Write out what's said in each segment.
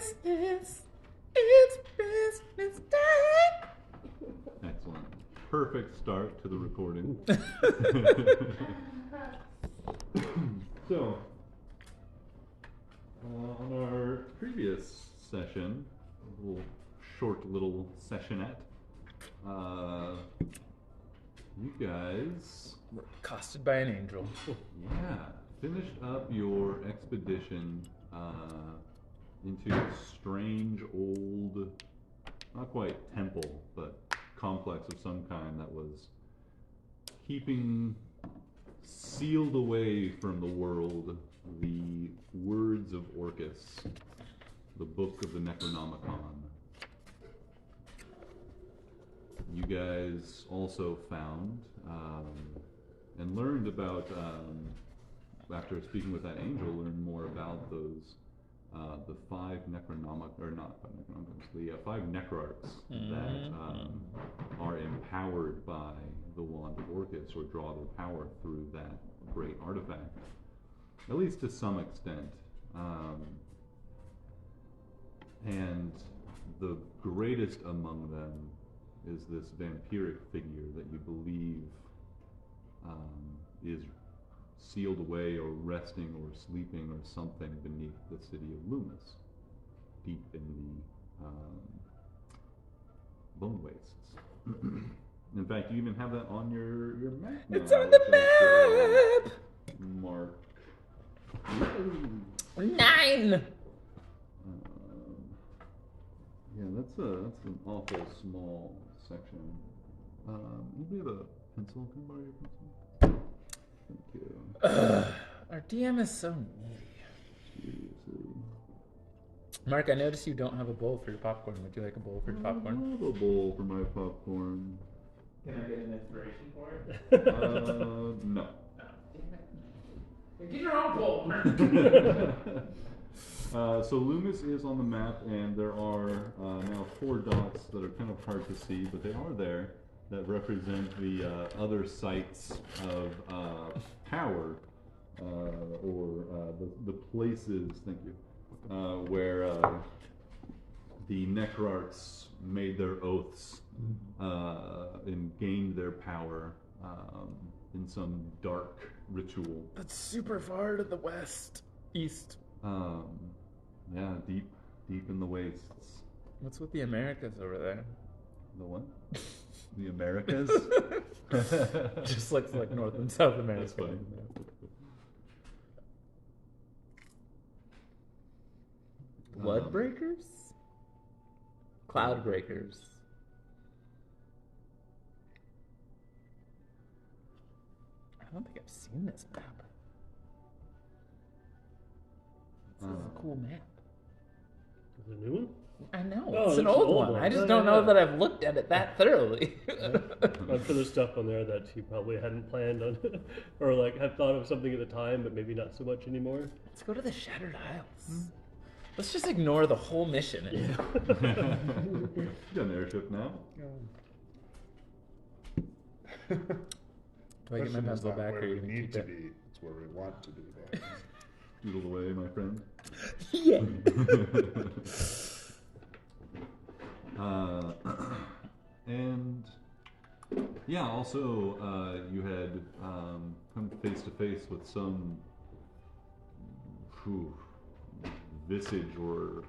business. It's business time. Excellent. Perfect start to the recording. So, on our previous session, a short little sessionette, you guys We're accosted by an angel. finished up your expedition into a strange old, not quite temple, but complex of some kind that was keeping sealed away from the world the words of Orcus, the book of the Necronomicon. You guys also found and learned about, after speaking with that angel, learned more about those the five five necrarchs that are empowered by the wand of Orcus, or draw their power through that great artifact, at least to some extent. And the greatest among them is this vampiric figure that you believe is sealed away or resting or sleeping or something beneath the city of Loomis, deep in the bone wastes. In fact, you even have that on your map now. It's on the map! Mark 9! Yeah, that's an awful small section. Anybody have a pencil? Can I borrow your pencil? Thank you. Our DM is so needy. Seriously. Mark, I noticed you don't have a bowl for your popcorn. Would you like a bowl for your popcorn? I have a bowl for my popcorn. Can I get an inspiration for it? No. Get your own bowl, Mark. So Loomis is on the map, and there are now 4 dots that are kind of hard to see, but they are there, that represent the other sites of power, or the places, thank you, where the necrarchs made their oaths and gained their power in some dark ritual. That's super far to the west. East. Yeah, deep in the wastes. What's with the Americas over there? The what? The Americas? Just looks like North and South America. That's fine. Bloodbreakers? Cloudbreakers. I don't think I've seen this map. This is a cool map. Is it a new one? I know, Oh, it's an there's old one. I just don't know that I've looked at it that thoroughly. I'm sure there's stuff on there that you probably hadn't planned on, or like had thought of something at the time, but maybe not so much anymore. Let's go to the Shattered Isles. Let's just ignore the whole mission. You got an airship now. Do I get my Question is pencil not back, where or are you we gonna need keep to it? be. It's where we want to be. Then. Doodle away, my friend. Yeah. And yeah, also you had come face to face with some visage or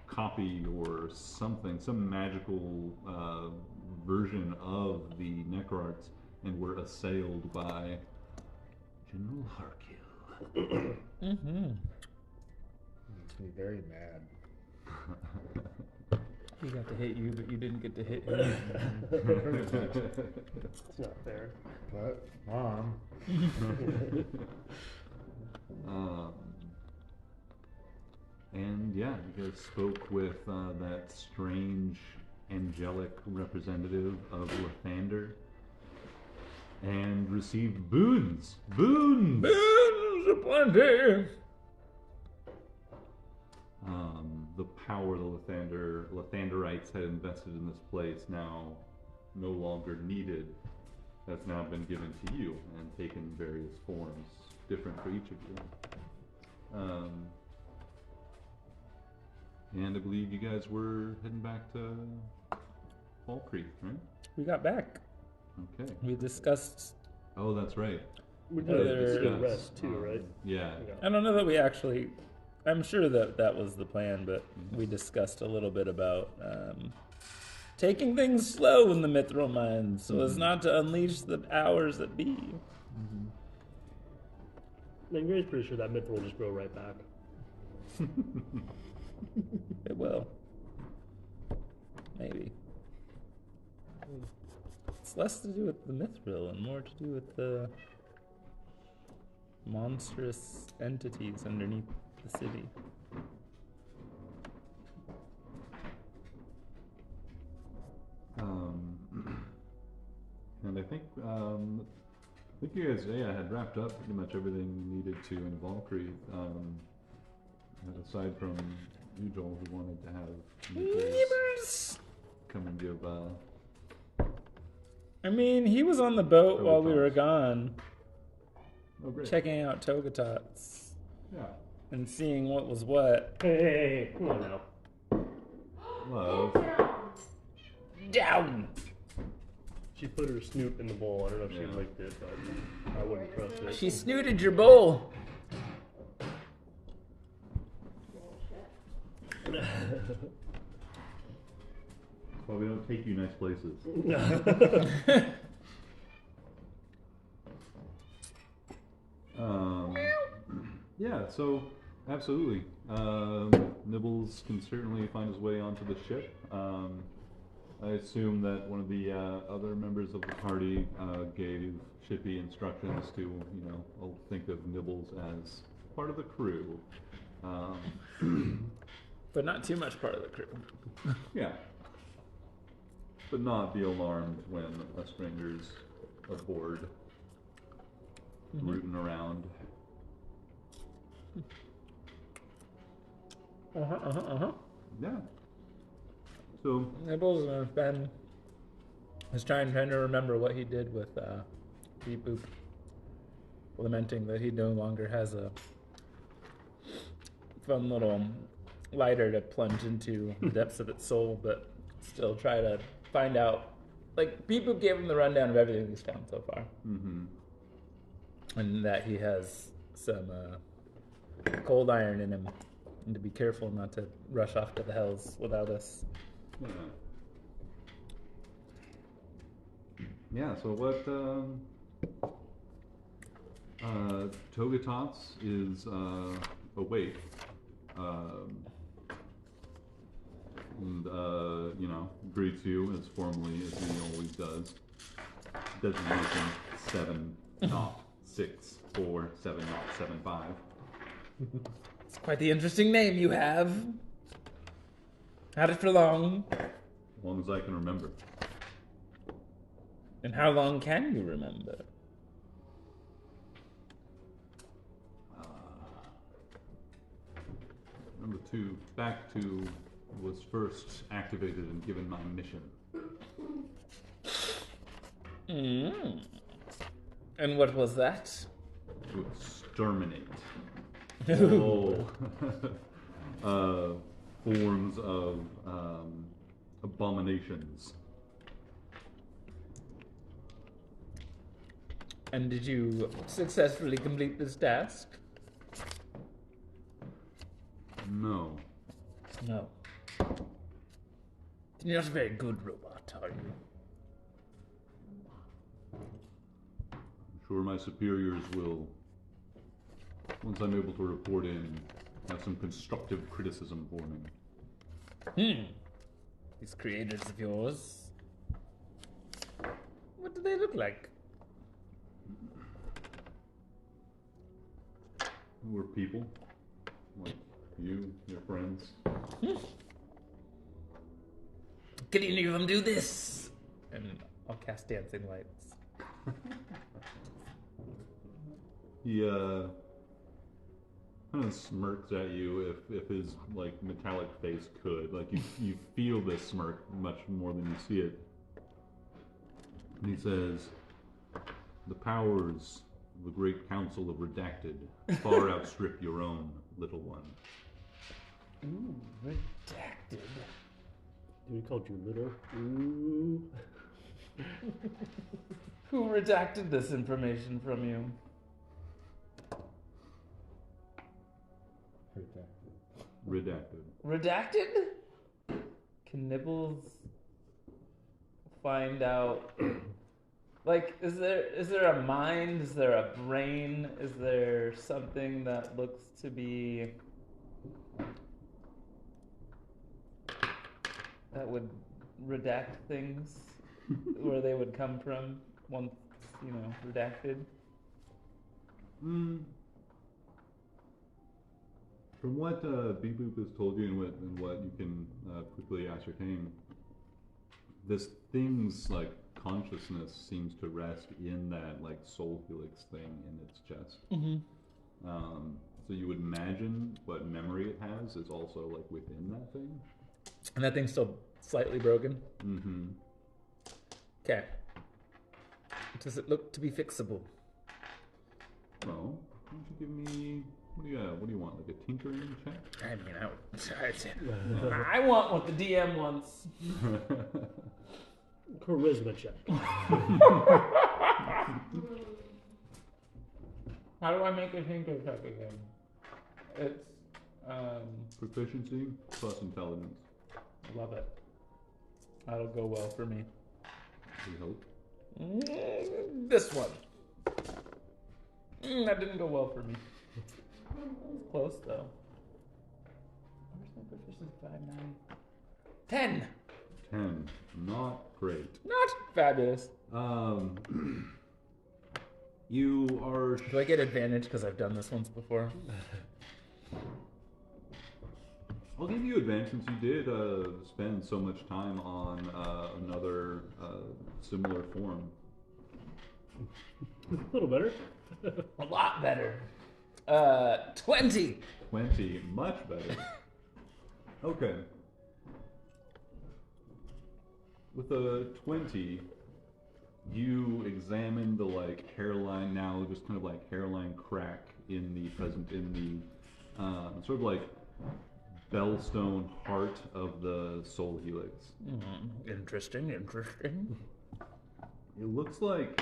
copy or something, some magical version of the necrarchs, and were assailed by General Harkill. Makes me very mad. He got to hit you, but you didn't get to hit him. It's not fair. But Mom, And yeah, you guys spoke with that strange angelic representative of Lathander and received boons. Boons! Boons aplenty! The power the Lathanderites had invested in this place, now no longer needed, has now been given to you and taken various forms, different for each of you. And I believe you guys were heading back to Fall Creek, right? We got back. Okay. We discussed. Oh, that's right. We Whether- did Discuss, rest too, right? Yeah. I don't know that we actually. I'm sure that that was the plan, but we discussed a little bit about taking things slow in the Mithril Mines so as not to unleash the powers that be. And Gray's pretty sure that mithril will just grow right back. It will. Maybe. It's less to do with the Mithril and more to do with the monstrous entities underneath the city. And I think you guys, had wrapped up pretty much everything you needed to in Valkyrie. Aside from you, Joel, who wanted to have Nicholas come and give. I mean, he was on the boat while we were Togatots. gone, Oh, great. checking out Togatots Yeah. and seeing what was what. Hey, come on now. Love. Down! She put her snoot in the bowl. I don't know if she Yeah. licked it, but I wouldn't trust it. She snooted your bowl. Well, we don't take you nice places. Yeah, so absolutely. Nibbles can certainly find his way onto the ship. I assume that one of the other members of the party gave Shippy instructions to, I'll think of Nibbles as part of the crew. But not too much part of the crew. Yeah. But not be alarmed when a stranger's aboard, rooting around. Yeah. So, Nibbles was trying to remember what he did with Beep Boop, lamenting that he no longer has a fun little lighter to plunge into the depths of its soul, but still try to find out. Like, Beep Boop gave him the rundown of everything he's found so far, and that he has some cold iron in him, and to be careful not to rush off to the hells without us. yeah. Yeah, so what Togatots is awake. And, greets you as formally as he always does. Designation 7-647-75. It's quite the interesting name you have. Had it for long. As long as I can remember. And how long can you remember? Number 2, back to was first activated and given my mission. And what was that? To exterminate Ooh. all forms of abominations. And did you successfully complete this task? No. No. You're not a very good robot, are you? I'm sure my superiors will, once I'm able to report in, have some constructive criticism for me. These creators of yours. What do they look like? We're people, like you, your friends. Can any of them do this? And I'll cast dancing lights. He kind of smirks at you if his like metallic face could. Like you feel this smirk much more than you see it. And he says, "The powers of the Great Council of Redacted far outstrip your own, little one." Redacted. Dude, he called you little. Ooh. Who redacted this information from you? Redacted. Redacted? Can Nibbles find out? Like, is there a mind? Is there a brain? Is there something that looks to be that would redact things where they would come from once, redacted? From what Beep Boop has told you and what you can quickly ascertain, this thing's like consciousness seems to rest in that like soul helix thing in its chest. Mm-hmm. So you would imagine what memory it has is also like within that thing. And that thing's still slightly broken? Mm-hmm. Okay. Does it look to be fixable? Well, why don't you give me what do you want? Like a tinkering check? I mean, I want what the DM wants. Charisma check. How do I make a tinker check again? It's proficiency plus intelligence. love it. That'll go well for me. We hope. This one. That didn't go well for me. It's close though. Where's my proficiency? 5, 9, 10. 10. Not great. Not fabulous. You are. Do I get advantage because I've done this once before? I'll give you advantage since you did spend so much time on another similar form. A little better. A lot better. 20. 20, much better. Okay. With a 20, you examine the like hairline now, just kind of like hairline crack in the sort of like bellstone heart of the soul helix. Interesting. It looks like,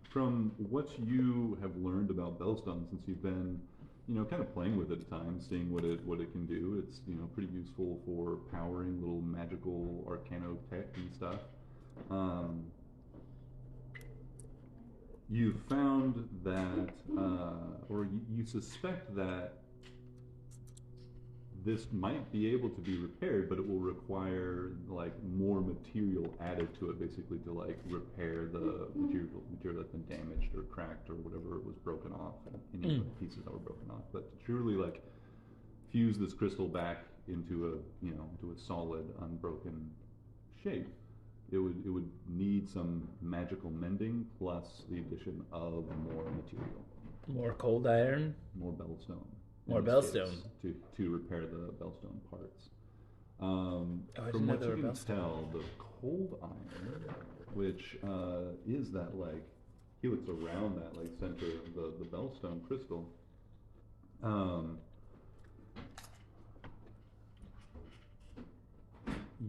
from what you have learned about bellstone since you've been, kind of playing with it at times, seeing what it can do, it's pretty useful for powering little magical arcano tech and stuff. You found that, or you suspect that this might be able to be repaired, but it will require like more material added to it, basically to like repair the material that's been damaged or cracked or whatever was broken off, any of the pieces that were broken off. But to truly like fuse this crystal back into a solid, unbroken shape, it would need some magical mending plus the addition of more material, More cold iron. more bellstone. More bellstone. To repair the bellstone parts. I didn't From know what they you were can bellstone. tell, the cold iron, which is that like helix around that like center of the bellstone crystal,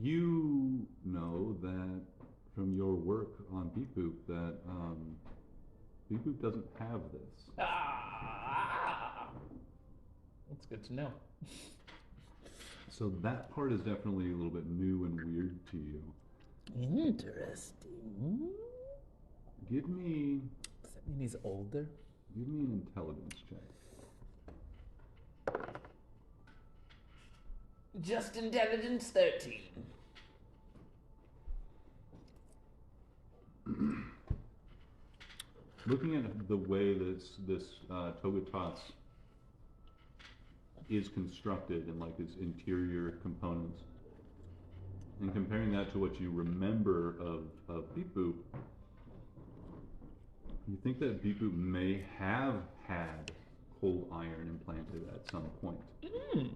you know that from your work on Beep Boop that Beep Boop doesn't have this. That's good to know. So that part is definitely a little bit new and weird to you. Interesting. Give me Does that mean he's older? an intelligence check. Just intelligence 13. Looking at the way this Togetos is constructed and like its interior components, and comparing that to what you remember of Beep Boop, you think that Beep Boop may have had cold iron implanted at some point,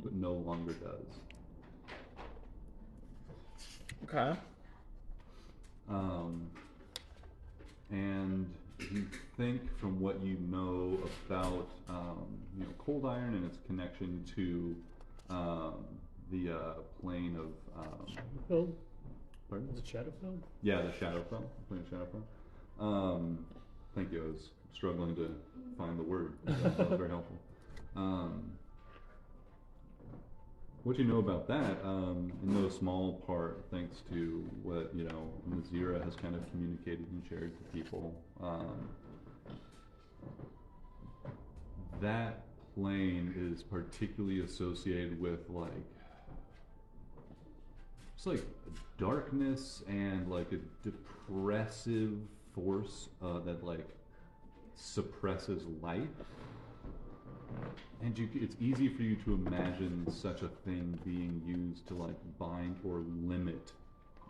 but no longer does. Okay. And you think from what you know about cold iron and its connection to the plane of Film? pardon? Was it Shadowfell? Yeah, the Shadowfell. Plane of Shadowfell. Thank you. I was struggling to find the word. That was very helpful. What you know about that, in no small part, thanks to what Nazira has kind of communicated and shared to people. That plane is particularly associated with just like darkness and like a depressive force that like suppresses life. And it's easy for you to imagine such a thing being used to like bind or limit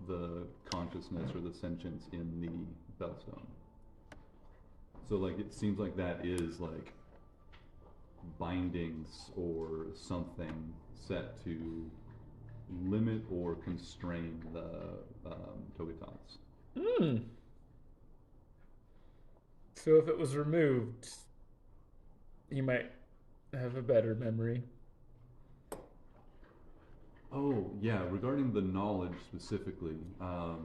the consciousness or the sentience in the Bellstone. So like it seems like that is like bindings or something set to limit or constrain the Togetats. So if it was removed, you might have a better memory. Oh yeah, regarding the knowledge specifically,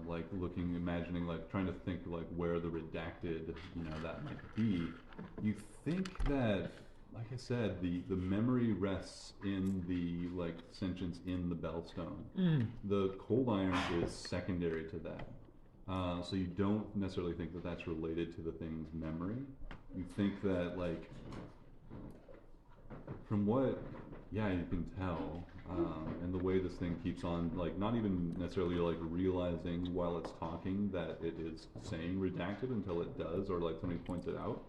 like imagining, like trying to think like where the redacted, that might be. You think that, like I said, the memory rests in the like sentience in the Bellstone. The cold iron is secondary to that, so you don't necessarily think that that's related to the thing's memory. You think that like, from what, you can tell. And the way this thing keeps on, like, not even necessarily like realizing while it's talking that it is saying redacted until it does, or like somebody points it out.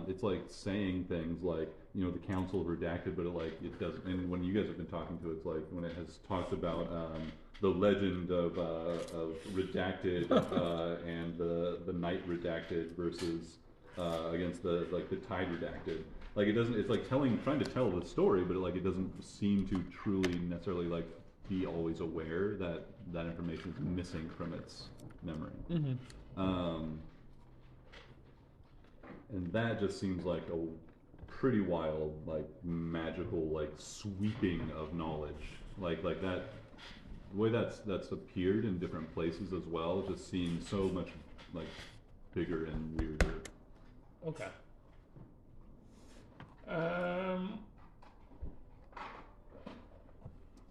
It's like saying things like, the council redacted, but it doesn't. And when you guys have been talking to it, it's like when it has talked about the legend of redacted and the night redacted versus against the tide redacted. Like it doesn't. It's like trying to tell the story, but it doesn't seem to truly necessarily like be always aware that that information is missing from its memory. And that just seems like a pretty wild, like magical, like sweeping of knowledge. Like that, the way that's appeared in different places as well, just seems so much like bigger and weirder. Okay.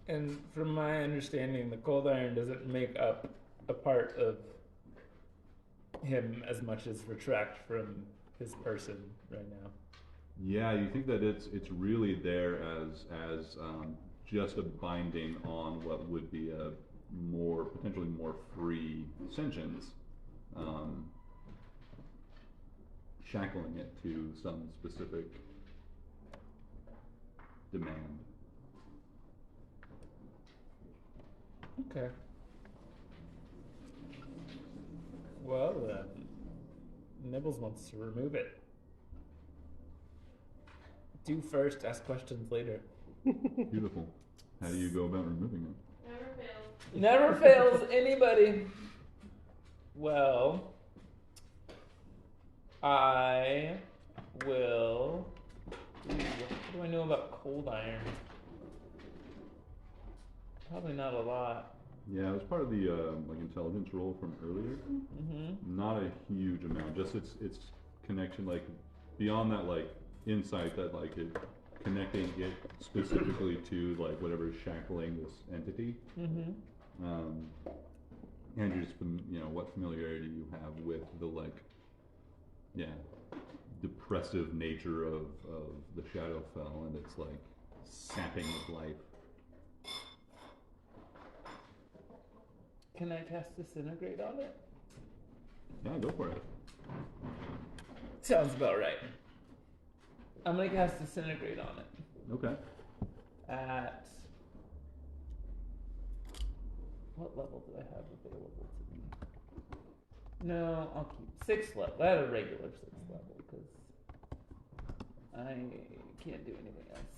And from my understanding, the cold iron doesn't make up a part of him as much as retract from his person right now. Yeah, you think that it's really there as just a binding on what would be a potentially more free sentience, shackling it to some specific demand. Okay. Well, Nibbles wants to remove it. Do first, ask questions later. Beautiful. How do you go about removing it? Never fails anybody. Well, I will. What do I know about cold iron? Probably not a lot. Yeah, it was part of the intelligence roll from earlier. Not a huge amount. Just its connection, like beyond that, like insight that like it connecting it specifically to like whatever is shackling this entity. And just what familiarity you have with the depressive nature of the Shadowfell and its like sapping of life. Can I cast Disintegrate on it? Yeah, go for it. Sounds about right. I'm gonna cast Disintegrate on it. Okay. At what level do I have available to me? No, I'll keep 6th level. I have a regular 6th level because I can't do anything else.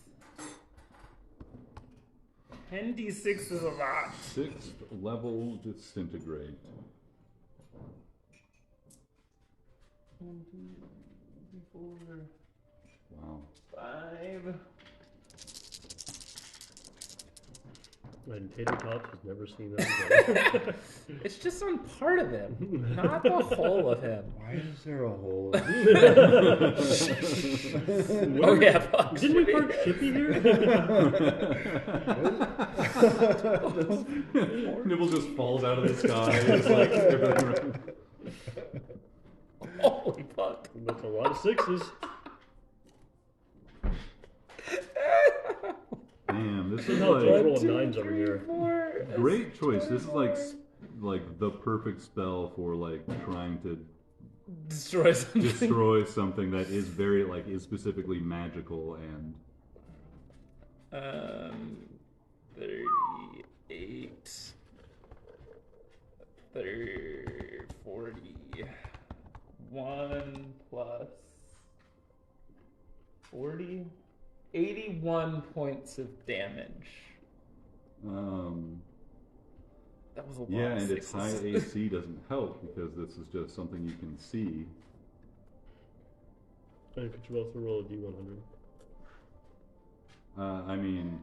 10d6 is a lot. 6th level disintegrate. 1, 2, 3, 4. Wow. 5. And Tater Tots has never seen that again. It's just on part of him, not the whole of him. Why is there a hole? Oh yeah, fuck. Didn't we park Shippy here? Nibble just falls out of the sky. It's like everything around. Holy fuck. That's a lot of sixes. Damn, this is Somehow like Tater roll nines over here. great choice. This is like the perfect spell for like trying to Destroy something. destroy something that is very like is specifically magical and 38, 30, 40, 1 plus 40, 81 points of damage. That was a lot yeah, of and its sixes. high AC doesn't help because this is just something you can see. And could you also roll a D100? I mean,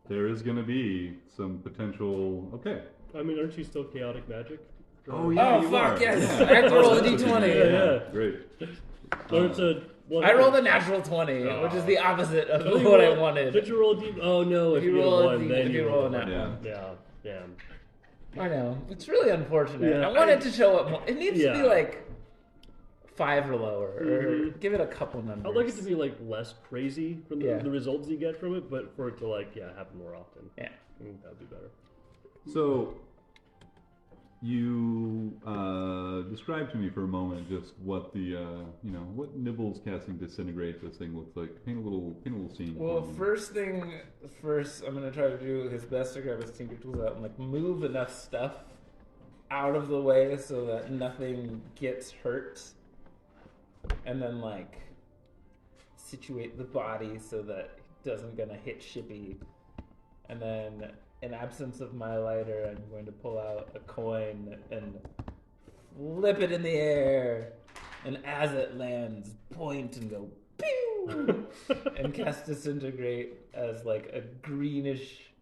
there is going to be some potential. Okay. I mean, aren't you still chaotic magic? Oh yeah. Oh you fuck are. yes! Yeah. I have to roll a That's what you d20. mean. Yeah. Great. Or it's a one. I rolled a natural 20, which is the opposite of Oh, you what I roll- wanted. Did you roll a D? Oh no! If you you roll a get a one, D- then if you roll a nat Yeah. one. Yeah, damn. I know. It's really unfortunate. Yeah, I wanted I- to show up more. It needs to be Yeah. like 5 or lower, or Mhm. give it a couple numbers. I'd like it to be like less crazy from Yeah. the results you get from it, but for it to like happen more often. Yeah. I think that'd be better. So, you describe to me for a moment just what the what Nibbles casting disintegrate this thing looks like. Paint a little scene. Well, for me. first thing first, I'm gonna try to do his best to grab his tinker tools out and like move enough stuff out of the way so that nothing gets hurt, and then like situate the body so that it doesn't gonna hit Shippy, and then in absence of my lighter, I'm going to pull out a coin and flip it in the air, and as it lands, point and go pew, and cast disintegrate as like a greenish,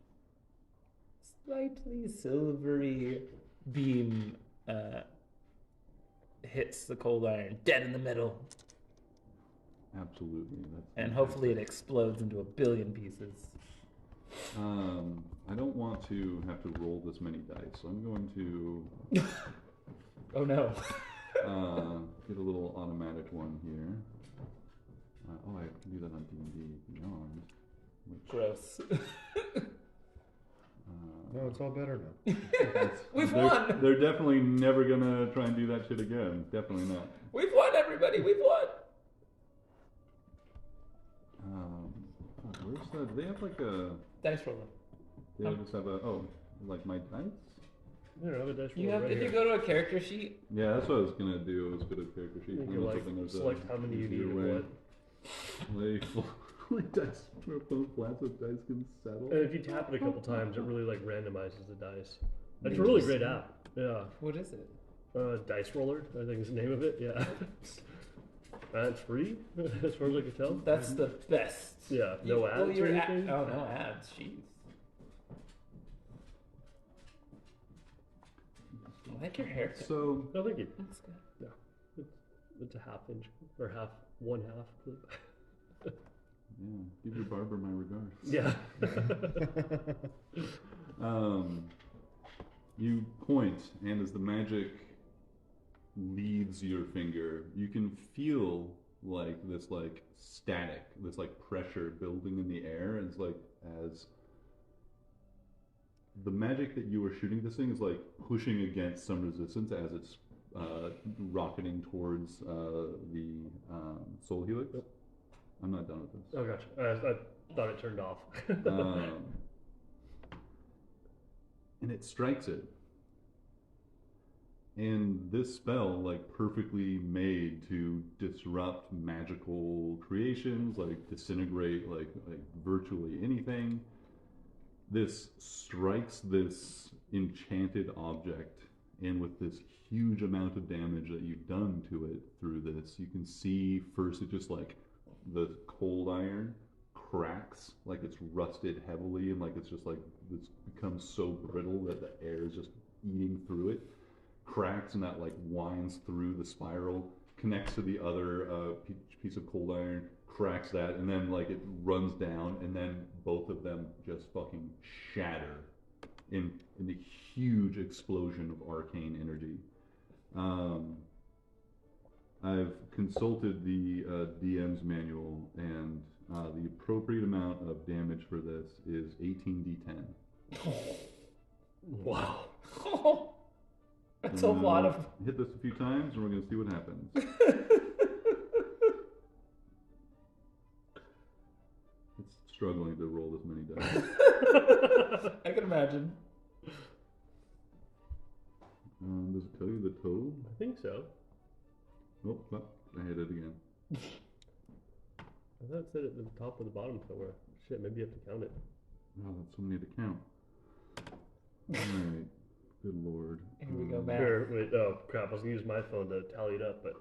slightly silvery beam hits the cold iron dead in the middle, Absolutely. That's and hopefully it explodes into a billion pieces. I don't want to have to roll this many dice, so I'm going to Oh no. get a little automatic one here. I can do that on D&D Beyond. Which, Gross. No, it's all better now. We've they're, won. They're definitely never gonna try and do that shit again. Definitely not. We've won, everybody. We've won. Where's that? Do they have like a? Dice roller. They just have a. Oh, like my dice? I don't have a dice You roll have. right Did here. you go to a character sheet? Yeah, that's what I was gonna do. I was good at character sheet. You I'm can like hoping there's select how many you need easier and way. what. Like dice, both flats with dice can settle. And if you tap it a couple times, it really like randomizes the dice. That's a really great app. Yeah. What is it? Dice Roller, I think is the name of it. Yeah. It's free, as far as I can tell. That's the best. Yeah, no ads or you're anything. oh, no ads. Jeez. I like your haircut. So No, thank you. That's good. It's a half inch or one half clip. yeah, give your barber my regards. Yeah. You point, and as the magic leaves your finger, you can feel like this like static, this like pressure building in the air. It's like as the magic that you were shooting this thing is like pushing against some resistance as it's rocketing towards the soul helix. Yep. I'm not done with this. Oh, gotcha. I thought it turned off. And it strikes it. And this spell, like, perfectly made to disrupt magical creations, like disintegrate, like virtually anything. This strikes this enchanted object, and with this huge amount of damage that you've done to it through this, you can see first it just like the cold iron cracks, like it's rusted heavily, and like it's just like it's become so brittle that the air is just eating through it. Cracks, and that like winds through the spiral, connects to the other piece of cold iron, cracks that, and then like it runs down, and then both of them just fucking shatter in a huge explosion of arcane energy. I've consulted the DM's manual, and the appropriate amount of damage for this is 18d10. Wow. That's a lot of. Hit this a few times, and we're going to see what happens. It's struggling to roll this many dice. I can imagine. Does it tell you the total? I think so. Oh, fuck. I hit it again. I thought it said at the top or the bottom somewhere. Shit, maybe you have to count it. Wow, that's so many to count. Alright. Good lord. Here we go, Matt. Sure, wait, oh crap, I was gonna use my phone to tally it up, but...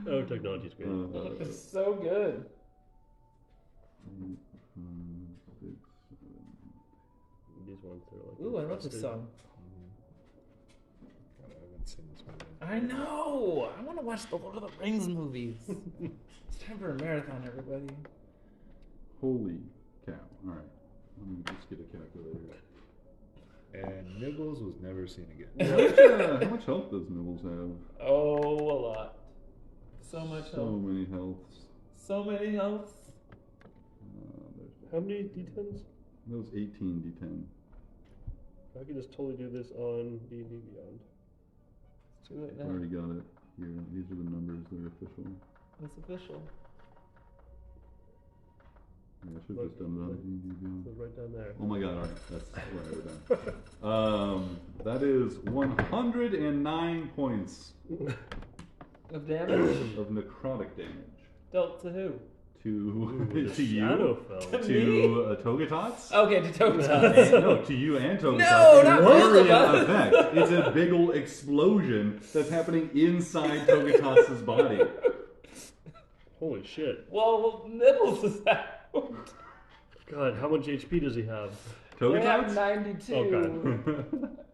oh, technology's great. It's so good. 8, 5, 6, 7. These ones are like... Ooh, I love this song. God, I haven't seen this movie. I know. I want to watch the Lord of the Rings movies. It's time for a marathon, everybody. Holy cow. Alright. Let me just get a calculator. And Nibbles was never seen again. How much health does Nibbles have? Oh, a lot. So much So health. many healths. So many health. How many D10s? That was 18 d10. I could just totally do this on D&D Beyond. It's too late I now. already got it. Here, these are the numbers that are official. It's official. Yeah, I should have just done it on D&D Beyond. So right down there. Oh my god, alright, that's where we're done. That is 109 points Of damage? of necrotic damage Dealt to who? to The to you, Shadowfell. to Togatots. Okay, to Togetos. No, to you and Togatots. No, It's not an both of area us. effect. It's a big ol' explosion that's happening inside Togatots' body. Holy shit. Well, Nibbles is out. God, how much HP does he have? They have Togatots? 92. Okay.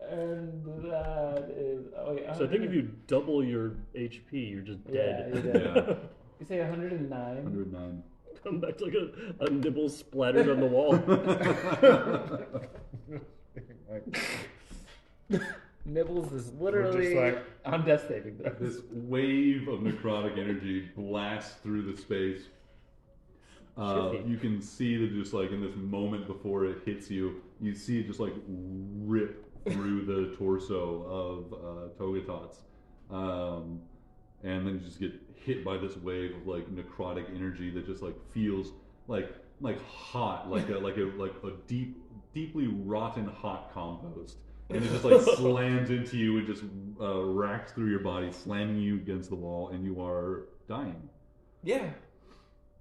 And that is. Oh, wait, So I think if you double your HP, you're just dead. Yeah, you're dead. Yeah, You say 109? 109. Come back to like a nibble splattered on the wall. Nibbles is literally like- on death saving throws. This wave of necrotic energy blasts through the space. You can see that just like in this moment before it hits you, you see it just like rip through the torso of Togatots. And then you just get hit by this wave of like necrotic energy that just like feels like hot, like a deeply rotten hot compost. And it just like slams into you and just racks through your body, slamming you against the wall, and you are dying. Yeah.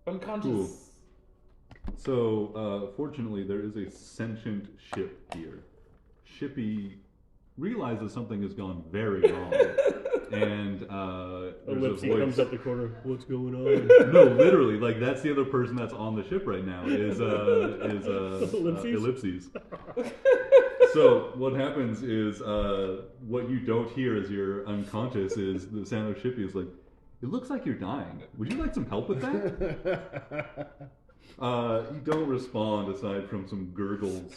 Unconscious. Cool. So, fortunately, there is a sentient ship here. Shippy realizes something has gone very wrong. And there's a Ellipsy voice. comes up the corner. What's going on? No, literally, like that's the other person that's on the ship right now is Ellipses. So what happens is what you don't hear as you're unconscious is the sound of Shippy is like, "It looks like you're dying. Would you like some help with that?" You don't respond aside from some gurgles.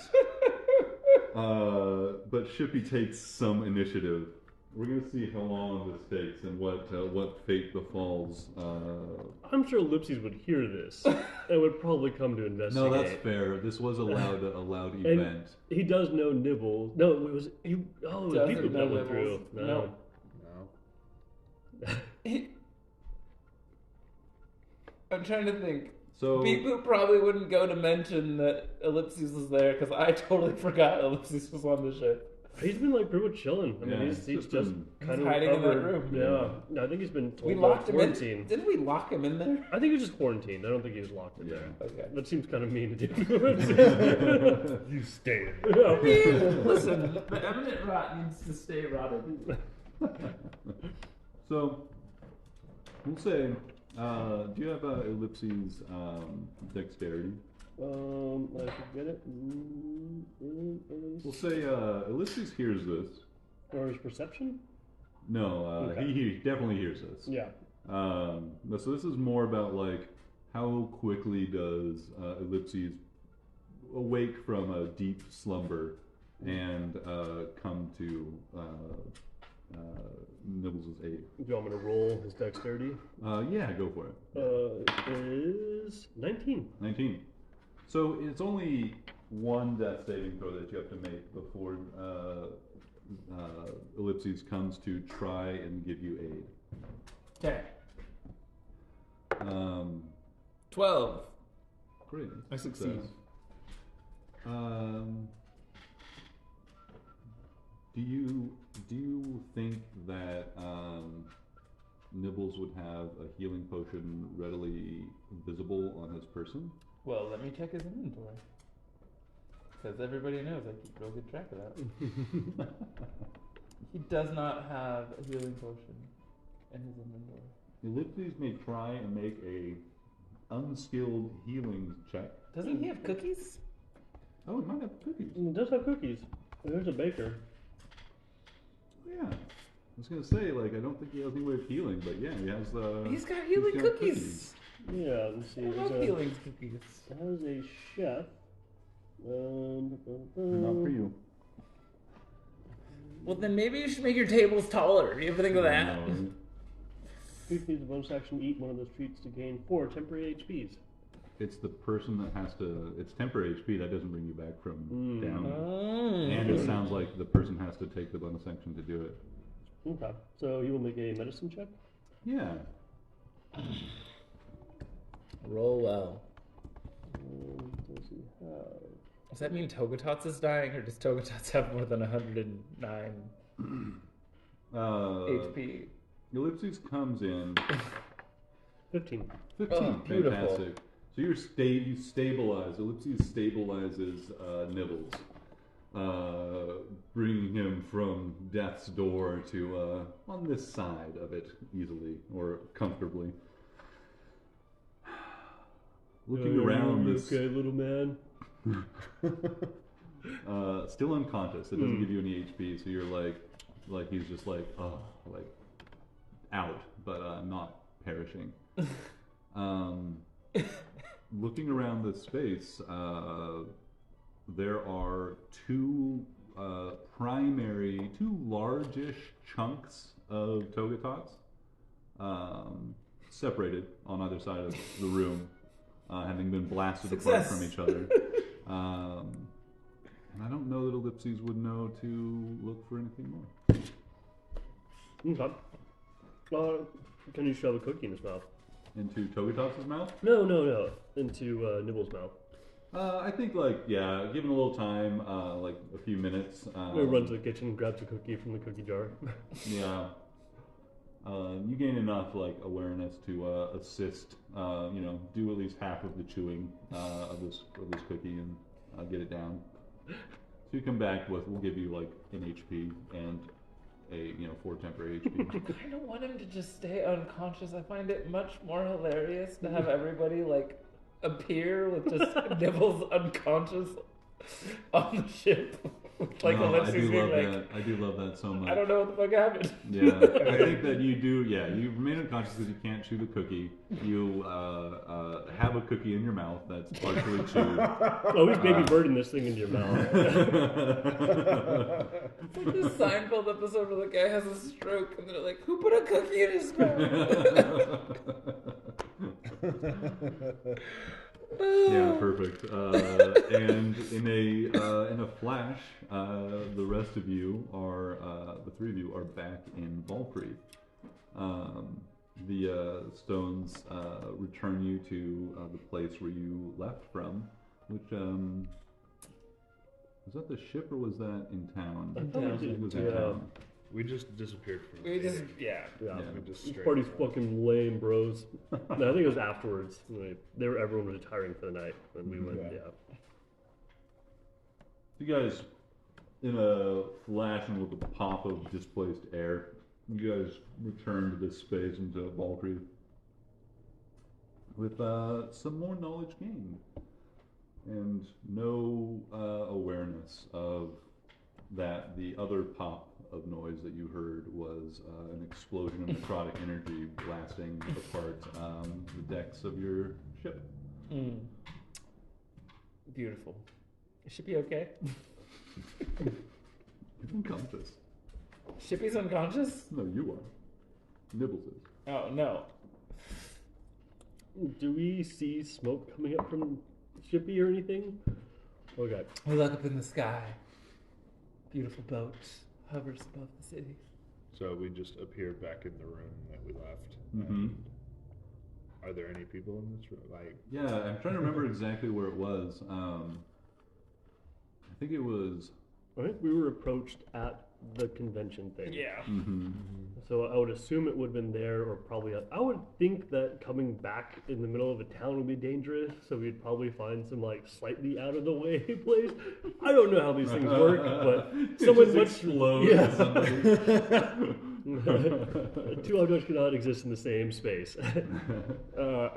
But Shippy takes some initiative. We're gonna see how long this takes and what fate befalls. I'm sure Ellipses would hear this and would probably come to investigate. No, that's fair. This was a loud And event. he does know Nibbles. No, it was he. Oh, the Doesn't people know that went through. Nibbles. No. No. I'm trying to think. So People probably wouldn't go to mention that Ellipses was there because I totally forgot Ellipses was on the ship. He's been like pretty much chilling. I mean, Yeah, he's just just been- kind He's of hiding in that recovered. room. Yeah. No, I think he's been told We about locked him in. quarantine. Didn't we lock him in there? I think he was just quarantined. I don't think he was locked in Yeah. there. Okay. That seems kind of mean to do. You stay in. Listen, the eminent rot needs to stay rotted. So we'll say Do you have Ellipses dexterity? I forget it. We'll say Ellipses hears this. Or his perception? No, Okay. he definitely hears this. Yeah. But so this is more about like how quickly does Ellipses awake from a deep slumber and come to Nibbles' aid. Do you want me to roll his dexterity? Yeah, go for it. It is 19. 19. So it's only one death saving throw that you have to make before Ellipses comes to try and give you aid. Okay. 12. Great. I succeed. Success. Do you think that Nibbles would have a healing potion readily visible on his person? Well, let me check his inventory. Because everybody knows I keep real good track of that. He does not have a healing potion in his inventory. Ellipses may try and make a unskilled healing check. Doesn't he have cookies? Oh, it might have cookies. It does have cookies. There's a baker. Yeah. I was gonna say, like, I don't think he has any way of healing, but yeah, he has. He's got healing got cookies. Yeah, let's see. I love healing cookies. As a chef. Not for you. Well, then maybe you should make your tables taller. You ever think of that? No. Use the bonus action, eat one of those treats to gain 4 temporary HPs. It's the person that has to. It's temporary HP that doesn't bring you back from down. Oh. And it sounds like the person has to take the bonus action to do it. Okay, so you will make a medicine check. Yeah. Roll well. Does he have? Does that mean Togotots is dying, or does Togotots have more than 109 HP? Ellipses comes in 15. 15. Oh, beautiful. Fantastic. So you stabilize. Ellipses stabilizes Nibbles, bringing him from death's door to on this side of it easily or comfortably. Looking around You this, okay, little man? still unconscious. It doesn't give you any HP, so you're like he's just like out, but not perishing. Looking around this space, there are two largish chunks of Togotots, separated on either side of the room, having been blasted apart from each other. And I don't know that Ellipses would know to look for anything more. Okay. Can you shove a cookie in his mouth? Into Togotots' mouth? No. Into Nibble's mouth. I think, given a little time, like a few minutes. He runs to the kitchen, grabs a cookie from the cookie jar. Yeah. You gain enough, awareness to assist, do at least half of the chewing of this cookie and get it down. So you come back with, we'll give you, an HP and a 4 temporary HP. I kind of want him to just stay unconscious. I find it much more hilarious to have everybody appear with just Nibbles unconscious on the ship. Ellipses being I do love that so much. I don't know what the fuck happened. Yeah, I think that you do. Yeah, you remain unconscious because you can't chew the cookie. You have a cookie in your mouth that's partially chewed. Oh, he's baby birding this thing into your mouth. It's like this Seinfeld episode where the guy has a stroke and they're like, "Who put a cookie in his mouth?" Yeah, perfect. And in a flash, the rest of you are the 3 of you are back in Valkyrie. The stones return you to the place where you left from, which was that the ship or was that in town? In town. I think it was in town. We just disappeared from We just, yeah. We just This straight party's up. fucking lame, bros. No, I think it was afterwards. Everyone was retiring for the night when we went. Yeah. You guys, in a flash and with a pop of displaced air, you guys return to this space into Valkyrie. with some more knowledge gained and no awareness of that the other pop of noise that you heard was an explosion of necrotic energy blasting apart the decks of your ship. Beautiful. Is Shippy okay? He's unconscious. Shippy's unconscious? No, you are. Nibbles is. Oh, no. Do we see smoke coming up from Shippy or anything? Okay. We look up in the sky. Beautiful boat hovers above the city. So we just appear back in the room that we left. Mm-hmm. Are there any people in this room? Like, Yeah, I'm trying to remember exactly where it was. I think it was. I think we were approached at the convention thing. Yeah. Mm-hmm. So I would assume it would have been there, or probably. I would think that coming back in the middle of a town would be dangerous. So we'd probably find some like slightly out of the way place. I don't know how these things work, but someone much explodes. Yeah. Two objects cannot exist in the same space.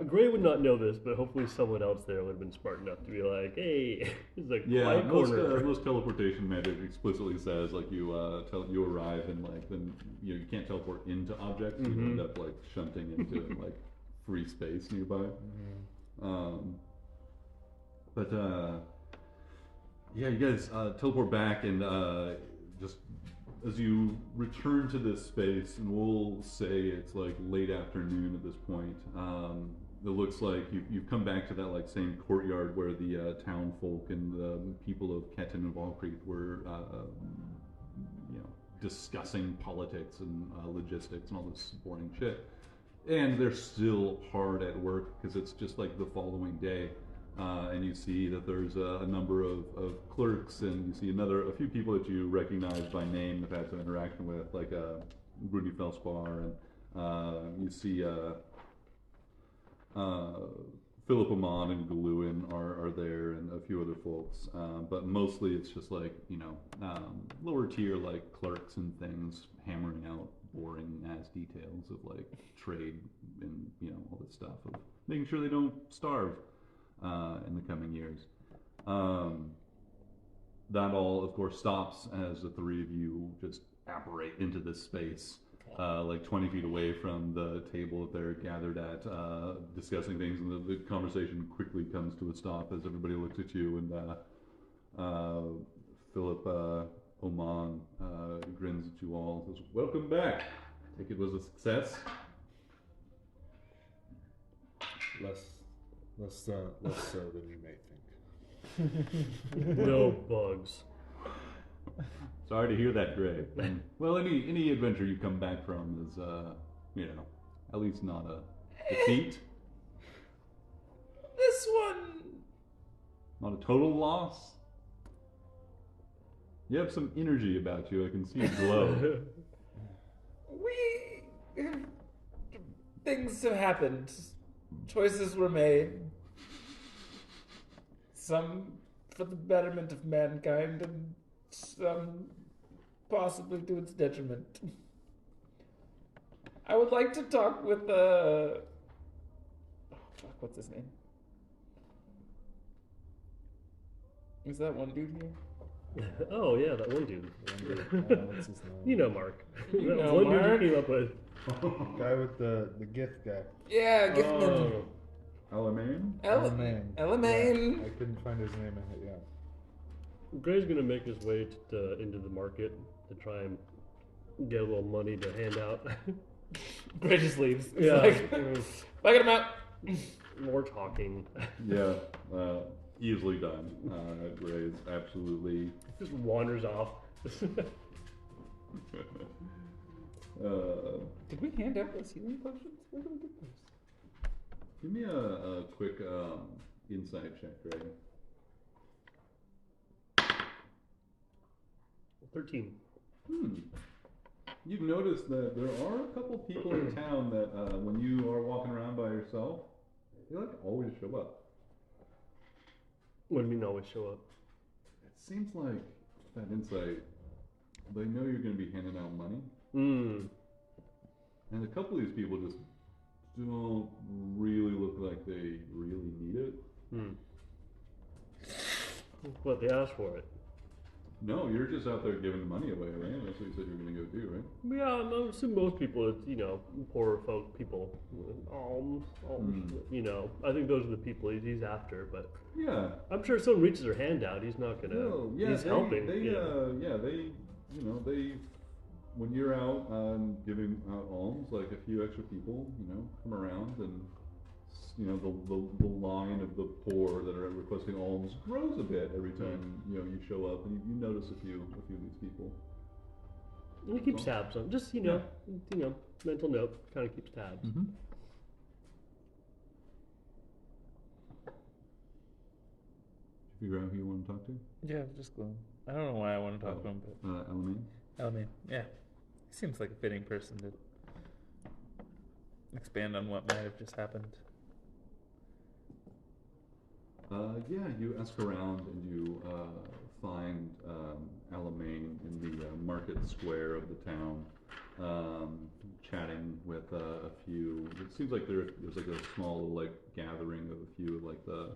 Gray would not know this, but hopefully someone else there would have been smart enough to be like, "Hey, this is a Yeah, quiet corner." most teleportation magic explicitly says like you you arrive and like then you can't teleport into objects. You end up like shunting into like free space nearby. But yeah, you guys teleport back and just as you return to this space, and we'll say it's like late afternoon at this point. It looks like you've come back to that like same courtyard where the town folk and the people of Ketten and Valkreath were, discussing politics and logistics and all this boring shit. And they're still hard at work because it's just like the following day. And you see that there's a number of clerks, and you see a few people that you recognize by name, have had some interaction with, like Rudy Felspar, and you see Philip Amon and Galuin are there, and a few other folks. But mostly it's just like, lower tier like clerks and things hammering out boring ass details of like trade and, all this stuff of making sure they don't starve in the coming years. That all, of course, stops as the three of you just apparate into this space, like 20 feet away from the table that they're gathered at, discussing things, and the conversation quickly comes to a stop as everybody looks at you, and Philip Oman grins at you all and says, "Welcome back. I think it was a success." Less so than you may think. No bugs. Sorry to hear that, Gray. Well, any adventure you come back from is, at least not a defeat. This one. Not a total loss. You have some energy about you. I can see it glow. Things have happened. Choices were made. Some for the betterment of mankind, and some possibly to its detriment. I would like to talk with what's his name? Is that one dude here? Oh yeah, that one dude. What's his name? You know Mark. You That know one Mark. dude you came up with. Guy with the gift guy. Yeah, Giftman. Oh. Alamane? Elamane. I couldn't find his name in it. Yeah. Gray's gonna make his way into the market to try and get a little money to hand out. Gray just leaves. It's Yeah. like, bucket him out. More talking. Yeah, easily done. Gray's absolutely. Just wanders off. Did we hand out those healing potions? Where did we get those? Give me a quick insight check, Gray. 13. You've noticed that there are a couple people in town that when you are walking around by yourself, they like always show up. What do you mean always show up? It seems like that insight, they know you're going to be handing out money. Hmm. And a couple of these people just don't really look like they really need it. What, they asked for it? No, you're just out there giving money away, right? That's what you said you were going to go do, right? Yeah, I assume most people, it's, poorer folk people. Alms, I think those are the people he's after, but Yeah. I'm sure if someone reaches their hand out, he's not gonna, he's helping. They when you're out giving out alms, like a few extra people, come around and, the line of the poor that are requesting alms grows a bit every time, you show up and you notice a few of these people. And he keeps tabs on, just, mental note, kind of keeps tabs. Mm-hmm. Figure out who you want to talk to? Yeah, just Gloom. I don't know why I want to talk to him, but Alamein? Yeah. He seems like a fitting person to expand on what might have just happened. You ask around and you find Alamein in the market square of the town, chatting with a few. It seems like there's like a small gathering of a few of the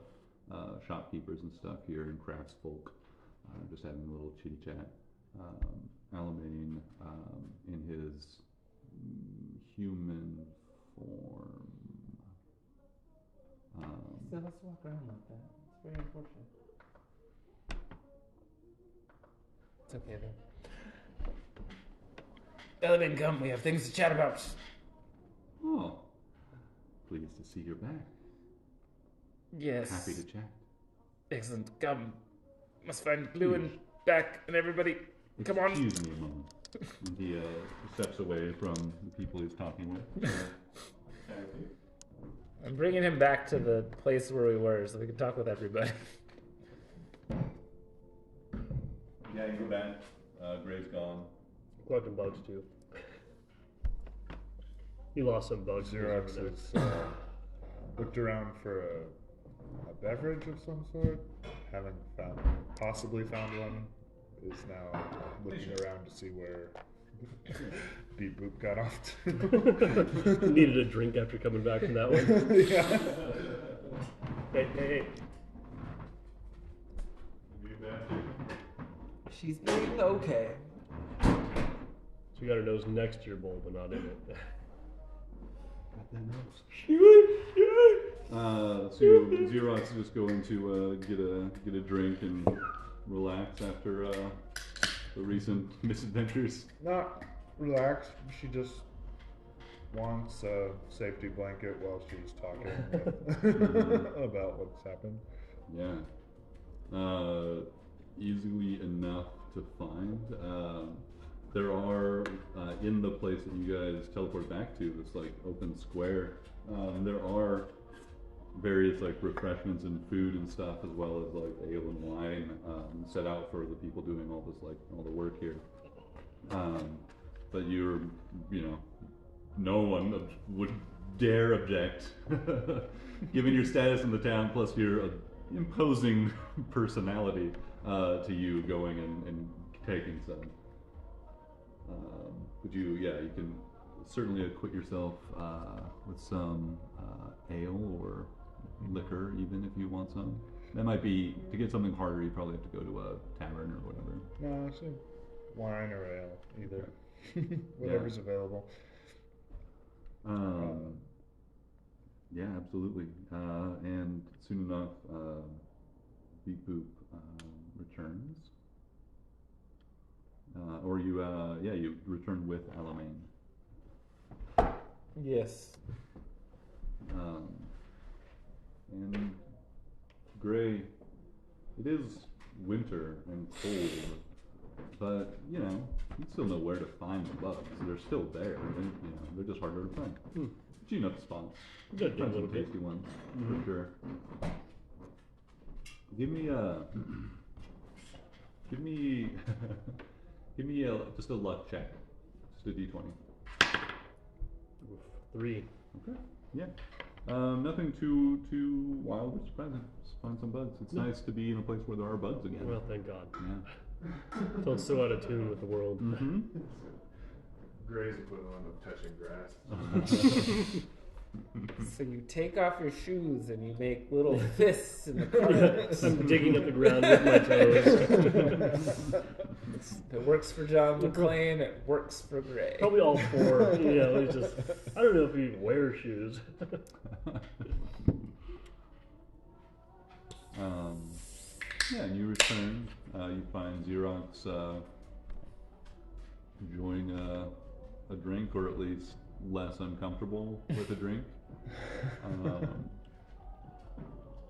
shopkeepers and stuff here and craftsfolk, just having a little chitty chat. Alamein, in his human form. Still has to walk around like that. It's very unfortunate. It's okay then. Alamein, come. We have things to chat about. Oh, pleased to see you're back. Yes. Happy to chat. Excellent. Come. Must find Lewin back and everybody. Come on. Excuse me a moment. And he steps away from the people he's talking with. I'm bringing him back to the place where we were so we can talk with everybody. Yeah, you go back. Gray's gone. Collecting bugs too. He lost some bugs. Xerox has looked around for a beverage of some sort. Haven't possibly found one. Is now looking around to see where Beep Boop got off to. Needed a drink after coming back from that one. Yeah. Hey. She's doing okay. So you got her nose next to your bowl, but not in it. Got that nose. So Xerox is just going to get a drink and relax after the recent misadventures. Not relaxed. She just wants a safety blanket while she's talking about what's happened. Yeah. Easily enough to find. There are in the place that you guys teleport back to, this open square. There are various refreshments and food and stuff, as well as ale and wine set out for the people doing all this all the work here. But you're no one would dare object, given your status in the town plus your imposing personality, to you going and taking some. But you can certainly acquit yourself with some ale or liquor, even if you want some. That might be, to get something harder, you probably have to go to a tavern or whatever. No, it's wine or ale, either. Whatever's available. Yeah, absolutely. And soon enough, Beep Boop returns. Or you return with Alamein. Yes. And Gray, it is winter and cold, but you still know where to find the bugs. They're still there. They're just harder to find. But you know the spots. Good Find little some bit. tasty ones for sure. Give me just a luck check. Just a d20. 3. Okay. Yeah. Nothing too wild or surprising. Just find some bugs. It's nice to be in a place where there are bugs again. Well, thank God. Yeah. So it's so out of tune with the world. Mm-hmm. Gray's equivalent of touching grass. So you take off your shoes and you make little fists in the carpet. I'm digging up the ground with my toes. If it works for John McClane, it works for Gray. Probably all four. It's just, I don't know if he wears shoes. And you return. You find Xerox enjoying a drink, or at least less uncomfortable with a drink.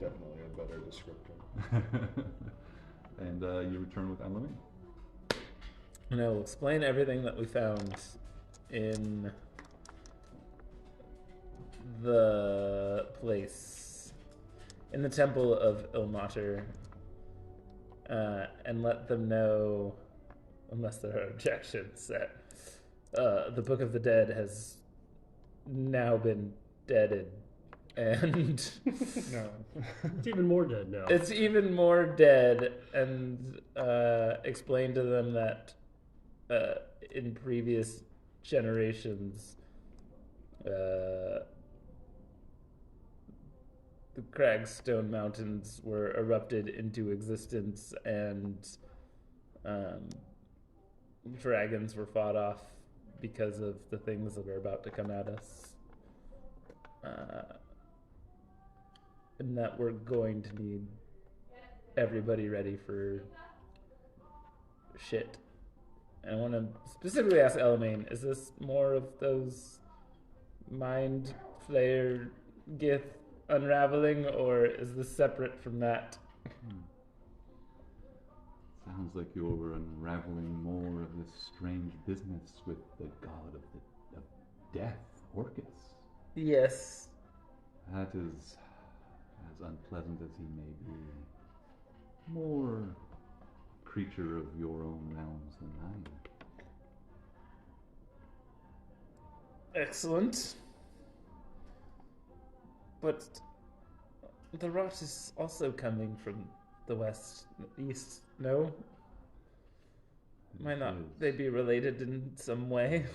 Definitely a better descriptor. And you return with Element. And I will explain everything that we found in the place, in the temple of Ilmater, and let them know, unless there are objections, that the Book of the Dead has now been deaded, and No. It's even more dead now. it's even more dead, and explain to them that in previous generations, the Cragstone Mountains were erupted into existence, and dragons were fought off because of the things that are about to come at us. And that we're going to need everybody ready for shit. And I want to specifically ask Elamane, is this more of those mind flayer gith unraveling, or is this separate from that? Sounds like you're unraveling more of this strange business with the god of death, Orcus. Yes. That is, as unpleasant as he may be, more creature of your own realms than I am. Excellent. But the rot is also coming from the west, east, no? Might not they be related in some way?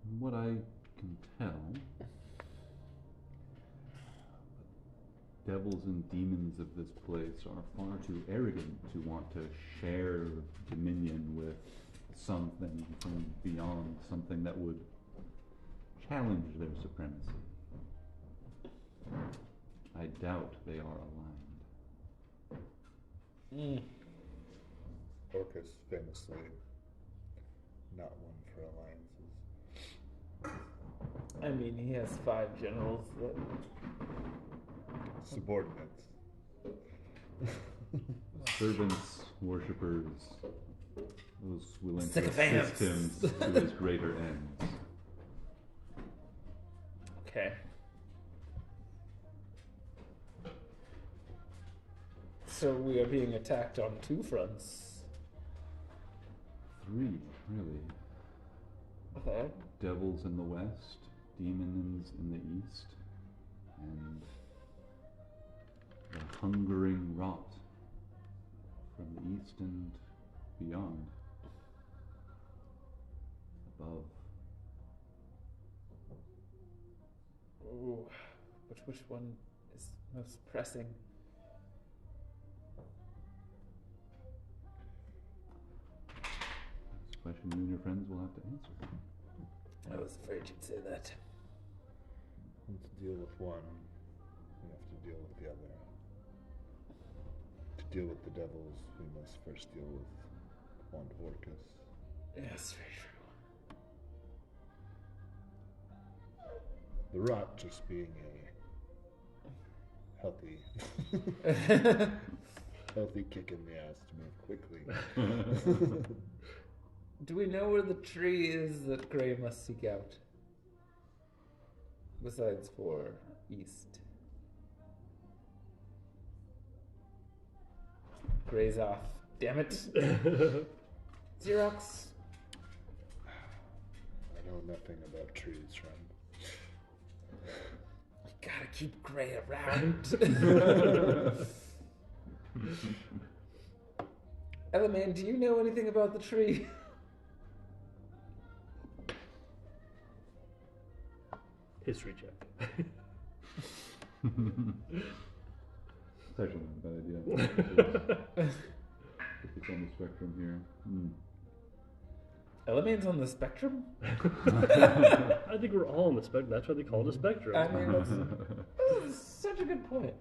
From what I can tell, devils and demons of this place are far too arrogant to want to share dominion with something from beyond, something that would challenge their supremacy. I doubt they are aligned. Orcus famously not one for alliances. I mean, he has 5 generals that... Subordinates. Servants, worshippers, those willing to Sycophants. assist him to his greater ends. Okay. So we are being attacked on 2 fronts. 3, really. Okay. Devils in the west, demons in the east, and the hungering rot from the east and beyond. Above. Ooh. Which one is most pressing? That's a question you and your friends will have to answer. I was afraid you'd say that. And to deal with one, we have to deal with the other. To deal with the devils, we must first deal with Wand of Orcus. Yes, very true. The rot just being a healthy healthy kick in the ass to move quickly. Do we know where the tree is that Gray must seek out? Besides for east. Gray's off. Damn it. Xerox. I know nothing about trees, friend. We gotta keep Gray around. Elamane, do you know anything about the tree? History check. It's actually not a bad idea. If it's on the spectrum here. Element's on the spectrum? I think we're all on the spectrum. That's why they call it a spectrum. I mean, that's such a good point.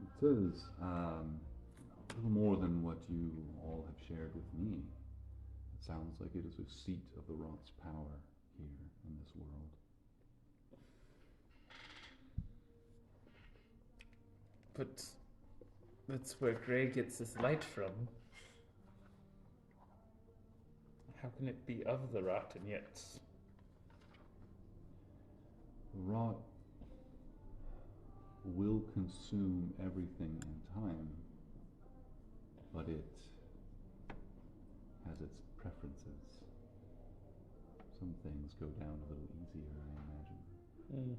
It says a little more than what you all have shared with me. It sounds like it is a seat of the Rot's power here in this world. But that's where Grey gets his light from. How can it be of the Rot and yet? The Rot will consume everything in time, but it has its preferences. Some things go down a little easier, I imagine.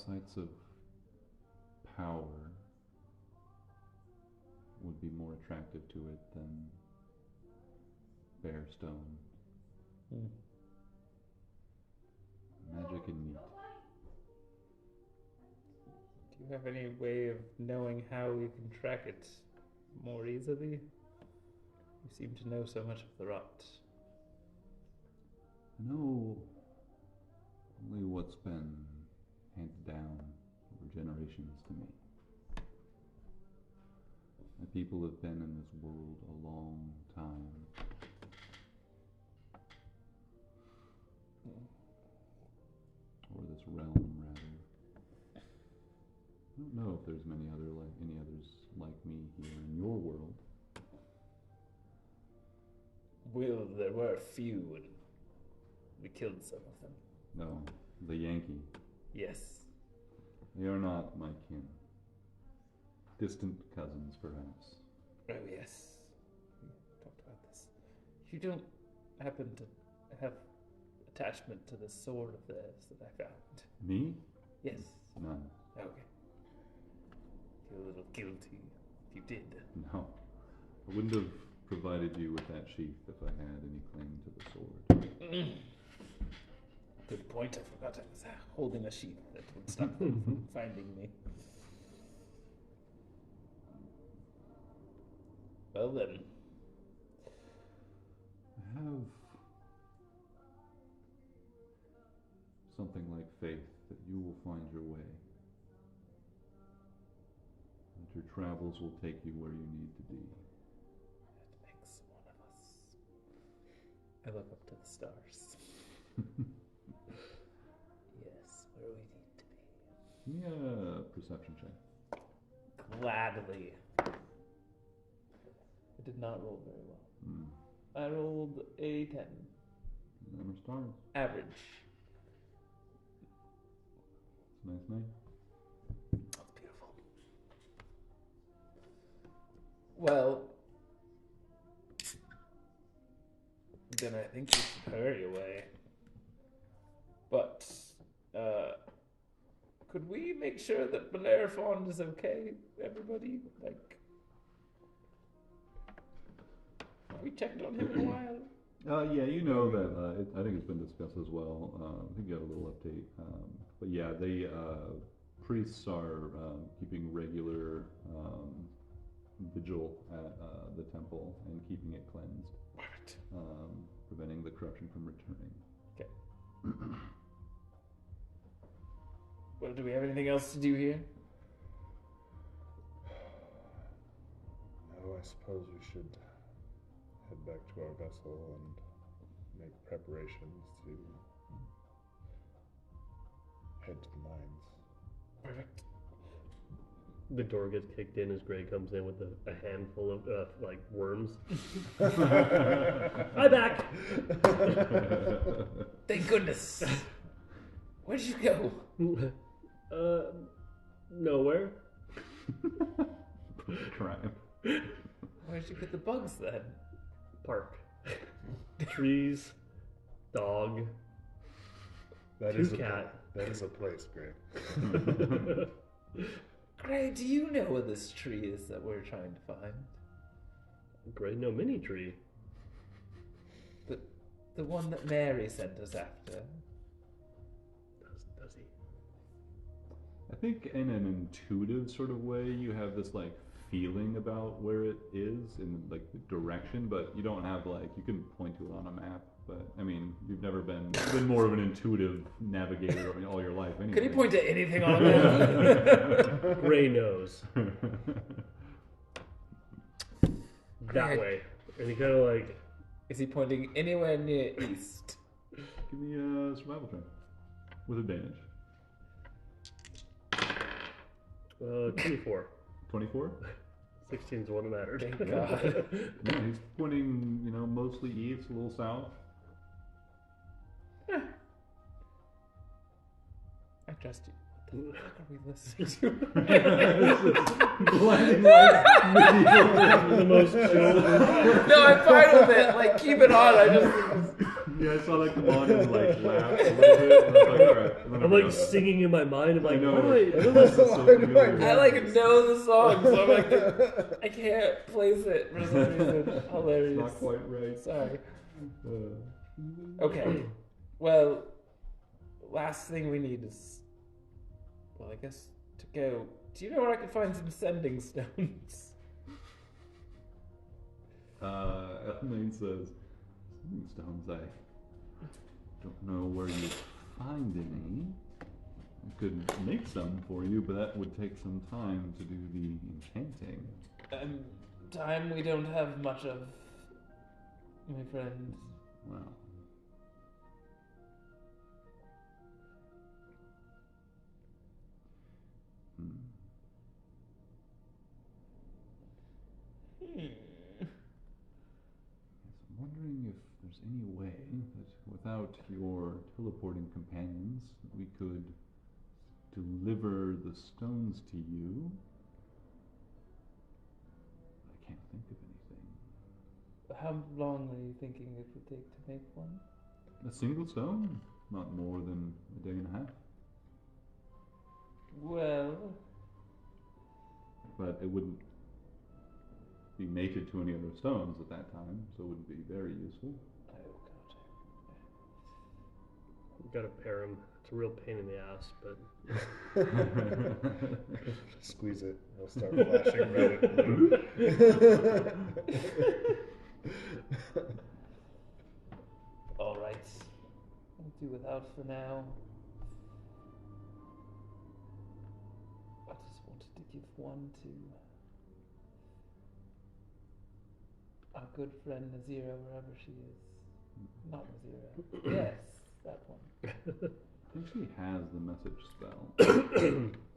Sites of power would be more attractive to it than bare stone. Magic and meat. Do you have any way of knowing how we can track it more easily? You seem to know so much of the Rot. I know only what's been handed down over generations to me. My people have been in this world a long time. Or this realm, rather. I don't know if there's any others like me here in your world. Well, there were a few, and we killed some of them. No, the Yankee. Yes. They are not my kin. Distant cousins, perhaps. Oh, yes. We talked about this. You don't happen to have attachment to the sword of theirs that I found? Me? Yes. None. Okay. Feel a little guilty if you did. No. I wouldn't have provided you with that sheath if I had any claim to the sword. Good point. I forgot I was holding a sheath that would stop them from finding me. Well then. I have something like faith that you will find your way. That your travels will take you where you need to be. That makes one of us. I look up to the stars. Yes, where we need to be. Give me a perception check. Gladly. I did not roll very well. I rolled a 10. Never stars. Average. It's a nice night. That's beautiful. Well, then I think you should hurry away. But, could we make sure that Bellerophon is okay, everybody? Like, have we checked on him in a while? Yeah, you know that. I think it's been discussed as well. I think you got a little update. But yeah, the priests are keeping regular vigil at the temple and keeping it cleansed, Perfect. preventing the corruption from returning. Okay. Well, do we have anything else to do here? No, I suppose we should head back to our vessel and make preparations to head to the mines. Perfect. The door gets kicked in as Gray comes in with a handful of like worms. I'm back. Thank goodness. Where'd you go? Nowhere. Crime. Where'd you get the bugs then? Park. Trees. Dog. That Two is cat. That is a place, Greg. Gray, do you know where this tree is that we're trying to find? Gray, no mini tree. The one that Mary sent us after. Does he? I think in an intuitive sort of way, you have this like feeling about where it is in like the direction, but you don't have like you can point to it on a map. But I mean, you've never been more of an intuitive navigator all your life. Anyway. Could he point to anything on a map? Gray knows. That Gray. way. And he kind of like. Is he pointing anywhere near east? Give me a survival check with advantage. 24. 24. 16's what mattered. Thank God. Yeah, he's pointing, mostly east, a little south. I trust you. What the fuck are we listening to? Blending like medieval. The most chill. No, I'm fine with it. Like, keep it on. I just. Yeah, I saw that come on and like laugh a little bit. And I was like, all right. And then I I'm like forgot that. singing in my mind. I'm like, know. wait. This is so familiar. I like know the song, so I'm like, I can't place it for some reason. It's Hilarious. not quite right. Sorry. Uh, Okay. Well, last thing we need is, well, I guess to go. Do you know where I could find some sending stones? Ethylene says, "Sending stones, I don't know where you find any. I could make some for you, but that would take some time to do the enchanting." Time we don't have much of, my friend. Well, I'm wondering if there's any way that without your teleporting companions, we could deliver the stones to you. I can't think of anything. How long are you thinking it would take to make one? A single stone? Not more than a day and a half. Well, But it wouldn't be mated to any other stones at that time, so it wouldn't be very useful. oh god. Gotta pair him. It's a real pain in the ass, but Squeeze it. It'll start flashing red and blue. All right. I'll do without for now. I just wanted to give one to our good friend Nazira, wherever she is. Not Nazira. Yes, that one. I think she has the message spell.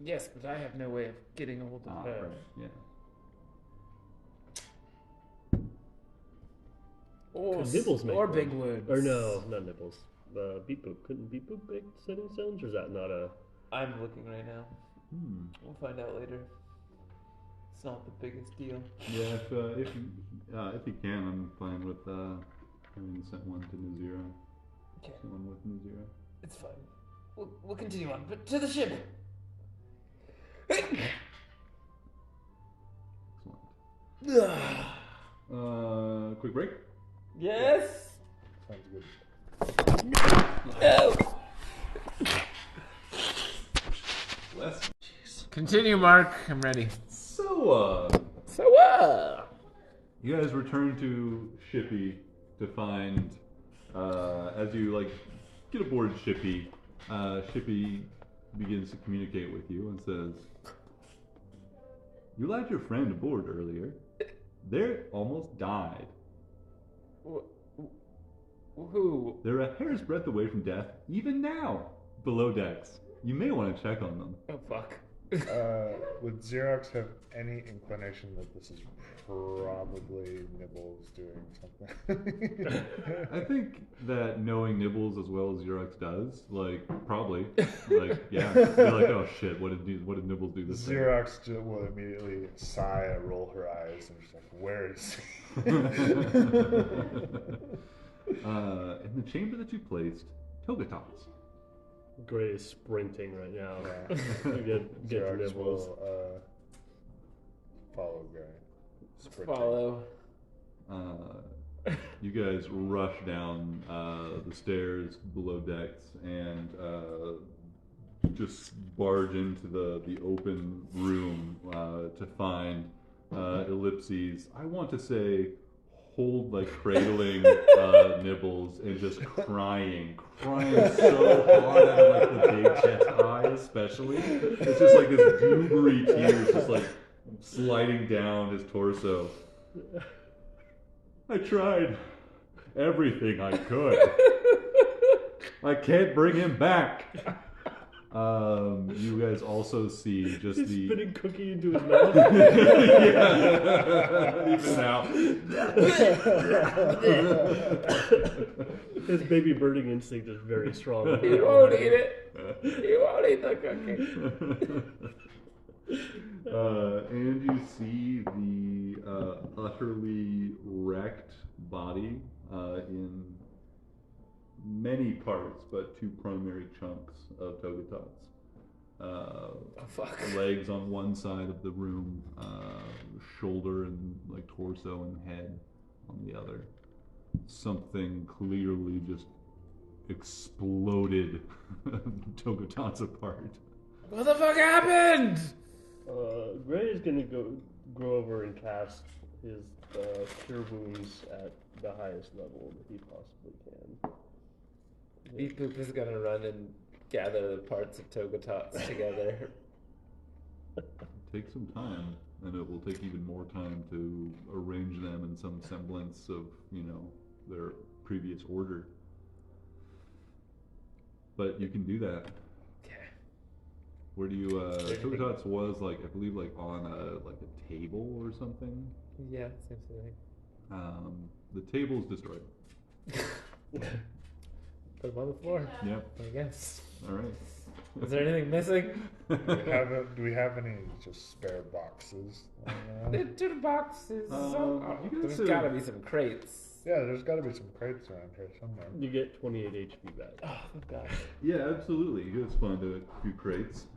Yes, but I have no way of getting a hold of her. Right, yeah. Or, Could Nibbles make or one? big words. or no, not Nibbles. Beep Boop. Couldn't Beep Boop make sending stones, or is that not a? I'm looking right now. We'll find out later. It's not the biggest deal. Yeah, if you can, I'm fine with having sent one to Nazira. Okay, Sent one with Nazira. it's fine. We'll continue on, but to the ship. Excellent. Quick break. Yes. Sounds good. No. Less. Continue, Mark. I'm ready. So, you guys return to Shippy to find, as you get aboard Shippy, Shippy begins to communicate with you and says, "You left your friend aboard earlier. They almost died. Who? They're a hair's breadth away from death, even now, below decks. You may want to check on them." Oh, fuck. Would Xerox have any inclination that this is probably Nibbles doing something? I think that knowing Nibbles as well as Xerox does, probably, yeah, they're like, "Oh shit, what did Nibbles do this time?" Xerox will immediately sigh and roll her eyes and just like, where is he? In the chamber that you placed, Togatos. Gray is sprinting right now. Yeah. Get to Xerox Nibbles. will follow Gray. Sprinting. Follow. You guys rush down the stairs below decks and just barge into the open room to find Ellipses. I want to say cradling Nibbles and just crying so hard out of like the big chest eye especially. It's just like this goobery tears just like sliding down his torso. I tried everything I could. I can't bring him back. You guys also see just He's the spitting cookie into his mouth. yeah. Even now. His baby birding instinct is very strong. He won't eat it. He won't eat the cookie. And you see the utterly wrecked body in many parts, but two primary chunks of Togotots. Fuck. Legs on one side of the room, shoulder and like torso and head on the other. Something clearly just exploded Togotots apart. What the fuck happened? Gray is gonna go over and cast his cure wounds at the highest level that he possibly can. Beep Boop is gonna run and gather the parts of Togotots together. Take some time, and it will take even more time to arrange them in some semblance of, their previous order. But you can do that. Okay. Where do you, Togotots was like, I believe like on a table or something. Yeah, seems to The table's destroyed. Put them on the floor. Yep. I guess. All right. Is there anything missing? Do we have any just spare boxes? The two boxes. you guys There's gotta be some crates. Yeah, there's got to be some crates around here somewhere. You get 28 HP back. Oh, thank God. Yeah, absolutely. You guys find a few crates.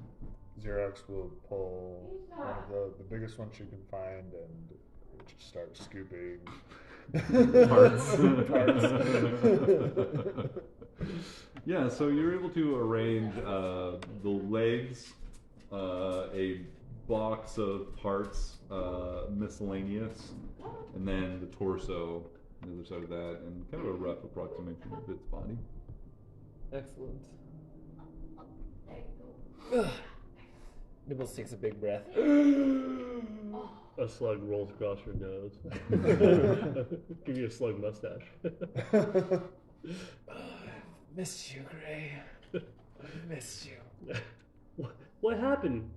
Xerox will pull one of the biggest ones she can find and just start scooping Parts. Yeah, so you're able to arrange the legs, a box of parts, miscellaneous, and then the torso on the other side of that, and kind of a rough approximation of its body. Excellent. Ugh. Nibbles takes a big breath. A slug rolls across your nose. Give you a slug mustache. Missed you, Gray. Missed you. What happened?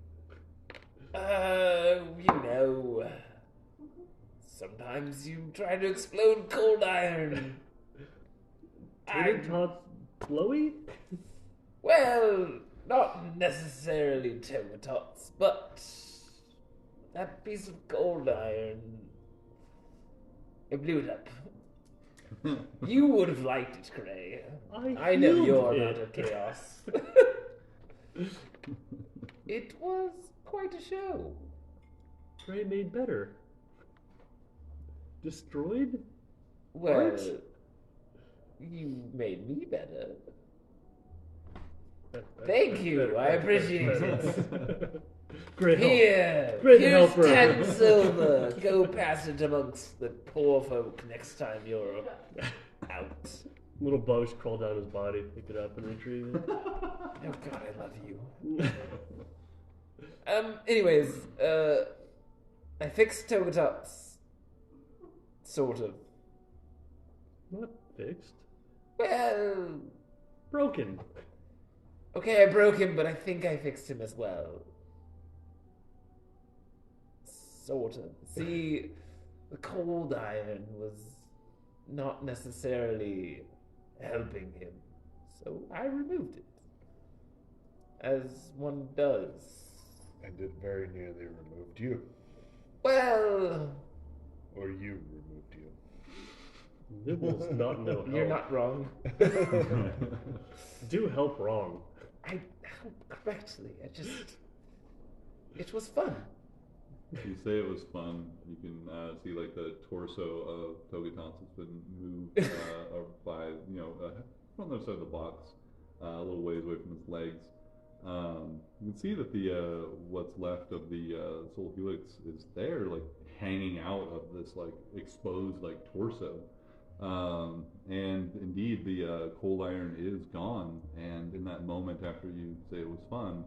Sometimes you try to explode cold iron. Togotots glowy? Well, not necessarily Togotots, but that piece of cold iron, it blew it up. You would have liked it, Gray. I know healed your it. amount of chaos. It was quite a show. Gray made better. Destroyed? Well, What? you made me better. Thank you, I appreciate it. Great help. Here, Great here's helper. 10 silver. Go pass it amongst the poor folk next time you're out. Little bugs crawl down his body, pick it up and retrieve it. Oh God, I love you. Anyways, I fixed Togotots. Sort of. Not fixed. Well, Broken. okay, I broke him, but I think I fixed him as well. Sort of. See, the cold iron was not necessarily helping him, so I removed it. As one does. and it very nearly removed you. Well, Or you removed you. Nibbles not no help. you're not wrong. Do help wrong. I correctly. It was fun. You say it was fun. You can see like the torso of Togetos has been moved by from the other side of the box, a little ways away from his legs. You can see that the what's left of the Soul Helix is there, like hanging out of this like exposed like torso. And indeed, the cold iron is gone. And in that moment, after you say it was fun,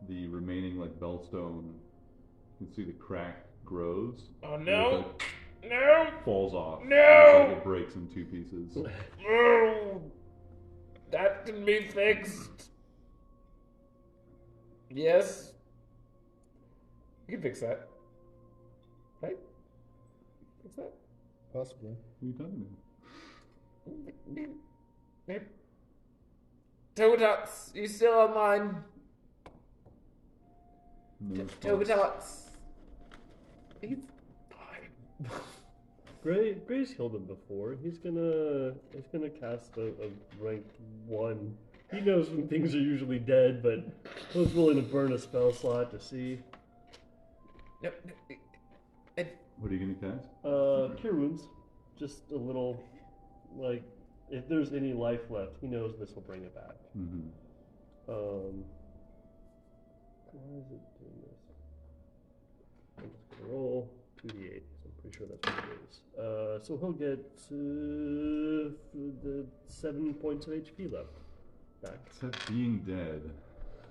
the remaining like bellstone, you can see the crack grows. Oh and no! it, like, No! falls off. No! It's like it breaks in two pieces. No! That can be fixed. Yes. You can fix that. Right? Fix that? Possibly. What are you talking about? Togetots, you still online? No response. Togetots. He's fine. Gray's healed him before. He's gonna cast a rank 1. He knows when things are usually dead, but I was willing to burn a spell slot to see. No, What are you gonna cast? Cure wounds. Just a little, like, if there's any life left, he knows this will bring it back. Mm-hmm. Why is it doing this? I'm just gonna roll 2d8. So I'm pretty sure that's what it is. So he'll get the 7 points of HP left back. Except being dead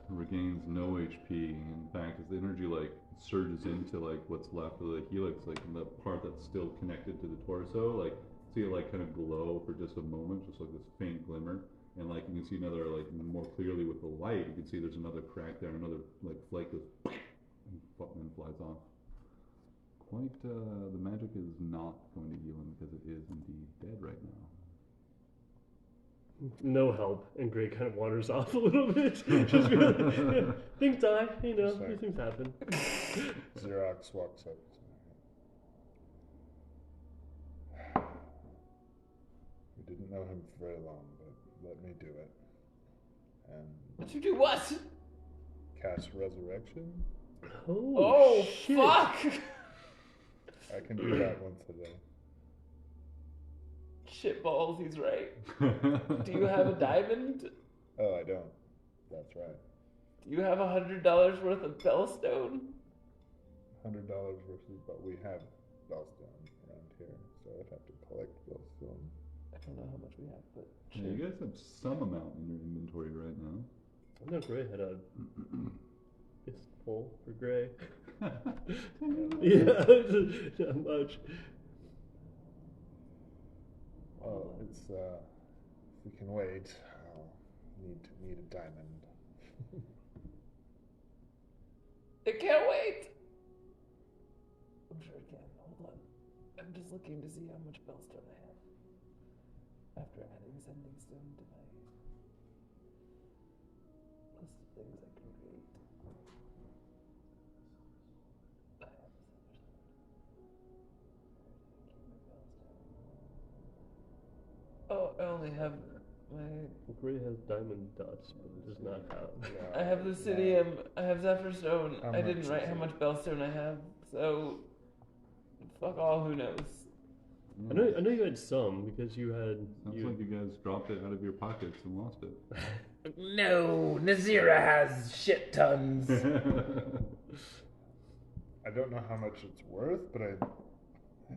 regains no HP. In fact, as the energy like surges into like what's left of the helix, like in the part that's still connected to the torso, like see it like kind of glow for just a moment, just like this faint glimmer. And like you can see another like more clearly with the light, you can see there's another crack there, another like flake goes and flies off. Quite the magic is not going to heal him because it is indeed dead right now. No help, and Gray kind of wanders off a little bit. Just really, things die, you know, Sorry. these things happen. Xerox walks up. We didn't know him for very long, but let me do it. And But you do what? cast Resurrection. Oh, shit. fuck! I can do that once a day. Shitballs, he's right. Do you have a diamond? Oh, I don't. That's right. Do you have $100 worth of bellstone? $100 versus, but we have Bellstone around here, so I'd have to collect Bellstone. I don't know how much we have, but Yeah, you guys have some amount in your inventory right now. I know Gray had a fistful for Gray. Yeah, not much. Well, it's if we can wait, I'll need a diamond. it can't wait. I'm sure it can. Hold on. I'm just looking to see how much bellstone I have. After adding sending stone to my list of things I can create. I have a silver stone. Oh, I only have my. Gray has diamond dots, but does not have. I have Lucidium. I have Zephyr Stone. How I didn't much write is how it? much bellstone I have, so fuck all. Who knows? I know you had some because you had. Sounds like you guys dropped it out of your pockets and lost it. No, Nazira has shit tons. I don't know how much it's worth, but I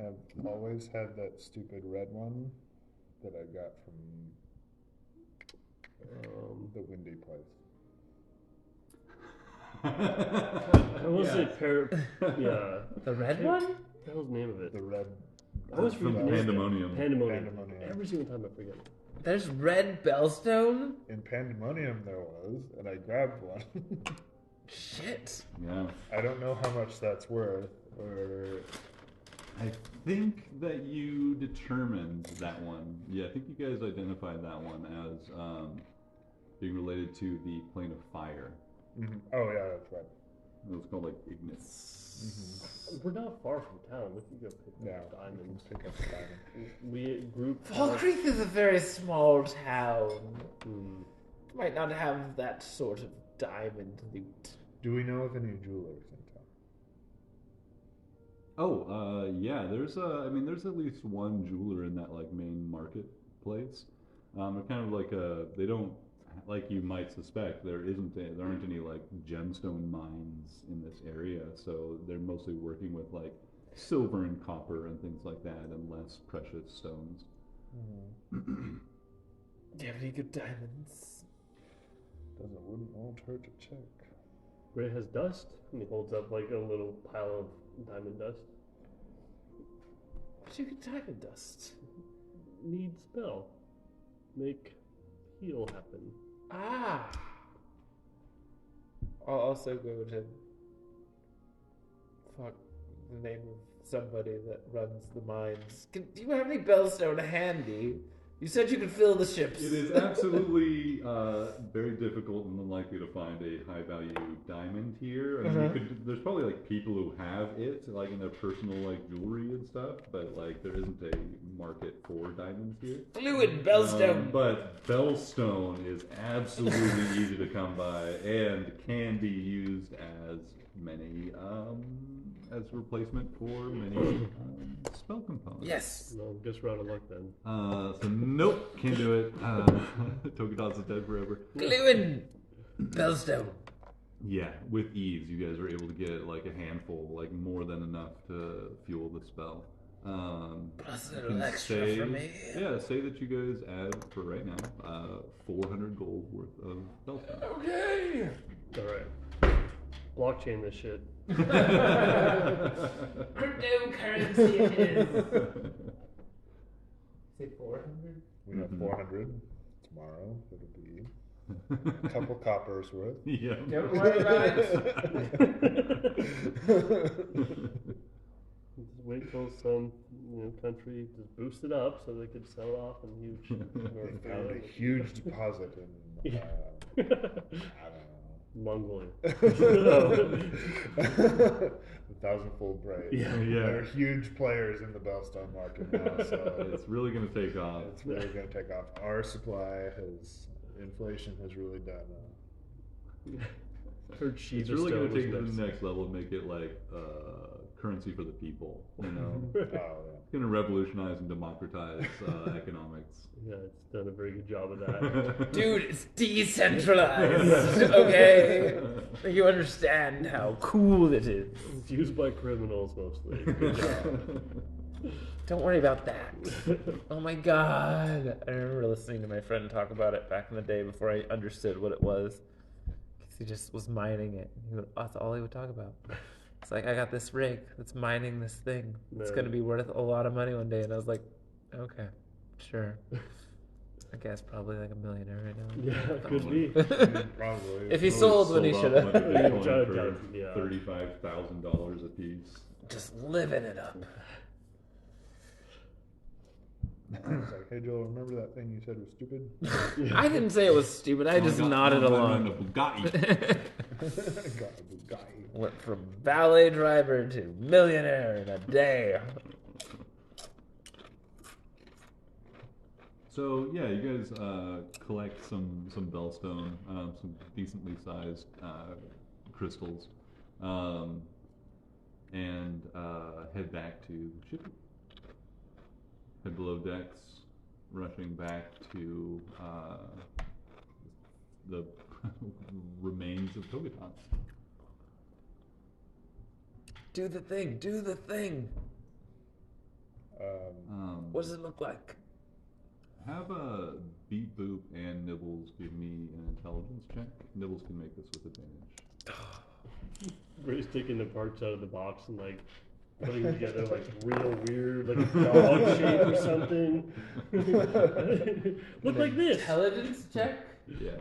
have always had that stupid red one that I got from the windy place. I will say yeah. The red one? What the hell's the name of it? The red. I always From forget the name. Pandemonium. Pandemonium. Pandemonium. Every single time I forget. There's red bellstone? In Pandemonium there was, and I grabbed one. Shit. Yeah. I don't know how much that's worth, or I think that you determined that one. Yeah, I think you guys identified that one as being related to the plane of fire. oh yeah, that's right. It was called like Ignis. We're not far from town. We can go pick Yeah, up diamonds. pick up the diamond. We group. Fall Creek is a very small town. might not have that sort of diamond loot. Do we know of any jewelers in town? Oh, yeah. There's there's at least one jeweler in that like main marketplace. They're kind of like they don't, like you might suspect, there aren't any like gemstone mines in this area, so they're mostly working with like silver and copper and things like that, and less precious stones. Do you have any good diamonds? Won't hurt to check. Ray has dust, and he holds up like a little pile of diamond dust. But you get diamond dust. Need spell. Make heal happen. Ah. I'll also go to fuck the name of somebody that runs the mines. Do you have any bellstone handy? You said you could fill the ships. It is absolutely very difficult and unlikely to find a high value diamond here. I mean, there's probably like people who have it, like in their personal like jewelry and stuff, but like there isn't a market for diamonds here. Fluid bellstone. But bellstone is absolutely easy to come by and can be used as many as replacement for many spell components. Yes. No, guess we're out of luck then. So nope, can't do it. Togedots is dead forever. Fluid bellstone. Yeah, with ease, you guys are able to get like a handful, like more than enough to fuel the spell. Plus a you little can extra for me. Yeah, say that you guys add for right now 400 gold worth of bellstone. Okay. All right. Blockchain this shit. Cryptocurrency it is. Say 400? We have 400 tomorrow. It'll be a couple coppers worth. Yeah. Don't worry about it. Just wait till some country just boost it up so they could sell it off in huge. They found a huge deposit in, I don't know. Mongolia. 1,000-fold braid. Yeah. They're huge players in the Bellstone market now, so It's really going to take off. it's really going to take off. Our supply inflation has really done. Heard she's It's really going to take it to the next level and make it like currency for the people. You know, Yeah. it's going to revolutionize and democratize economics. Yeah, it's done a very good job of that. Dude, it's decentralized. Okay? You understand how cool it is. It's used by criminals mostly. Good job. Don't worry about that. Oh my god. I remember listening to my friend talk about it back in the day before I understood what it was. Because he just was mining it. That's all he would talk about. It's like, I got this rig that's mining this thing. It's going to be worth a lot of money one day. And I was like, okay, sure. I guess probably like a millionaire right now. Yeah, could be. Probably. If he sold when he should have. For $35,000 a piece. Just living it up. It's like, hey Joel, remember that thing you said was stupid? I didn't say it was stupid. I just nodded along. Bugatti. Got a Bugatti. Went from valet driver to millionaire in a day. So yeah, you guys collect some bellstone, some decently sized crystals, and head back to the ship. Head below decks, rushing back to the remains of Togedots. Do the thing. Do the thing. What does it look like? Have Beat Boop and Nibbles give me an intelligence check. Nibbles can make this with advantage. Ray's taking the parts out of the box and like putting together like real weird, like a dog shape or something. Look like this. Intelligence check? Yeah,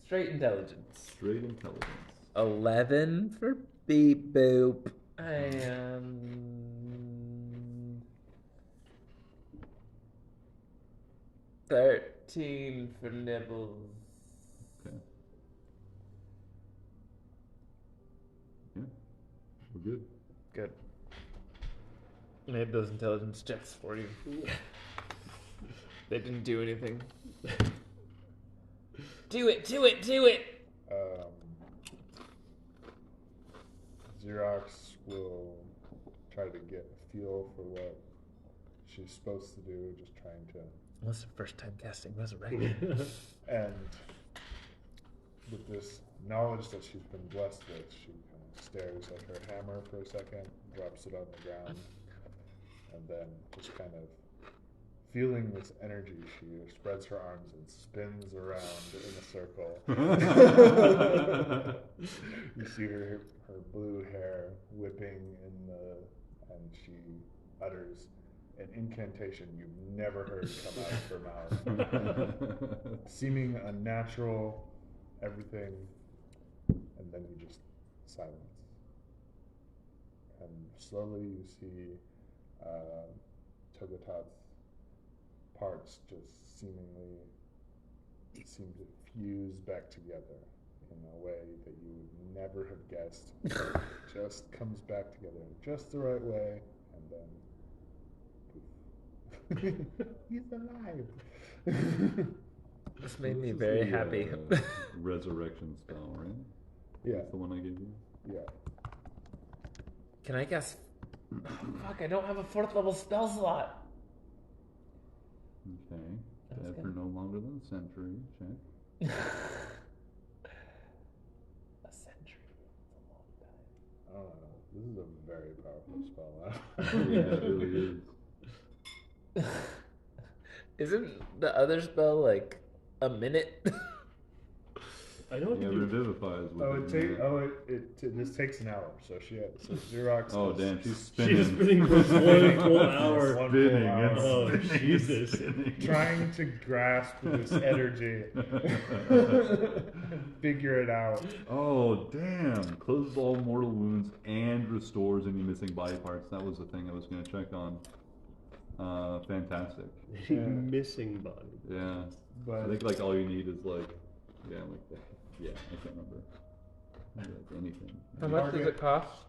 Straight intelligence. straight intelligence. 11 for Beep Boop. I am 13 for Nibbles. Okay. Yeah, we're good. Good. Made those intelligence checks for you. They didn't do anything. Do it! Xerox will try to get a feel for what she's supposed to do, just trying to. What's the first time casting Resurrection? And with this knowledge that she's been blessed with, she kind of stares at her hammer for a second, drops it on the ground, and then just kind of feeling this energy, she spreads her arms and spins around in a circle. You see her blue hair whipping and she utters an incantation you've never heard come out of her mouth. Seeming unnatural, everything, and then you just silence. And slowly you see Togotat's parts just seemingly seem to fuse back together in a way that you would never have guessed. It just comes back together in just the right way, and then poof. He's alive. This made me This is very the, happy. resurrection spell, right? Yeah. That's the one I gave you? Yeah. Can I guess? Fuck, I don't have a 4th level spell slot. Okay. That's Dead good. for no longer than a century. Check. A century. That's a long time. I don't know. This is a very powerful spell. Yeah, it really is. Isn't the other spell like a minute? I know what Yeah, to do. revivifies. This takes an hour. So Xerox. Oh, is- damn, she's spinning. She's spinning for 1 full hour. One Spinning full and hour. Oh, spinning and Jesus. spinning. Trying to grasp this energy, figure it out. Oh, damn. Closes all mortal wounds and restores any missing body parts. That was the thing I was going to check on. Fantastic. Missing body. Yeah. But I think like all you need is like, yeah, like that. Yeah, I can't remember. Maybe, like anything. How much does it cost?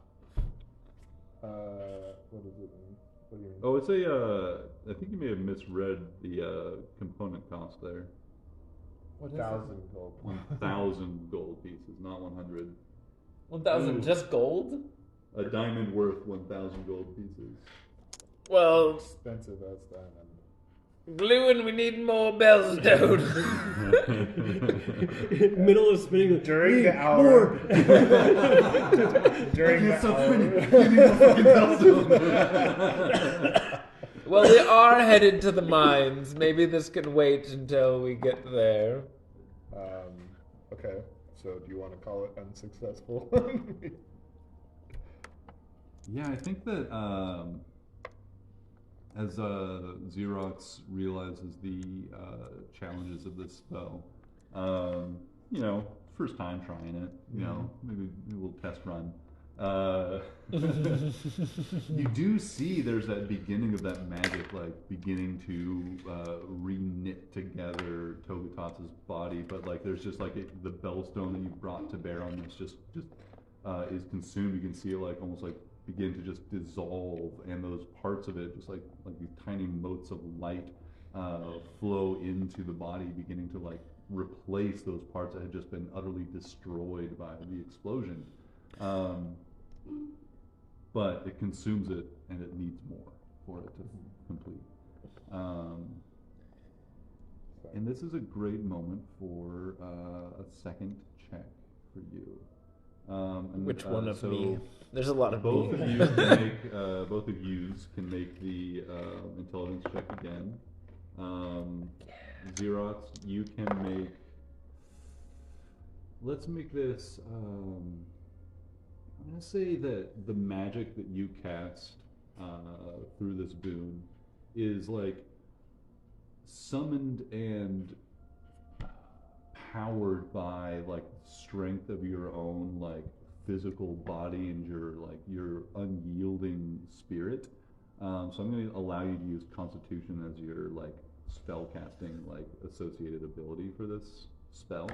what does it mean? What do you mean? Oh, it's I think you may have misread the component cost there. What 1,000 gold. 1,000 gold pieces, not 100. 1,000 just gold? A diamond worth 1,000 gold pieces. Well, Expensive as diamond. Gluin, we need more bellstone. Middle of spinning. During the hour. During the hour. Well, we are headed to the mines. Maybe this can wait until we get there. Okay, so do you want to call it unsuccessful? Yeah, I think that as Xerox realizes the challenges of this spell, you know, first time trying it, you know, maybe a little test run. You do see there's that beginning of that magic, like beginning to re-knit together Togotat's body, but like there's just like the bellstone that you brought to bear on this just is consumed. You can see it like almost like begin to just dissolve, and those parts of it, just like these tiny motes of light, flow into the body, beginning to like replace those parts that had just been utterly destroyed by the explosion. But it consumes it, and it needs more for it to complete. And this is a great moment for a second check for you. And, Which one of so me? There's a lot of both me. of you can make both of yous can make the intelligence check again. Xerox, you can make. Let's make this. I'm gonna say that the magic that you cast through this boon is like summoned and powered by like strength of your own like physical body and your unyielding spirit. So I'm going to allow you to use Constitution as your like spell casting like associated ability for this spell,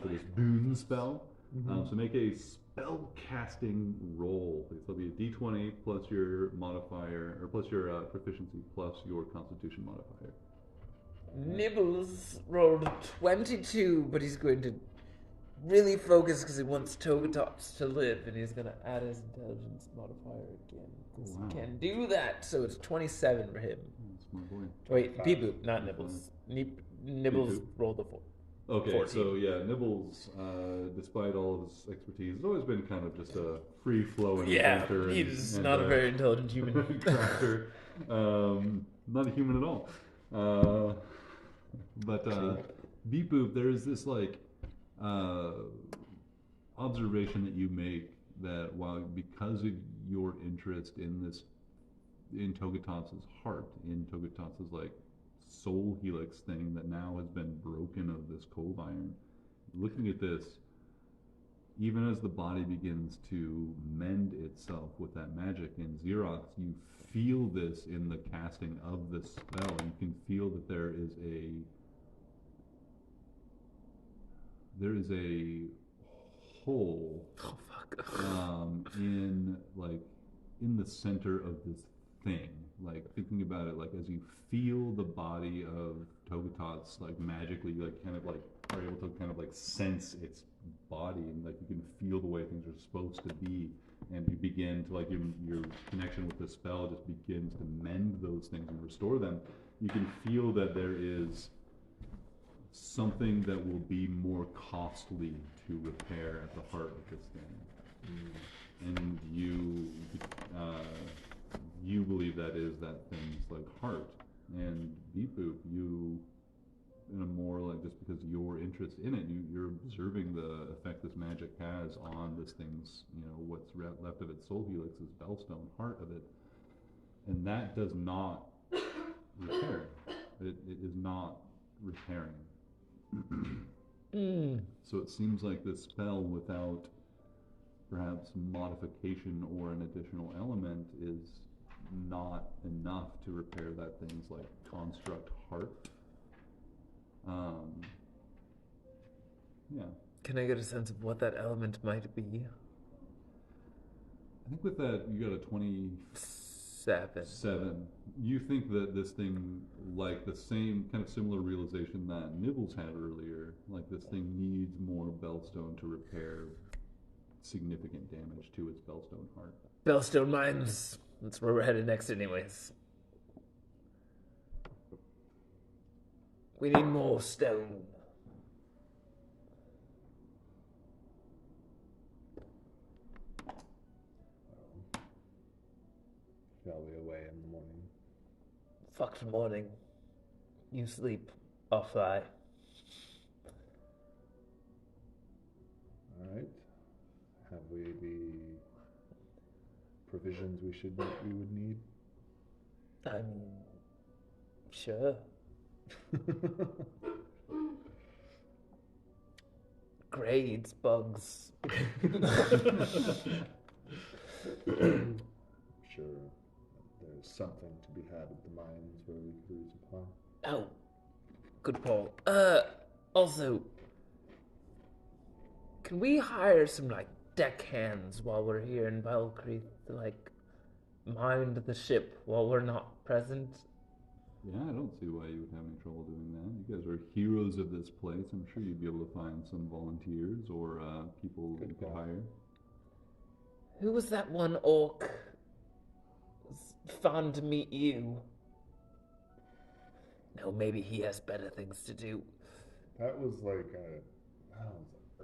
for this boon spell. So make a spell casting roll. So it'll be a D20 plus your modifier, or plus your proficiency plus your Constitution modifier. Nibbles rolled 22, but he's going to really focus because he wants Togatops to live, and he's going to add his intelligence modifier again. 'Cause he can do that, so it's 27 for him. Smart boy. Wait, Beep-boop, not Nibbles. Nibbles rolled a 4. Okay, 14. so yeah, Nibbles, despite all of his expertise, has always been kind of just a free-flowing inventor. He's not a very intelligent human. Crafter. Not a human at all. But Beep Boop, there is this like observation that you make that because of your interest in Togatops' heart, in Togatops' like soul helix thing that now has been broken of this cold iron, looking at this, even as the body begins to mend itself with that magic in Xerox, you feel this in the casting of this spell. You can feel that there is a hole in the center of this thing. Like thinking about it, like as you feel the body of Togatops like magically like kind of like are able to kind of like sense its body, and like you can feel the way things are supposed to be, and you begin to like your connection with the spell just begins to mend those things and restore them. You can feel that there is something that will be more costly to repair at the heart of this thing. And you believe that is that thing's like heart. And Beep Boop, you, in a more like just because of your interest in it, you're observing the effect this magic has on this thing's, what's left of its soul helix, this Bellstone heart of it, and that does not repair. It is not repairing. So it seems like this spell, without perhaps modification or an additional element, is not enough to repair that thing's like construct heart. Yeah. Can I get a sense of what that element might be? I think with that you got a 27. You think that this thing, like the same kind of similar realization that Nibbles had earlier, like this thing needs more Bellstone to repair significant damage to its Bellstone heart. Bellstone mines. That's where we're headed next anyways. We need more stone. Shall we away in the morning? Fuck the morning. You sleep, I'll fly. Alright. Have we the provisions we would need? Sure. Grades, bugs. Sure. There's something to be had at the mines where we could resupply. Oh, good call. Also, can we hire some, deckhands while we're here in Valkyrie to, mind the ship while we're not present? Yeah, I don't see why you would have any trouble doing that. You guys are heroes of this place. I'm sure you'd be able to find some volunteers or people that you could hire. Who was that one orc? Fun to meet you. No, maybe he has better things to do. That was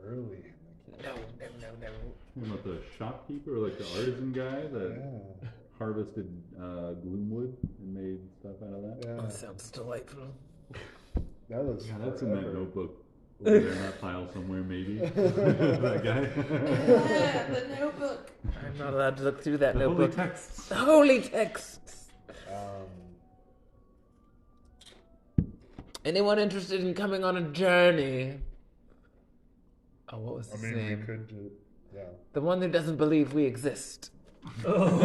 early. No. Talking about the shopkeeper, or the artisan guy that harvested gloomwood and made stuff out of that? Yeah. That sounds delightful. That was that's in that notebook over there in that pile somewhere, maybe. That guy. Yeah, the notebook. I'm not allowed to look through that notebook. Holy texts. The holy texts. Anyone interested in coming on a journey? Oh, what was his name? We could do, The one who doesn't believe we exist. Oh,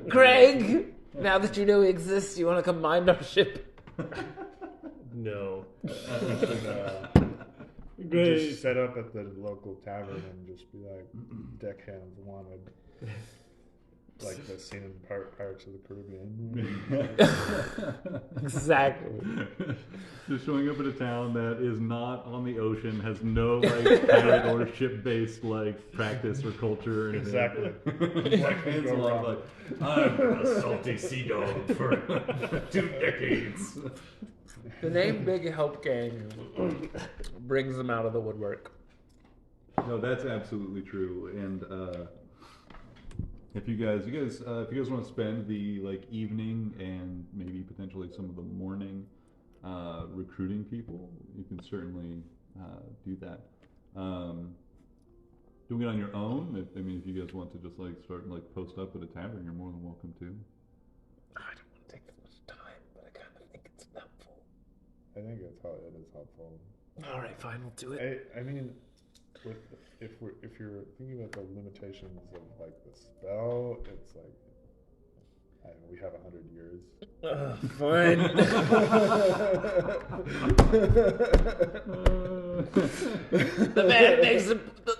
Craig! Now that you know we exist, you want to come mind our ship? No. Great. Just set up at the local tavern and just be like, deckhands wanted. like the scene in Pirates of the Caribbean. Exactly. Just showing up at a town that is not on the ocean, has no like pirate or ship-based like practice or culture or anything. Exactly. Like, it's a lot like, I've been a salty sea dog for 2 decades. The name Big Help Gang brings them out of the woodwork. No, that's absolutely true. And if you guys want to spend the like evening and maybe potentially some of the morning recruiting people, you can certainly do that. Doing it on your own. If you guys want to just like start and like post up at a tavern, you're more than welcome to. I don't want to take that much time, but I kind of think it's helpful. I think it is helpful. All right, fine, we'll do it. I mean, if you're thinking about the limitations of like the spell, it's like we have 100 years. Fine.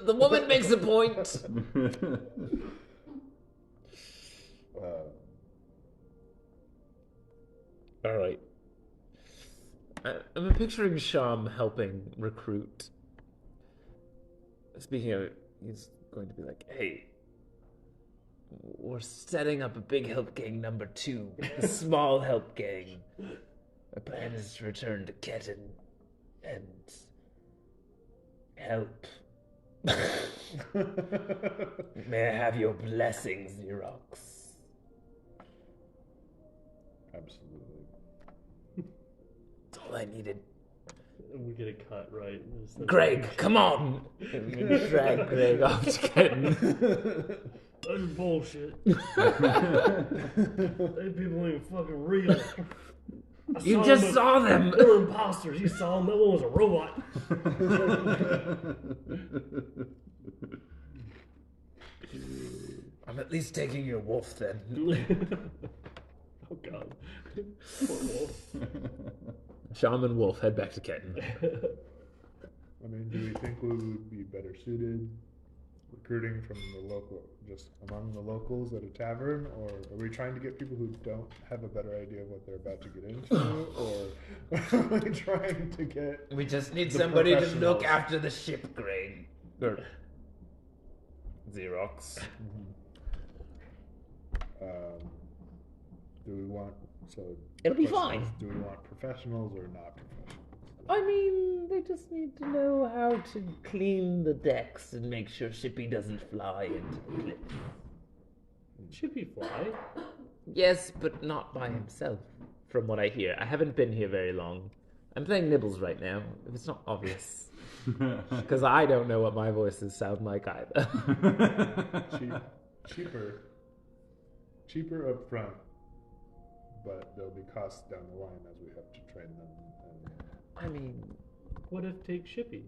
The woman makes a point. All right. I'm picturing Sham helping recruit. Speaking of it, he's going to be like, hey, we're setting up a big help gang number 2, a small help gang. My plan is to return to Ketten and help. May I have your blessing, Xerox? Absolutely. That's all I needed. We get a cut, right? Greg, come on! I'm gonna drag Greg off to Ketten. That's bullshit. These people ain't fucking real. You just saw them! They were imposters. You saw them. That one was a robot. I'm at least taking your wolf then. Oh, God. Poor wolf. Shaman Wolf, head back to Ketten. I mean, do we think we would be better suited recruiting from the local, just among the locals at a tavern, or are we trying to get people who don't have a better idea of what they're about to get into, or are we trying to get? We just need the somebody to look professionals? after the ship, Greg. Or Xerox. Do we want It'll be questions, fine. do we want professionals or not professionals? I mean, they just need to know how to clean the decks and make sure Shippy doesn't fly into the cliff. Should he fly? Yes, but not by himself, from what I hear. I haven't been here very long. I'm playing Nibbles right now, if it's not obvious. Because I don't know what my voices sound like either. Cheaper up front, but there'll be costs down the line as we have to train them. I mean, What if take Shippy?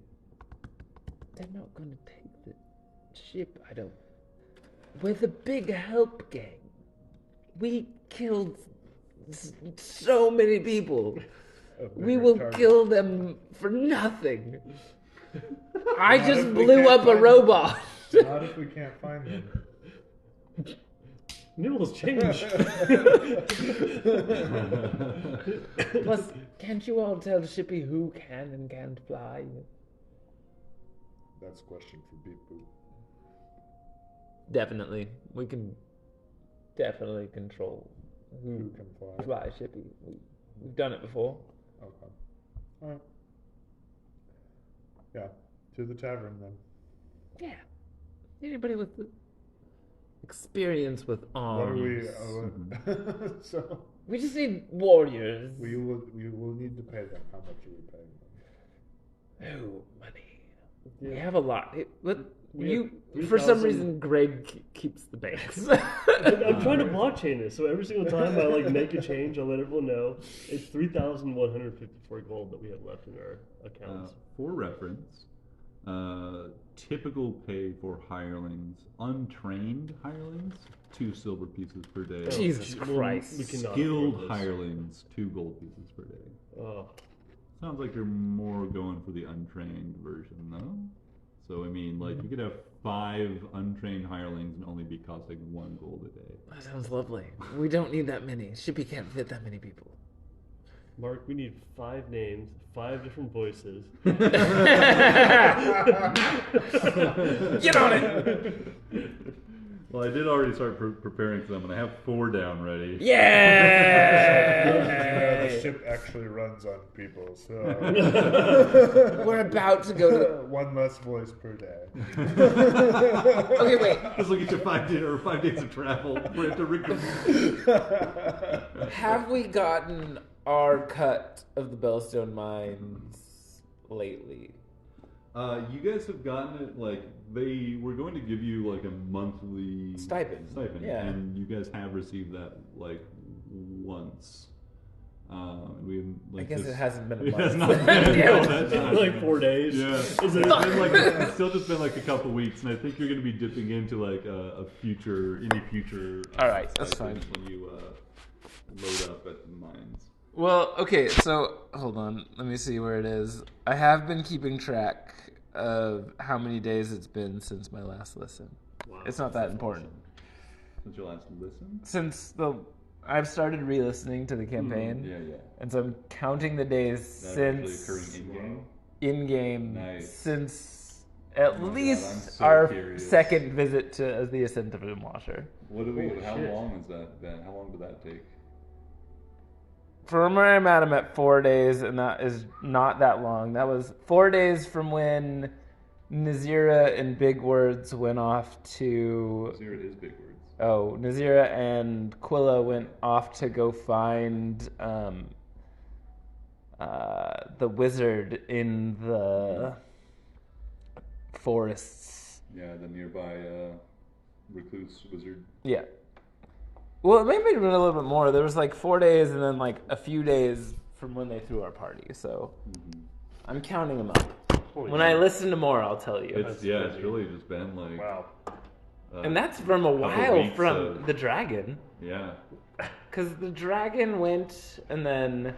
they're not going to take the ship, I don't... We're the big help gang. We killed so many people. We will kill them for nothing. I Not just if we blew can't up a find robot. Not if we can't find them. Nibbles change. Plus, can't you all tell Shippy who can and can't fly? That's a question for Beep Boop. Definitely. We can definitely control Who who can fly? fly Shippy. We've done it before. Okay. All right. Yeah. To the tavern then. Yeah. Anybody with the experience with What arms. are we? So We just need warriors. we will need to pay them. How much are we paying them? Oh, money. We have a lot. We You, have for some 3,000 reason, Greg keeps the banks. I'm trying to blockchain this, so every single time I make a change, I let everyone know it's 3,154 gold that we have left in our accounts. For reference, typical pay for hirelings, untrained hirelings, 2 silver pieces per day. Jesus Christ. We cannot Skilled afford this. hirelings, 2 gold pieces per day. Oh, Sounds like you're more going for the untrained version, though. So I mean, like you could have 5 untrained hirelings and only be costing 1 gold a day. That sounds lovely. We don't need that many. Shippy can't fit that many people. Mark, we need 5 names, 5 different voices. Get on it! Well, I did already start preparing for them, and I have 4 down ready. Yeah! The ship actually runs on people, so We're about to go to. one less voice per day. Okay, wait. Just look at your 5 days of travel. We have to reconvene. Have we gotten our cut of the Bellstone mines lately? You guys have gotten it, like, they were going to give you, like, a monthly Stipend. Yeah. And you guys have received that, like, once. We haven't, like, I guess it hasn't been a It month. has not been all that time. Like 4 days. Yeah. Is It's it? been like, it's still just been like a couple weeks, and I think you're going to be dipping into, like, any future. All right, that's stipends when you load up at the mines. Well, okay, so hold on. Let me see where it is. I have been keeping track of how many days it's been since my last listen. Wow. It's not that important. Since your last listen? I've started re-listening to the campaign. Yeah. And so I'm counting the days That's since actually occurring in-game Nice. since at Oh my God, least I'm so our curious. second visit to the Ascent of Moonwasher. How shit. long has that been? How long did that take? From where I'm at, I'm at 4 days, and that is not that long. That was 4 days from when Nazira and Big Words went off to... Zero is big words. Oh, Nazira and Quilla went off to go find the wizard in the forests. Yeah, the nearby recluse wizard. Yeah. Well, it may have been a little bit more. There was like 4 days and then like a few days from when they threw our party. So I'm counting them up. Holy When shit. I listen to more, I'll tell you. It's really just been like. Wow. And that's from a couple while weeks from of- the dragon. Yeah. Because the dragon went and then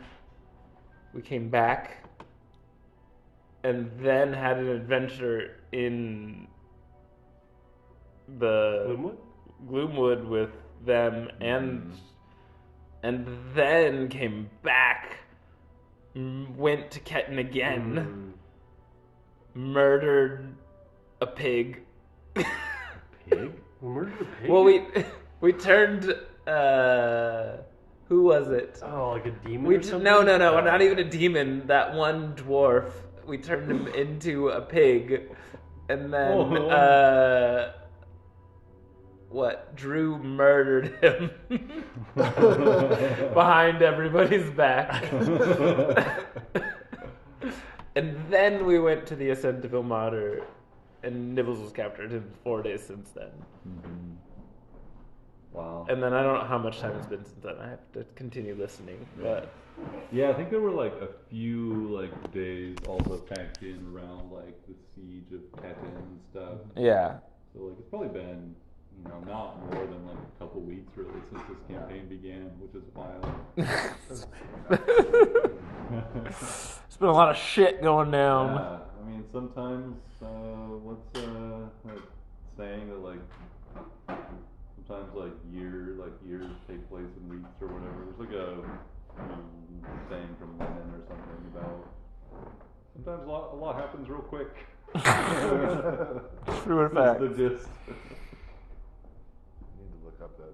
we came back and then had an adventure in the Gloomwood? Gloomwood with them and then came back, went to Ketten again, murdered a pig. Pig? We murdered a pig? Well, we turned who was it? Oh, like a demon We or something? no, not even a demon. That one dwarf. We turned him into a pig, and then Drew murdered him behind everybody's back. And then we went to the Ascent of Ilmater, and Nibbles was captured in 4 days since then. Wow. And then I don't know how much time it's been since then. I have to continue listening, but Yeah, I think there were like a few like days also packed in around like the siege of Ketten and stuff. yeah. So like it's probably been, not more than like a couple weeks really since this campaign began, which is wild. There's been a lot of shit going down. Yeah, I mean sometimes what's that saying that like sometimes like years take place in weeks or whatever. There's like a saying from Lennon or something about sometimes a lot happens real quick. True or fact. That's the gist. Need to look up that.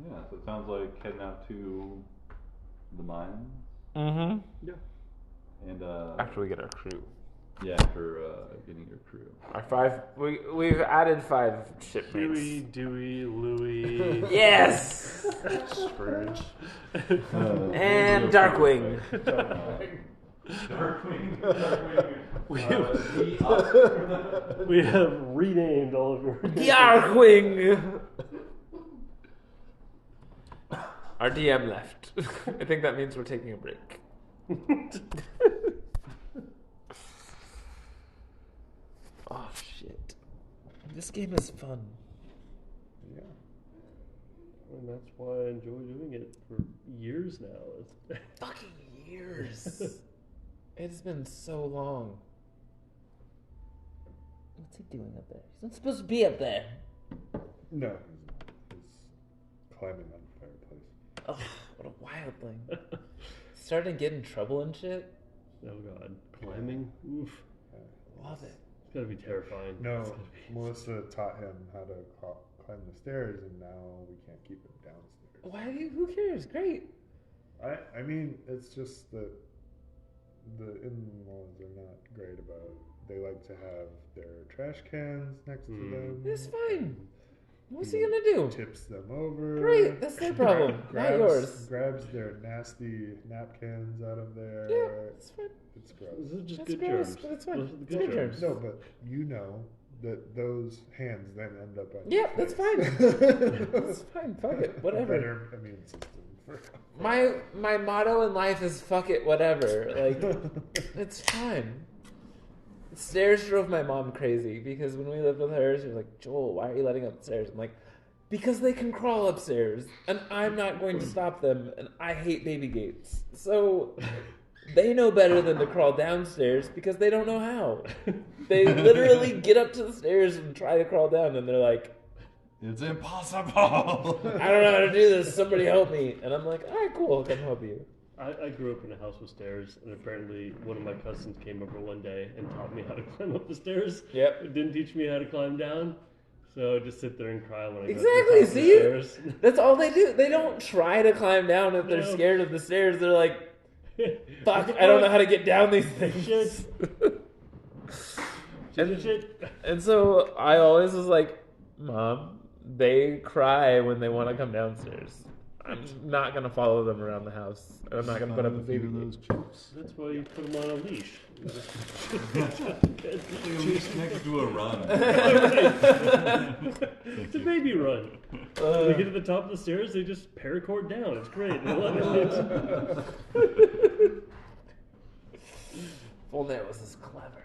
Yeah, so it sounds like heading out to the mines Mm-hmm. Yeah. and After we get our crew. yeah, after getting your crew. Our 5 we've added 5 shipmates. Huey, Dewey, Louie, Yes! Spurge. And Darkwing. Darkwing. We have renamed all of our Darkwing! Our DM left. I think that means we're taking a break. Oh shit. This game is fun. Yeah. And that's why I enjoy doing it for years now. Fucking years. It's been so long. What's he doing up there? He's not supposed to be up there. No, he's not. He's climbing on the fireplace. Oh, what a wild thing. Starting to get in trouble and shit. Oh god, climbing. Oof, Love it. it's gotta be terrifying. No, It's gotta be- Melissa taught him how to climb the stairs, and now we can't keep him downstairs. Why? Who cares? Great. I mean, it's just that the in-laws are not great about it. They like to have their trash cans next to them. It's fine. What's he gonna do? Tips them over. Great, that's their problem, not yours. Grabs their nasty napkins out of there. Yeah, it's fine. It's gross. This is just That's good gross, germs. but it's fine. Those are the It's good good germs. germs. No, but you know that those hands then end up on Yeah, your that's face. fine. It's fine. Fuck it. Whatever. Better immune system. My motto in life is fuck it, whatever. Like, it's fine. Stairs drove my mom crazy because when we lived with her, she was like, Joel, why are you letting up the stairs? I'm like, because they can crawl upstairs, and I'm not going to stop them, and I hate baby gates. So they know better than to crawl downstairs because they don't know how. They literally get up to the stairs and try to crawl down, and they're like, It's impossible. I don't know how to do this. Somebody help me. And I'm like, all right, cool. I can help you. I grew up in a house with stairs, and apparently one of my cousins came over one day and taught me how to climb up the stairs. Yep. It didn't teach me how to climb down, so I just sit there and cry when I Exactly, go to the top of the see? stairs. That's all they do. They don't try to climb down if they're No. scared of the stairs. They're like, fuck, What the I don't know fuck? how to get down these things. Shit. Shit. And so I always was like, Mom, they cry when they want to come downstairs. I'm not going to follow them around the house. And I'm not going to put up a baby those gate. chips. That's why you put them on a leash. Chips next to a run. It's a baby run. When they get to the top of the stairs, they just paracord down. It's great. I love it. Full Nails is clever.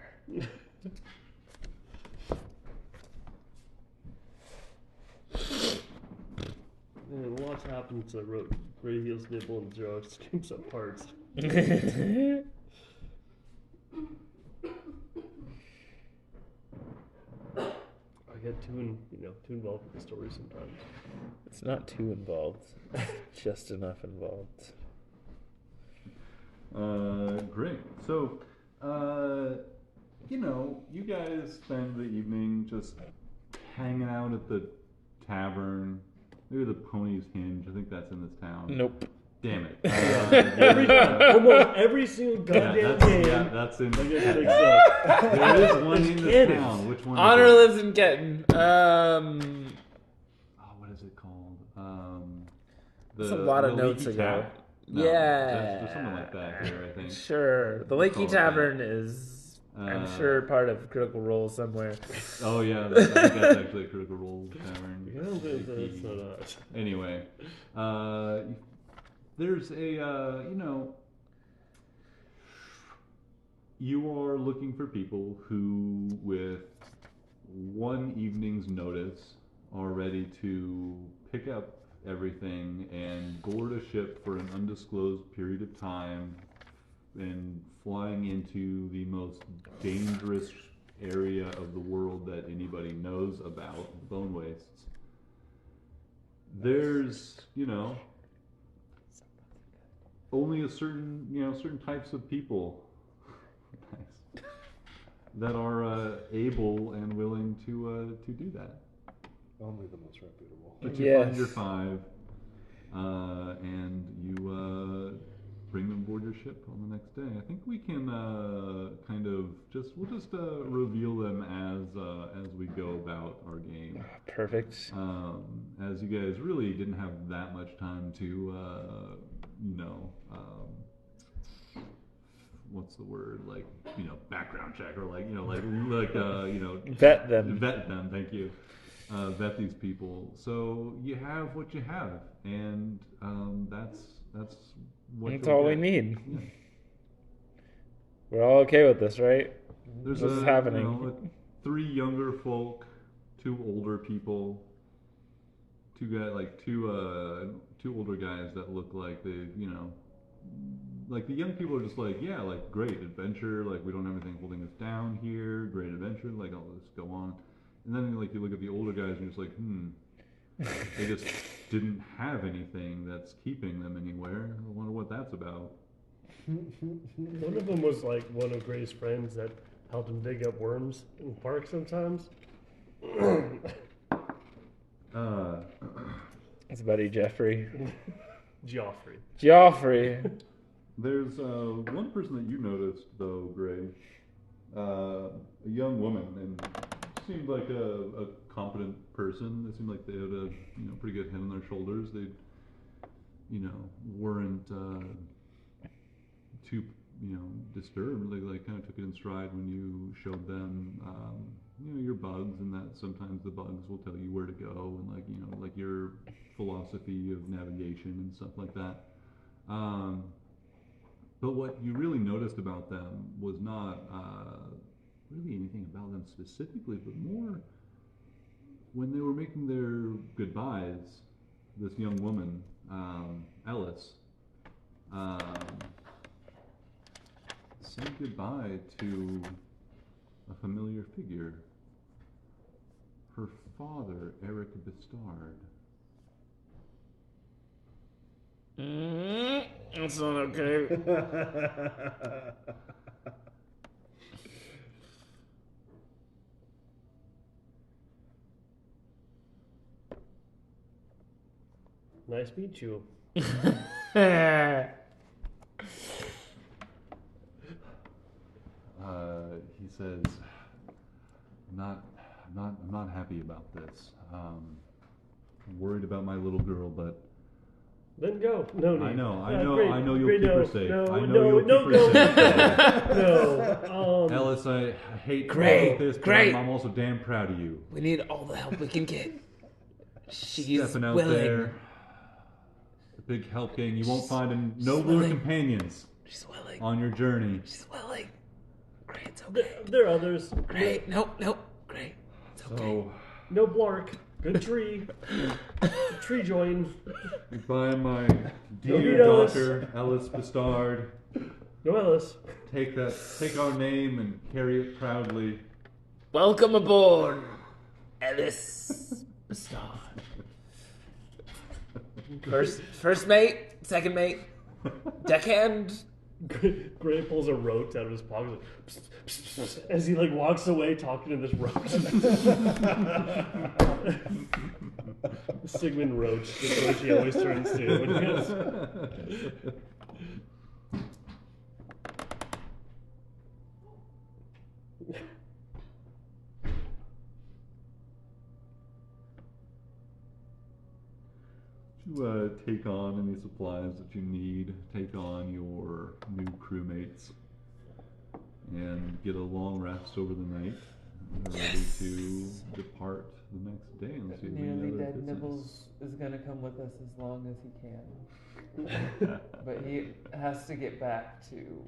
And what's happened to Ray Heels Nibble and Zero Screams Up Parts? I get too involved with the story sometimes. It's not too involved. Just enough involved. Great. So, you guys spend the evening just hanging out at the tavern. Maybe the Pony's Hinge. I think that's in this town. Nope. Damn it. Almost every single goddamn game. That's in. I get mixed up. There is one in this Cannon. town. Which one? Honor is it? lives in Kenton. What is it called? That's a lot of the notes Leaky ago. Tap? No, Yeah. there's something like that here, I think. Sure. The We'll Lakey call it Tavern is, I'm sure, part of Critical Role somewhere. Oh yeah, I think that's actually a Critical Role tavern. I don't think that's not us. Anyway, there's a you are looking for people who, with one evening's notice, are ready to pick up everything and board a ship for an undisclosed period of time and flying into the most dangerous area of the world that anybody knows about, Bone Wastes. There's, only a certain types of people that are able and willing to do that. Only the most reputable. But you Yes. find your five, and you bring them aboard your ship on the next day. I think we can we'll just reveal them as we go about our game. Perfect. As you guys really didn't have that much time to, what's the word? Like, background check or Vet them. Vet them. Thank you. Vet these people. So you have what you have, and that's what. That's you'll all we get. need. Yeah. We're all okay with this, right? There's This is happening. 3 younger folk, 2 older people, 2 older guys that look like they, like the young people are just like, yeah, like great adventure, like we don't have anything holding us down here, great adventure, like I'll just go on. And then like you look at the older guys and you're just like, they just didn't have anything that's keeping them anywhere. I wonder what that's about. One of them was like one of Gray's friends that helped him dig up worms in the park sometimes. It's buddy Jeffrey. Joffrey. There's one person that you noticed though, Gray. A young woman, and seemed like a competent person. They seemed like they had a pretty good head on their shoulders. They weren't too disturbed. They like kind of took it in stride when you showed them your bugs, and that sometimes the bugs will tell you where to go, and like your philosophy of navigation and stuff like that. But what you really noticed about them was not really anything about them specifically, but more when they were making their goodbyes. This young woman, Ellis, said goodbye to a familiar figure. Her father, Eric Bistard. That's not okay. Nice to meet you. He says, I'm not happy about this. I'm worried about my little girl, but then go. No need. I know Great. you'll Great, keep no, her safe. No, I know no, you'll no, keep her safe. no. Ellis, I hate Great, this, but great. I'm also damn proud of you. We need all the help we can get. She's Stepping out willing. there, the big help gang. You won't find nobler willing. companions She's willing. on your journey. She's willing. Great, it's okay. There are others. Great, nope. Great, it's okay. So, No Blark. Good tree. Tree join. goodbye, my Don't dear need Ellis. daughter, Ellis Bistard. No Ellis. Take our name and carry it proudly. Welcome aboard, Ellis Bastard. First mate, second mate, deckhand. Gray pulls a roach out of his pocket like, psst, psst, psst, as he like walks away talking to this roach. Sigmund Roach, the roach he always turns to when he gets. To take on any supplies that you need, take on your new crewmates, and get a long rest over the night. Ready to depart the next day unless you have any Nearly other dead business. Nibbles is gonna come with us as long as he can. But he has to get back to.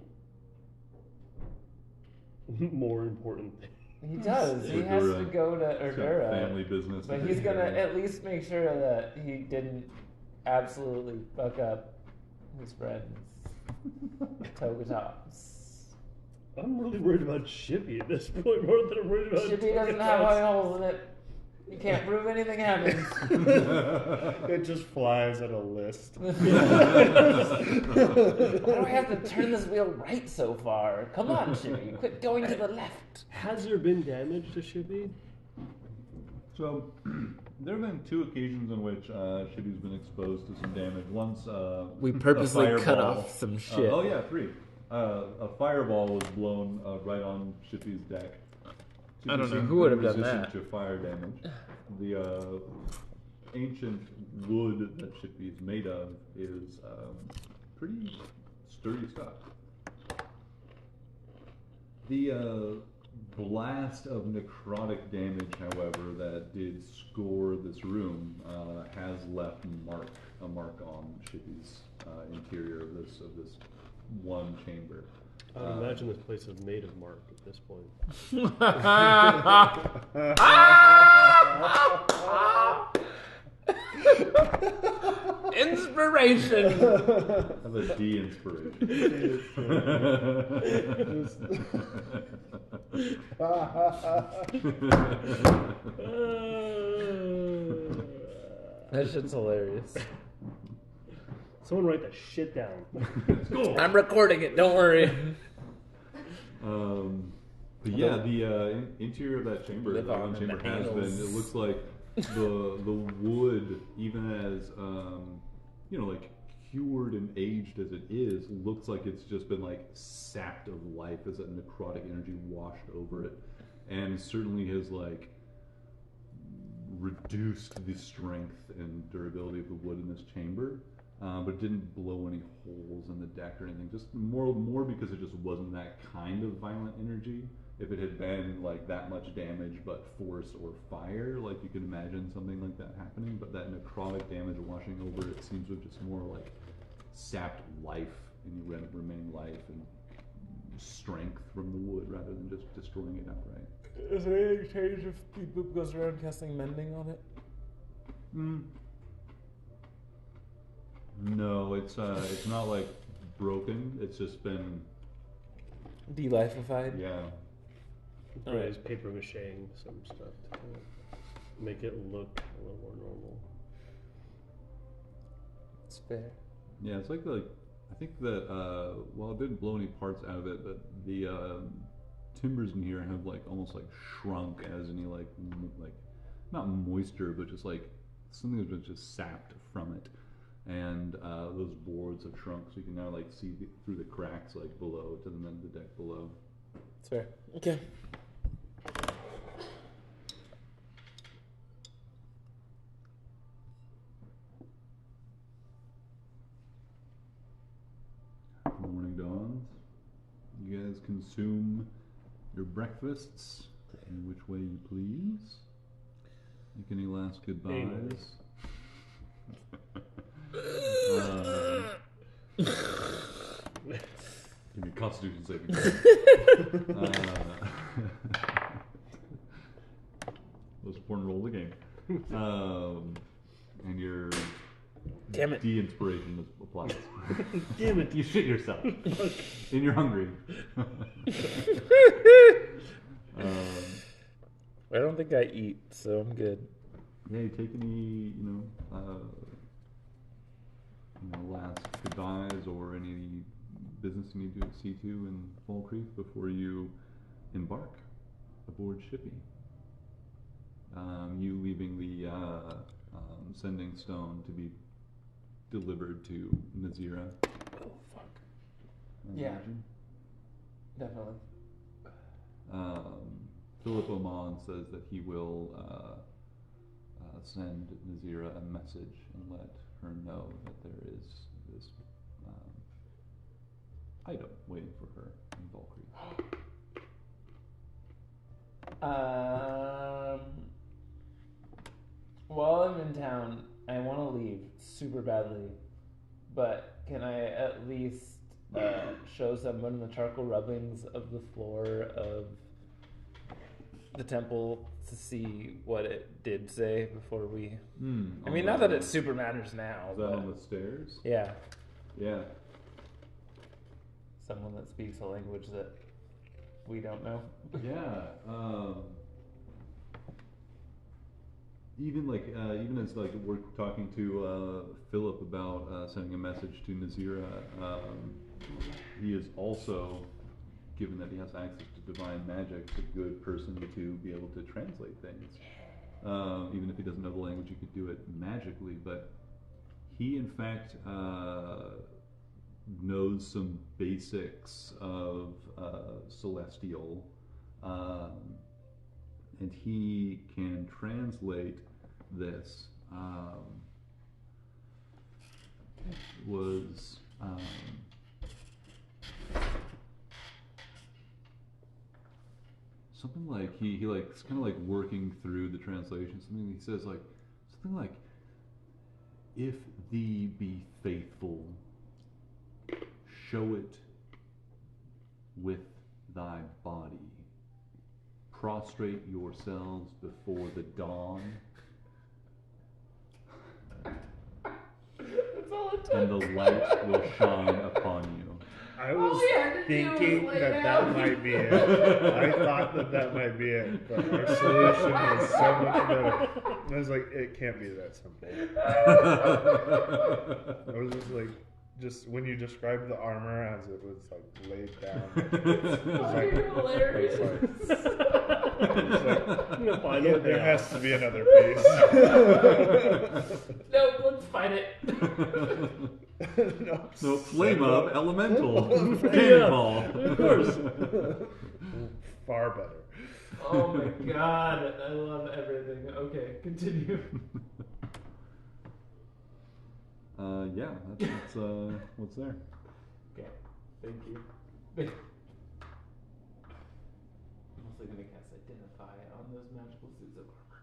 More important thing. He does. He has to Erdura. go to It's got Erdura. family business. But to he's take gonna care of. at least make sure that he didn't absolutely fuck up his friends. Togatops. I'm really worried about Shippy at this point more than I'm worried about. Shippy doesn't have eye holes in it. You can't prove anything happens. It just flies at a list. Why do I have to turn this wheel right so far? Come on, Shippy. Quit going to the left. Has there been damage to Shippy? So, there have been 2 occasions in which Shibby's been exposed to some damage. Once We a purposely cut fireball- off some shit. oh yeah, 3. A fireball was blown right on Shippy's deck. I don't know who would have done Resistant that. to fire damage. The ancient wood that Shippy is made of is pretty sturdy stuff. The blast of necrotic damage, however, that did score this room has left a mark on Shippy's interior of this one chamber. I would imagine this place is made of mark at this point. inspiration. Have a D inspiration. That shit's hilarious. Someone write that shit down. I'm recording it. Don't worry. But yeah, the interior of that chamber, Live that on one in chamber the has been. annals. It looks like the wood, even as like cured and aged as it is, looks like it's just been like sapped of life as that necrotic energy washed over it, and certainly has like reduced the strength and durability of the wood in this chamber. But it didn't blow any holes in the deck or anything. Just more because it just wasn't that kind of violent energy. If it had been like that much damage, but force or fire, like you can imagine something like that happening. But that necrotic damage washing over it seems to have just more like sapped life and you remain life and strength from the wood rather than just destroying it outright. Is there any change if people goes around casting mending on it? No, it's not like broken. It's just been De-lifified? yeah. Probably just paper macheing some stuff to make it look a little more normal. It's fair. Yeah, it's like I think that well, it didn't blow any parts out of it, but the timbers in here have like almost like shrunk as any like not moisture, but just like something that's been just sapped from it. And those boards have shrunk, so you can now like see through the cracks like below to the deck below. It's fair. Okay. Morning dawns. You guys consume your breakfasts in which way you please. Make any last goodbyes. Give me a Constitution saving throw. Most important roll of the game. And your Damn it. de-inspiration applies. Damn it. You shit yourself. And you're hungry. I don't think I eat, so I'm good. Yeah, you take any, last goodbyes or any business you need to see to in Fall Creek before you embark aboard Shippy. You leaving the sending stone to be delivered to Nazira. Oh, fuck. I Yeah. imagine. Definitely. Philip Oman says that he will send Nazira a message and let her know that there is this item waiting for her in Valkyrie. While I'm in town, I want to leave super badly, but can I at least show someone the charcoal rubbings of the floor of the temple to see what it did say before we... I mean, not that it super matters now. Is that but on the stairs? yeah, Yeah. someone that speaks a language that we don't know. Yeah. Even as like we're talking to Philip about sending a message to Nazira, he is also, given that he has access to divine magic, a good person to be able to translate things. Even if he doesn't know the language, he could do it magically. But he, in fact, knows some basics of celestial, and he can translate this. Something like he like it's kind of like working through the translation. Something he says like something like, "If thee be faithful, show it with thy body. Prostrate yourselves before the dawn." It's and the light will shine upon you. I was All we had to do thinking was lay that down. might be it. I thought that might be it, but our solution was so much better. I was like, it can't be that simple. I was just when you described the armor as it was like laid down, it was Oh, like, you're hilarious. I'm gonna find yeah, it. there has to be another piece. No, let's find it. No, flame up, elemental, Yeah, cannonball. of course. Far better. Oh my god, I love everything. Okay, continue. Yeah, that's what's there. Okay, thank you. I'm also gonna cast Identify on those magical suits of armor.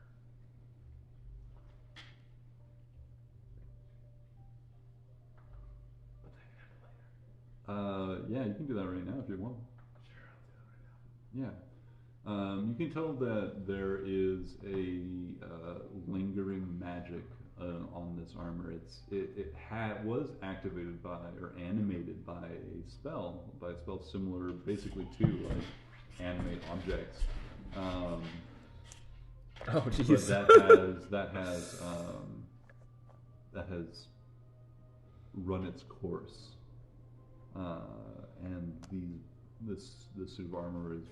But that can happen later. Yeah, you can do that right now if you want. Sure, I'll do it right now. Yeah. You can tell that there is a lingering magic on this armor. It was activated by or animated by a spell similar basically to like animate objects. Oh, But jeez. that has run its course, and this suit of armor is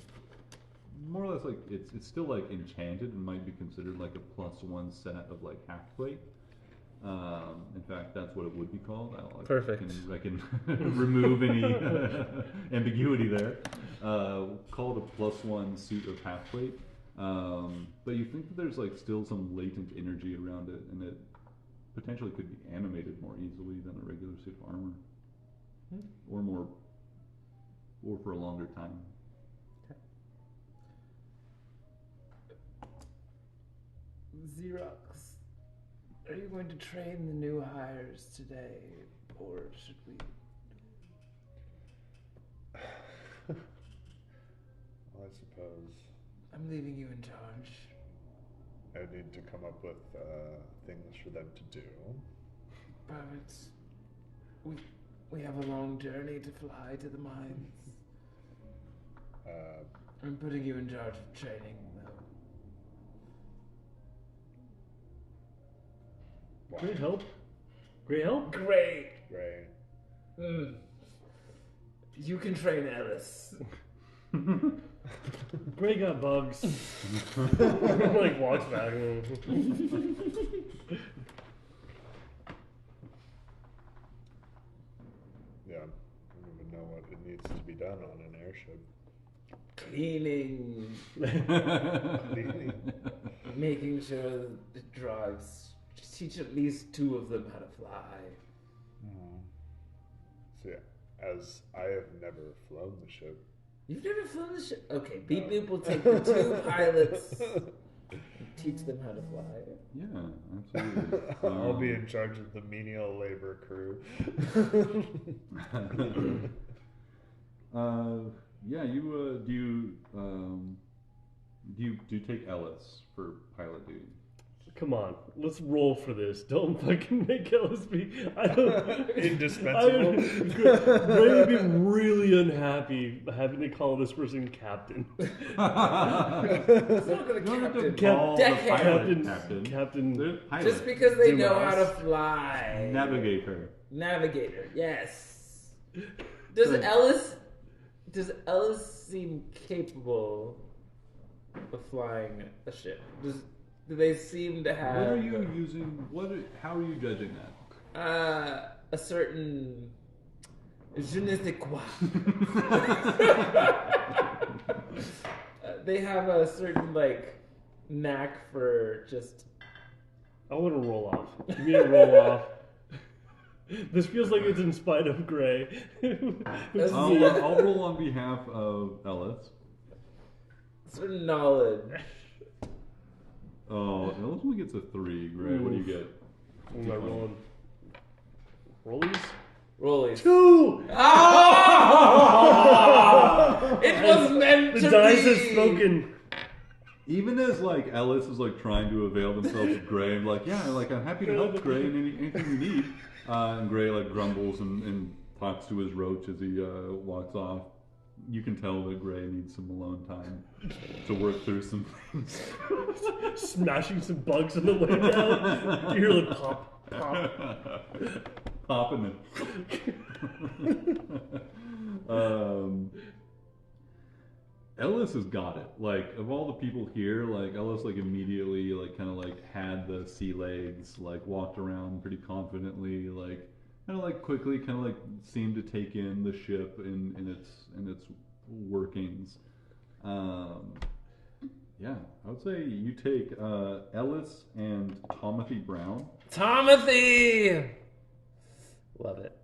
more or less like it's still like enchanted and might be considered like a +1 set of like half plate. In fact, that's what it would be called. Perfect. I can remove any ambiguity there. Call it a +1 suit of half plate. But you think that there's like still some latent energy around it, and it potentially could be animated more easily than a regular suit of armor, or for a longer time. Xerox, are you going to train the new hires today, or should we? Well, I suppose I'm leaving you in charge. I need to come up with things for them to do. But we have a long journey to fly to the mines. I'm putting you in charge of training, though. Why? Great help. Great help. Great. Right. You can train Ellis. Gray got bugs. Like walks back. Yeah. I don't even know what it needs to be done on an airship. Cleaning, Cleaning. making sure it drives. Just teach at least 2 of them how to fly. So yeah, as I have never flown the ship. You've never flown the ship? Okay, Beep Boop will take the 2 pilots and teach them how to fly. Yeah, absolutely. I'll be in charge of the menial labor crew. Yeah, you do you take Ellis for pilot duty? Come on, let's roll for this. Don't fucking make Ellis be. I don't. Indispensable. Ray would be really unhappy having to call this person captain. It's not gonna captain. Deckhand. Captain. They're pilots. Just because they know Dumas. how to fly. Navigator. Navigator, yes. Does Ellis seem capable of flying a ship? Do they seem to have What are you using? How are you judging that? a certain je ne sais quoi? They have a certain like knack for just. I want to roll off. Give me a roll off. This feels like it's in spite of Gray. I'll roll on behalf of Ellis. Certain knowledge. Oh, Ellis only gets a 3. Gray, what do you get? What am I rolling? Rollies? Rollies. 2! Oh! It was meant The to dice be. has spoken. Even as like Ellis is like trying to avail themselves of Gray, I'm like, yeah, like I'm happy to help Gray in anything you need. And Gray like grumbles and talks to his roach as he walks off. You can tell that Gray needs some alone time to work through some things. Smashing some bugs on the way down. You hear like pop, pop. Popping it. Ellis has got it. Like, of all the people here, like, Ellis, like, immediately, like, kind of, like, had the sea legs, like, walked around pretty confidently, like, kind of, like, quickly, kind of, like, seemed to take in the ship in its workings. Yeah, I would say you take Ellis and Tomothy Brown. Tomothy! Love it.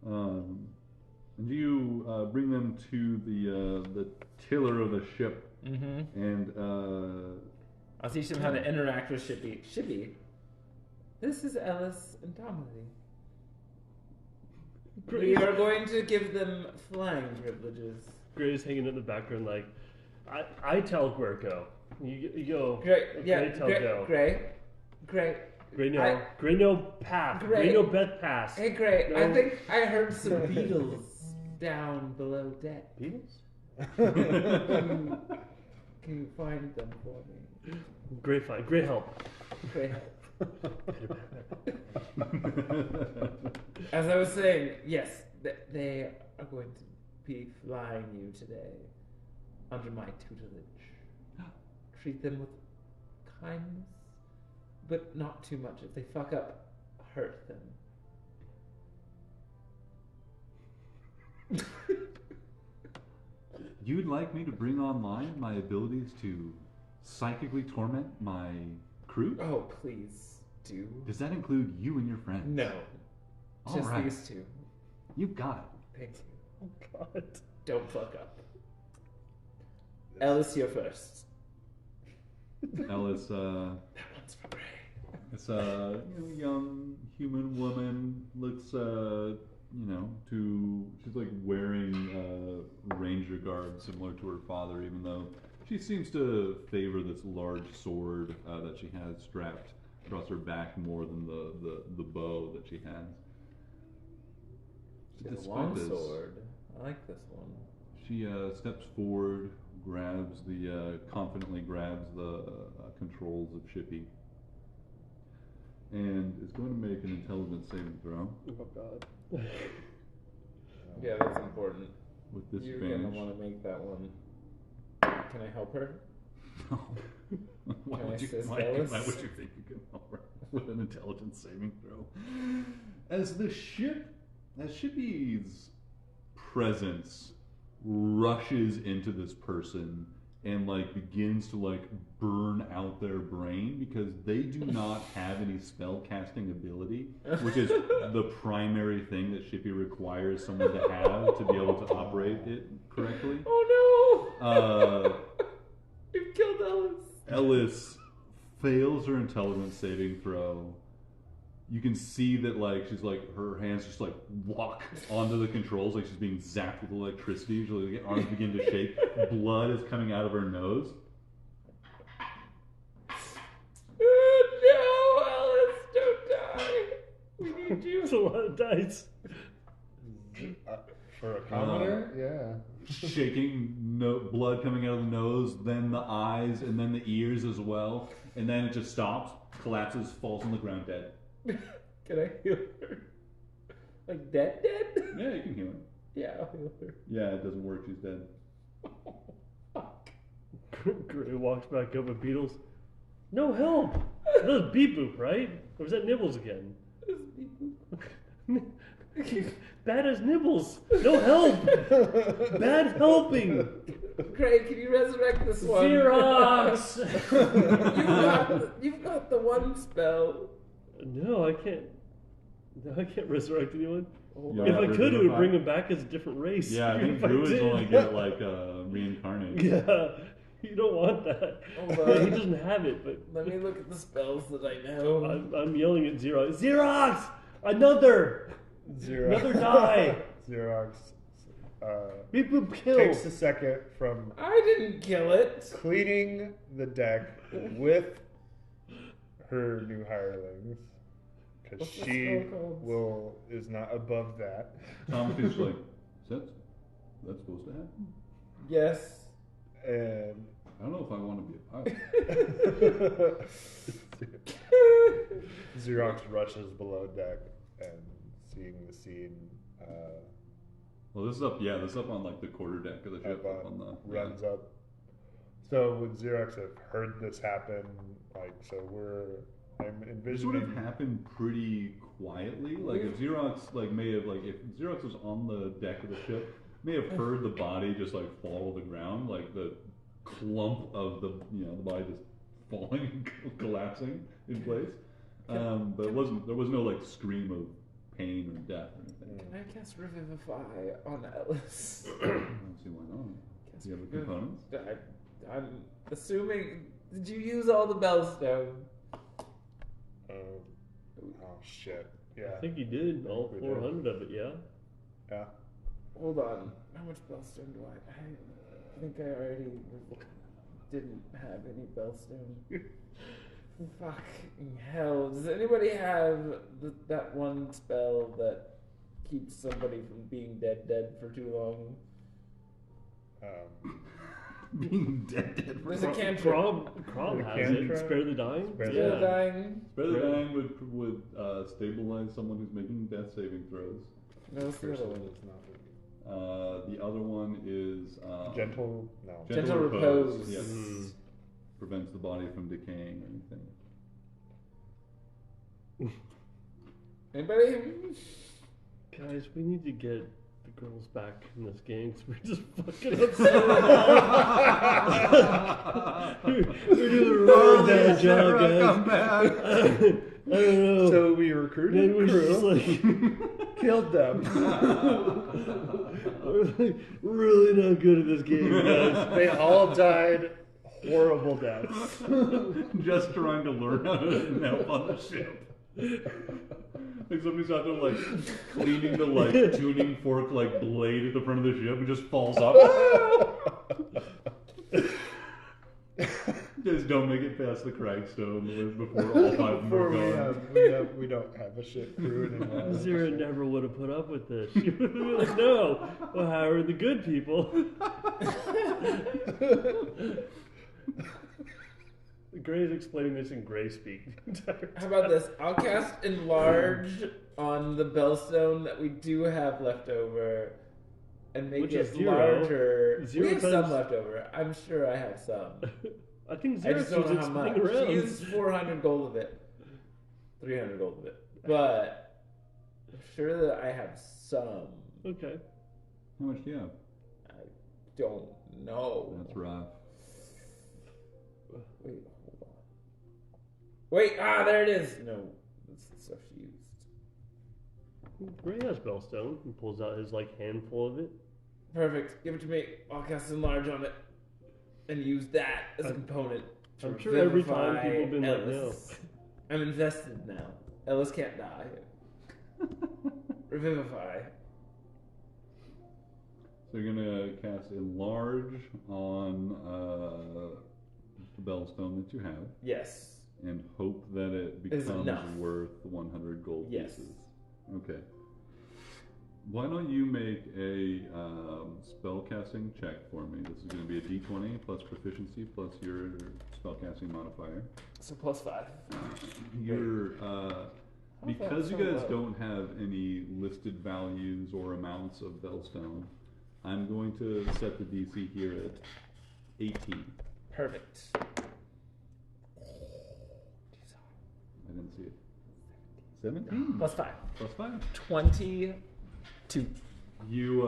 And you bring them to the tiller of the ship, and I'll teach them how to interact with Shippy. Shippy, this is Ellis and Tomothy. We are going to give them flying privileges. Gray's hanging in the background like, I tell Gray. You go. Gray, yeah, Gray tell go. Gray. Gray no path. Gray no Beth pass. Hey, Gray, No. I think I heard some beetles down below deck. Beatles? Can you find them for me? Gray fine. Gray help. Gray. As I was saying, yes, they are going to be flying you today under my tutelage. Treat them with kindness, but not too much. If they fuck up, hurt them. you'd like me to bring online my abilities to psychically torment my crew? Oh, please do. Does that include you and your friends? No. All Just right. these two. You got it. Thank you. Oh God. Don't fuck up. Ellis, you're first. Ellis, That one's for Gray. it's a young human woman. Looks, she's like wearing ranger garb similar to her father, even though she seems to favor this large sword that she has strapped across her back more than the bow that she has. She has a Despite long this, sword. I like this one. She steps forward, confidently grabs the controls of Shippy, and is going to make an intelligence saving throw Oh God. Yeah, that's important. with You're gonna disadvantage. want to make that one. Can I help her? No. why, Can I would you, assist why, Ellis? why would you think you can help her with an intelligence saving throw? As Shippy's presence rushes into this person and like begins to like burn out their brain because they do not have any spell casting ability, which is the primary thing that Shippy requires someone to have to be able to operate it correctly. Oh no! Uh, You've killed Ellis. Ellis fails her intelligence saving throw. You can see that like she's like her hands just like walk onto the controls like she's being zapped with electricity. She's like, arms begin to shake. Blood is coming out of her nose. No, Ellis, don't die. We need you. That's a lot of dice. For a commoner, yeah. Shaking, blood coming out of the nose, then the eyes, and then the ears as well. And then it just stops, collapses, falls on the ground dead. Can I heal her? Like dead? Yeah, you can heal her. Yeah, I'll heal her. Yeah, it doesn't work. She's dead. Gray walks back up with Beatles. No help. That was Beep Boop, right? Or was that Nibbles again? Bad as Nibbles. No help. Bad helping. Craig, can you resurrect this one? Xerox. You've got the one spell. No, I can't. No, I can't resurrect anyone. You If I have to could, it would revive- bring him back as a different race. Yeah, I think If I druids did. only get like reincarnate. Yeah, you don't want that. Hold Yeah, he on. doesn't have it, but Let me look at the spells that I know. I'm yelling at Xerox. Xerox! Another! Another die. Xerox Beep boop kill. takes a second from I didn't kill it. cleaning the deck with her new hirelings because What's the she spell called? is not above that. Tom feels like, that's supposed to happen? Yes. And I don't know if I want to be a pilot. Xerox rushes below deck and seeing the scene. Well, this is up. Yeah, this is up on like the quarter deck of the ship. Up on the runs up. So would Xerox have heard this happen? Like, so I'm This would have envisioning. happened pretty quietly. Like if Xerox may have if Xerox was on the deck of the ship, may have heard the body just like fall to the ground, like the clump of the the body just falling, collapsing in place. But it wasn't. There was no like scream of pain or death or anything. Can I cast Revivify on Ellis? I don't see why not. Do you have the components? I'm assuming. Did you use all the Bellstone? Oh shit! Yeah. I think you did all We 400 of it. Yeah. Yeah. Hold on. How much Bellstone do I? I think I already didn't have any Bellstone. Fucking hell. Does anybody have that one spell that keeps somebody from being dead for too long? Being dead. There's a cantrip. Crom has Cantrip? it. Spare the dying. Spare Still dying. Spare the dying would stabilize someone who's making death saving throws. No, what's the other one? Is not The other one is gentle. No. Gentle repose. Yes. Mm. Prevents the body from decaying or anything. Anybody? Guys, we need to get the girls back in this game because we're just fucking up so We're doing a really bad job, guys. I don't know. So we recruited We're just crew, like, killed them. we're like really not good at this game, guys. They all died horrible deaths. Just trying to learn how to help on the ship. Like somebody's out there like cleaning the like tuning fork like blade at the front of the ship and just falls off. Just don't make it past the Cragstone before all five of them are gone. We don't have a ship crew anymore. Zira never would have put up with this. She would have been like, no, well, how are the good people? Gray's explaining this in Gray speak the entire time. How about this? I'll cast Enlarge on the Bellstone that we do have left over and make Which it is zero. larger. Zero We have times- some left over. I'm sure I have some. I think I just Xerox don't was know how much. explaining around. She used 400 gold of it. 300 gold of it. But I'm sure that I have some. Okay. How much do you have? I don't know. That's rough. Wait, hold on. Wait, there it is. No, that's the stuff she used. Gray has Bellstone and pulls out his like handful of it. Perfect. Give it to me. I'll cast Enlarge on it and use that as a component. to I'm sure every time revivify people have been like, Ellis. I'm invested now. Ellis can't die. Revivify. So you're gonna cast Enlarge on the Bellstone that you have Yes. and hope that it Is becomes enough. worth 100 gold Yes. pieces. Okay. Why don't you make a spellcasting check for me? This is going to be a d20 plus proficiency plus your spellcasting modifier. So +5. Your because you so guys low. don't have any listed values or amounts of Bellstone, I'm going to set the DC here at 18. Perfect. I didn't see it. 17 +5. plus 5. 22. You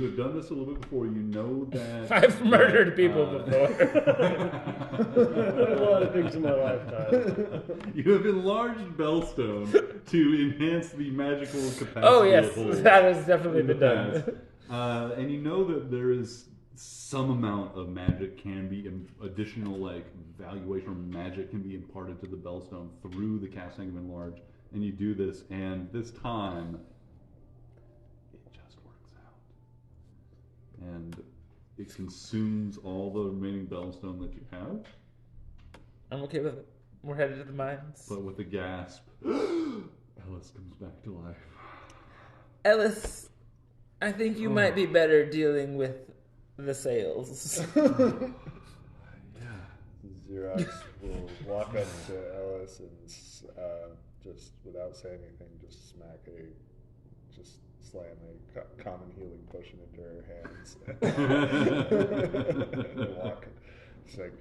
have done this a little bit before. You know that I've murdered people before. I've done a lot of things in my lifetime. You have enlarged Bellstone to enhance the magical capacity. Oh yes, of holes that has definitely in the been past. done. And you know that there is some amount of magic can be additional, like valuation or magic can be imparted to the Bellstone through the casting of enlarge. And you do this, and this time it consumes all the remaining bellstone that you have. I'm okay with it. We're headed to the mines. But with a gasp, Ellis comes back to life. Ellis, I think you might be better dealing with the sales. Xerox will walk up to Ellis and just without saying anything, just slam a common healing potion into her hands. And walk. It's like,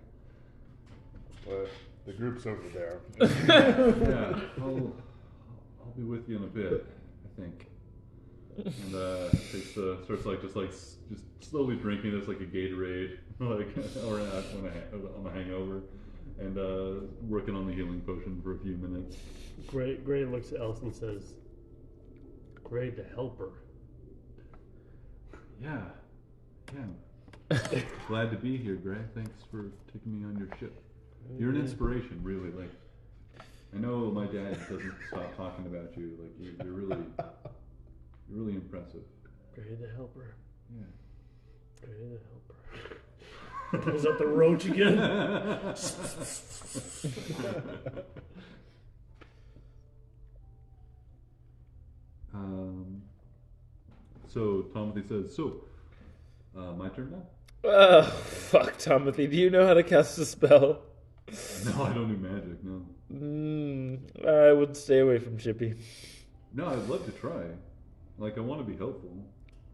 well, the group's over there. Yeah, I'll be with you in a bit, I think. And starts just slowly drinking this like a Gatorade, like or on a hangover, and working on the healing potion for a few minutes. Gray looks at Ellis and says, "Gray, the helper." Yeah. Glad to be here, Gray. Thanks for taking me on your ship. You're an inspiration, really. Like, I know my dad doesn't stop talking about you. Like, you're really impressive. Gray, the helper. Yeah. Gray, the helper. Pulls out the roach again. So Timothy says, my turn now? Oh, fuck, Timothy. Do you know how to cast a spell? No, I don't do magic, no. I would stay away from Chippy. No, I'd love to try. Like, I want to be helpful.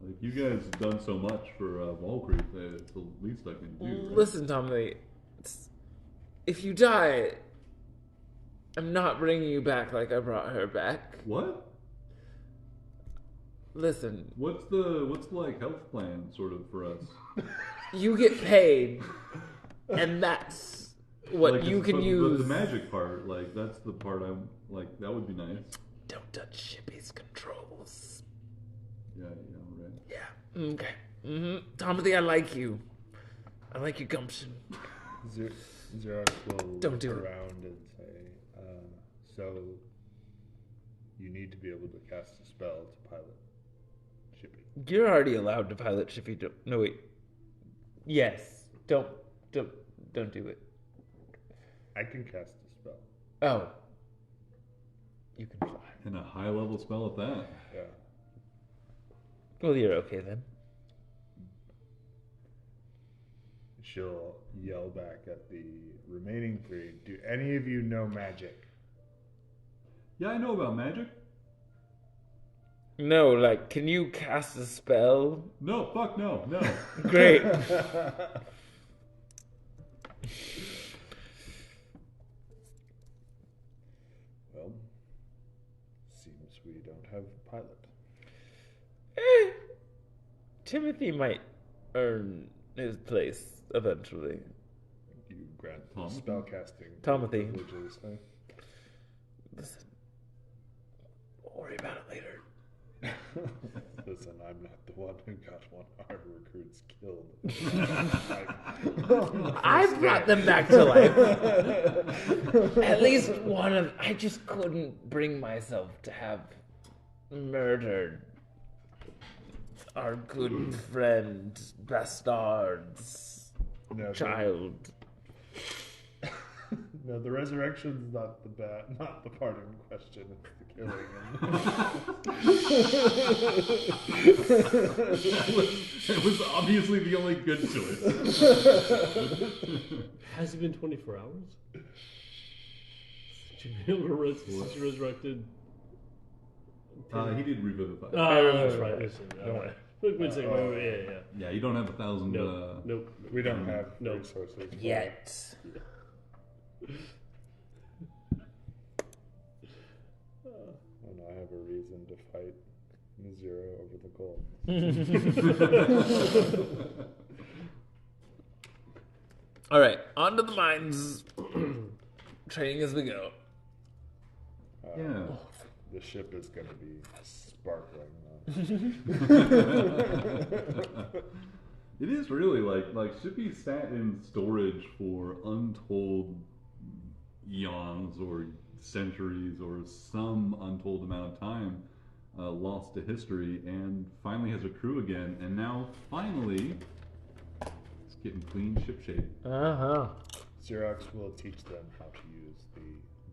Like, you guys have done so much for Wall Creek that it's the least I can do. Right? Listen, Timothy. If you die, I'm not bringing you back like I brought her back. What? Listen. What's the like health plan sort of for us? You get paid, and that's what like, you can but use. the magic part, like that's the part I'm like. That would be nice. Don't touch Chippy's controls. Yeah, right. Yeah. Okay. Timothy, I like you. I like your gumption. Xerox will Don't do look it. around and say, so you need to be able to cast a spell to pilot Chippy. You're already allowed to pilot Chippy. No, wait. Yes. Don't do it. I can cast a spell. Oh. You can fly. And a high level spell at that. Yeah. Well, you're okay then. She'll yell back at the remaining three. Do any of you know magic? Yeah, I know about magic. No, like, can you cast a spell? No, fuck no. Great. Well, seems we don't have a pilot. Timothy might earn his place eventually. You grant Tom? spellcasting Timothy. privileges, huh? Listen, we'll worry about it later. Listen, I'm not the one who got one of our recruits killed. I brought them back to life. At least one of... I just couldn't bring myself to have murdered our good friend, Bastard's child. No, the resurrection's not the part in question. It's the killing. It was obviously the only good choice. Has it been 24 hours? Should be able to resurrected. He did revivify. Oh, that's right. Listen, Don't worry. Wait a second. Wait. Yeah. Yeah, you don't have 1,000. Nope. We don't have No. resources. Yet. And I have a reason to fight Zero over the gold. All right, on to the mines. Training as we go. Yeah. The ship is going to be sparkling. It is really like Shippy sat in storage for untold eons or centuries or some untold amount of time, lost to history, and finally has a crew again. And now finally, getting clean shipshape. Uh-huh. Xerox will teach them how to use the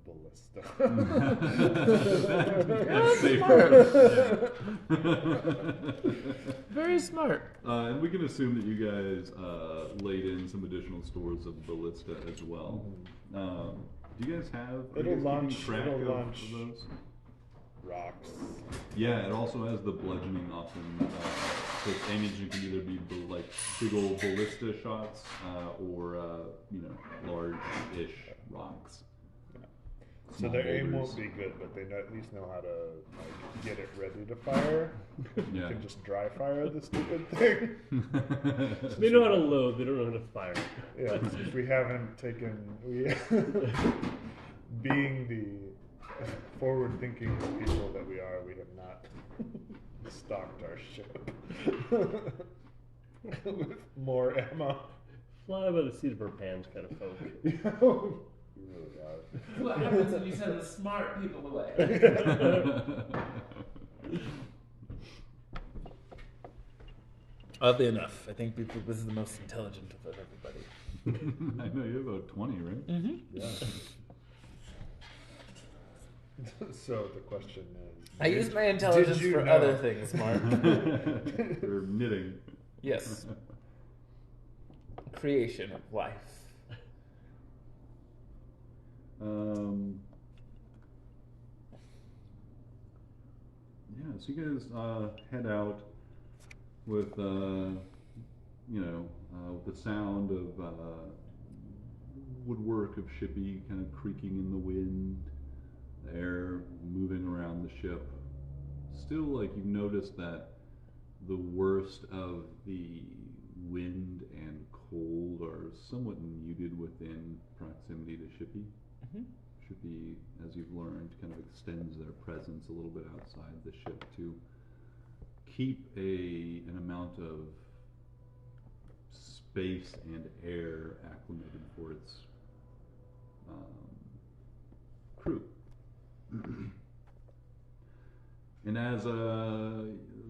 ballista. Very smart. And we can assume that you guys laid in some additional stores of ballista as well. Do you guys have? Are you guys keeping track of those? Rocks. Yeah, it also has the bludgeoning option. So ammunition can either be like big old ballista shots or large-ish rocks. So Small their aim boulders. won't be good, but they at least know how to get it ready to fire. You Yeah. can just dry fire the stupid thing. They know how to load, they don't know how to fire. Yeah, if we haven't being the forward-thinking people that we are, we have not stocked our ship with more ammo. Fly by the seat of our pants kind of folk. We really are. What happens when you send the smart people away? Oddly enough, I think this is the most intelligent of everybody. I know you have about 20, right? Mm-hmm. Yeah. So the question is, I use my intelligence did you for know? other things, Mark. You're knitting. Yes. Creation of life. Yeah, so you guys head out with, with the sound of woodwork of Shippy kind of creaking in the wind, the air moving around the ship. Still, like, you've noticed that the worst of the wind and cold are somewhat muted within proximity to Shippy. Mm-hmm. Shippy, as you've learned, kind of extends their presence a little bit outside the ship to keep an amount of space and air acclimated for its crew. And as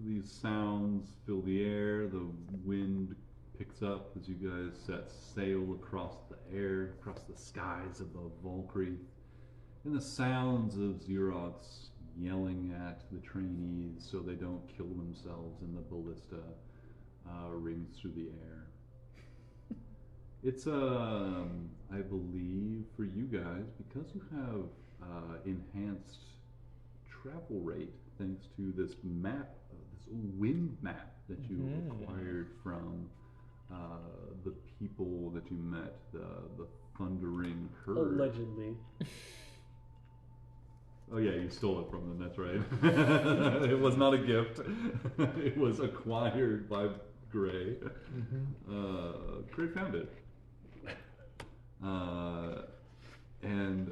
these sounds fill the air, the wind picks up as you guys set sail across the air, across the skies of the Valkyrie, and the sounds of Xerox yelling at the trainees so they don't kill themselves in the ballista rings through the air. It's, I believe, for you guys, because you have enhanced travel rate thanks to this map, this wind map that you acquired from the people that you met, the Thundering Herd. Allegedly. Oh yeah, you stole it from them, that's right. It was not a gift. It was acquired by Gray. Gray found it. And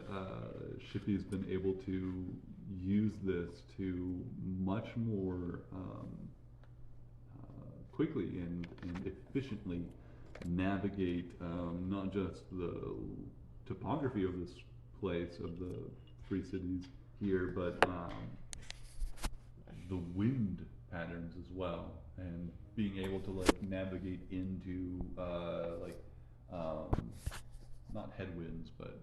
Shippy's been able to use this to much more quickly and efficiently navigate not just the topography of this place, of the three cities here, but the wind patterns as well, and being able to like navigate into not headwinds, but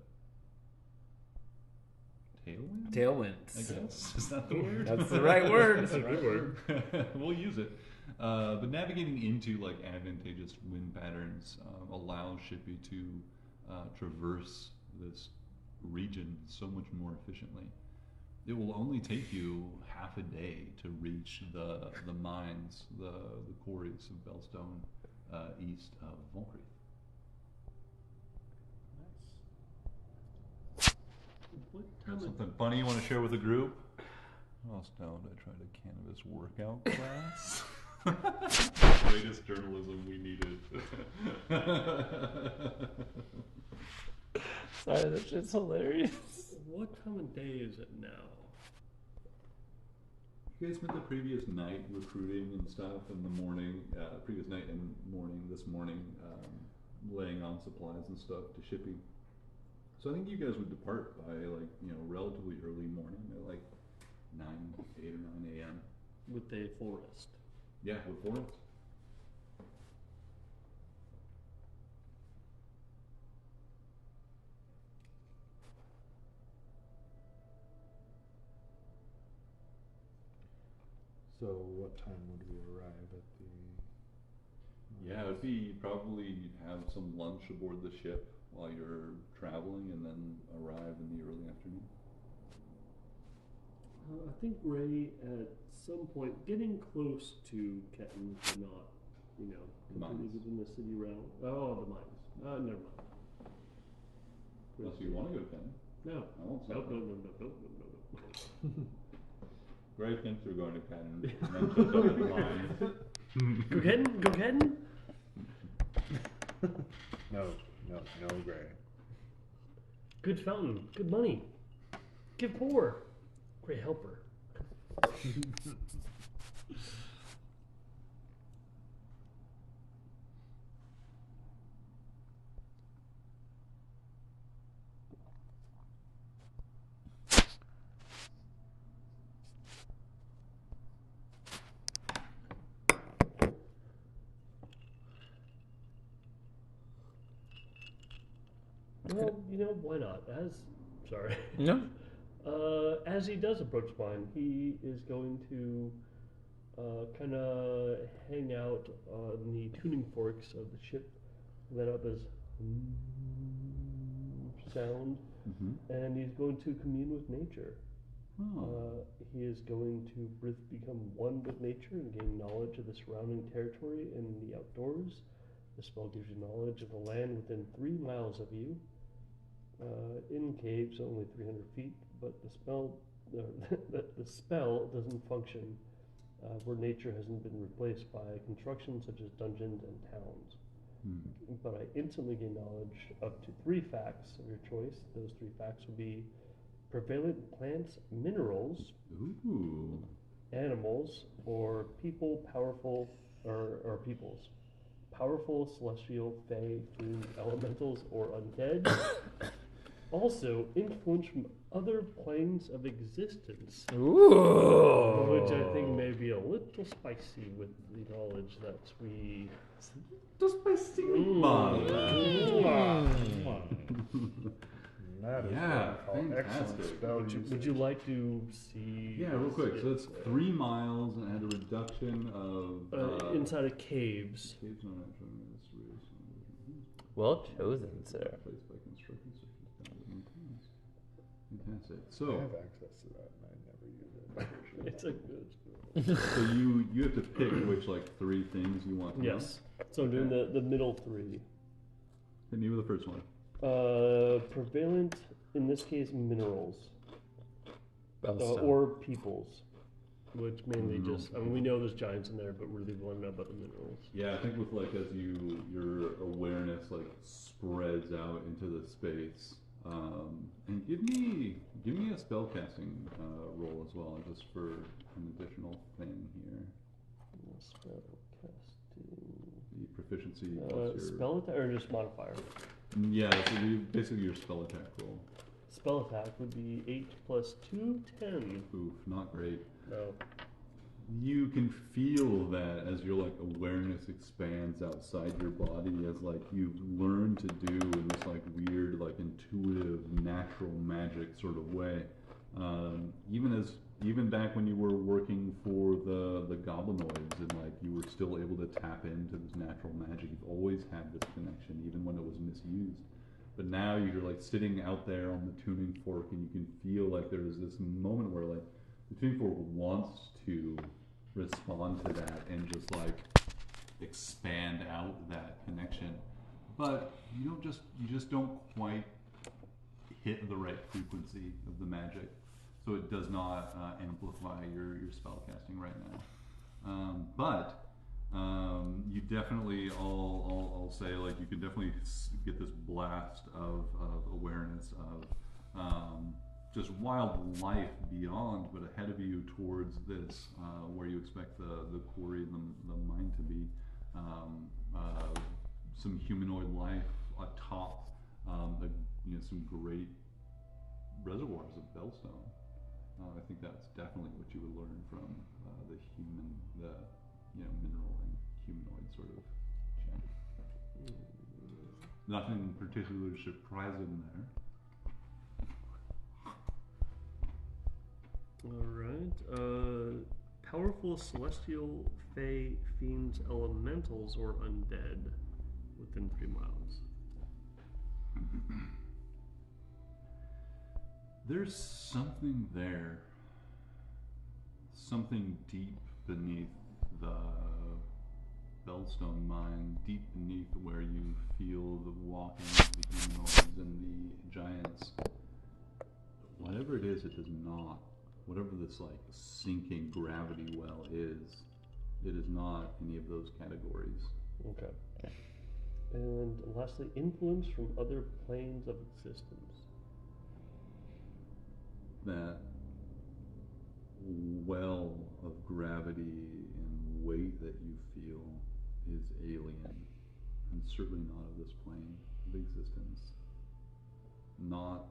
tailwinds? Tailwinds. I guess. Is that the word? That's the right word. That's a good word. We'll use it. But navigating into like advantageous wind patterns allows Shippy to traverse this region so much more efficiently. It will only take you half a day to reach the mines, the quarries of Bellstone, east of Valkyrie. Something funny you want to share with the group? What else now did I try to cannabis workout class? Greatest journalism we needed. Sorry, that shit's hilarious. What time of day is it now? You guys spent the previous night recruiting and stuff in the morning, previous night and morning, this morning, laying on supplies and stuff to Shippy. So I think you guys would depart by relatively early morning at like 8 or 9 a.m. With a forest. Yeah, with Forrest. So what time would we arrive at the? Yeah, it'd be probably have some lunch aboard the ship while you're traveling, and then arrive in the early afternoon. I think Ray, at some point, getting close to Ketten, but not, completely Mines. within the city realm. Oh, the mines. Never mind. Unless you want to go to Ken. No. I won't stop. No. Gray thinks we're going to Ken, and then shows up at the line. Go Ketten. No, Gray. Good fountain. Good money. Give poor. Great helper. Well, why not? Sorry. No. As he does approach mine, he is going to kind of hang out on the tuning forks of the ship, let out this sound, and he's going to commune with nature. He is going to become one with nature and gain knowledge of the surrounding territory and the outdoors. The spell gives you knowledge of the land within 3 miles of you. In caves, only 300 feet, but the spell doesn't function where nature hasn't been replaced by construction such as dungeons and towns. But I instantly gain knowledge up to 3 facts of your choice. Those 3 facts will be prevalent plants, minerals, animals, or people powerful, or peoples. Powerful, celestial, fae, fiend, elementals, or undead. Also, influence from other planes of existence. Ooh. Which I think may be a little spicy with the knowledge that we... Spicy. That is Yeah, what we call excellent fantastic. spell Would you like to see... Yeah, real quick. So it's 3 miles and had a reduction of inside of caves. caves not actually restoration. Well chosen, sir. Replaced by construction sections found in mountains. Fantastic. I So have access to that, and I never use it. It's a good spell. so you have to pick which 3 things you want to know. Yes. So I'm doing the middle 3. Hit me with the first one. Prevalent, in this case, minerals. Bellstone. Or peoples. Which mainly we know there's giants in there, but really we want to know about the minerals. Yeah, I think with as your awareness spreads out into the space, and give me a spellcasting roll as well, just for an additional thing here. Spellcasting. The proficiency plus your Spell attack or just modifier? Yeah, so basically your spell attack roll. Spell attack would be 8 plus 2, 10. Oof, not great. No. You can feel that as your awareness expands outside your body, as you've learned to do in this weird intuitive natural magic sort of way. Even back when you were working for the goblinoids and you were still able to tap into this natural magic, you've always had this connection even when it was misused. But now you're sitting out there on the tuning fork and you can feel there's this moment where the tuning fork wants to respond to that and just expand out that connection, but you just don't quite hit the right frequency of the magic, so it does not amplify your spellcasting right now. But you definitely, I'll say you can definitely get this blast of awareness of just wildlife beyond, but ahead of you towards this, where you expect the quarry and the mine to be. Some humanoid life atop, some great reservoirs of bellstone. I think that's definitely what you would learn from the mineral and humanoid sort of check. Nothing particularly surprising there. Alright. powerful celestial, fey, fiends, elementals, or undead within 3 miles. There's something there. Something deep beneath the Bellstone mine, deep beneath where you feel the walking of the humanoids and the giants. Whatever it is not. Whatever this like sinking gravity well is, it is not any of those categories. Okay. And lastly, influence from other planes of existence. That well of gravity and weight that you feel is alien and certainly not of this plane of existence. Not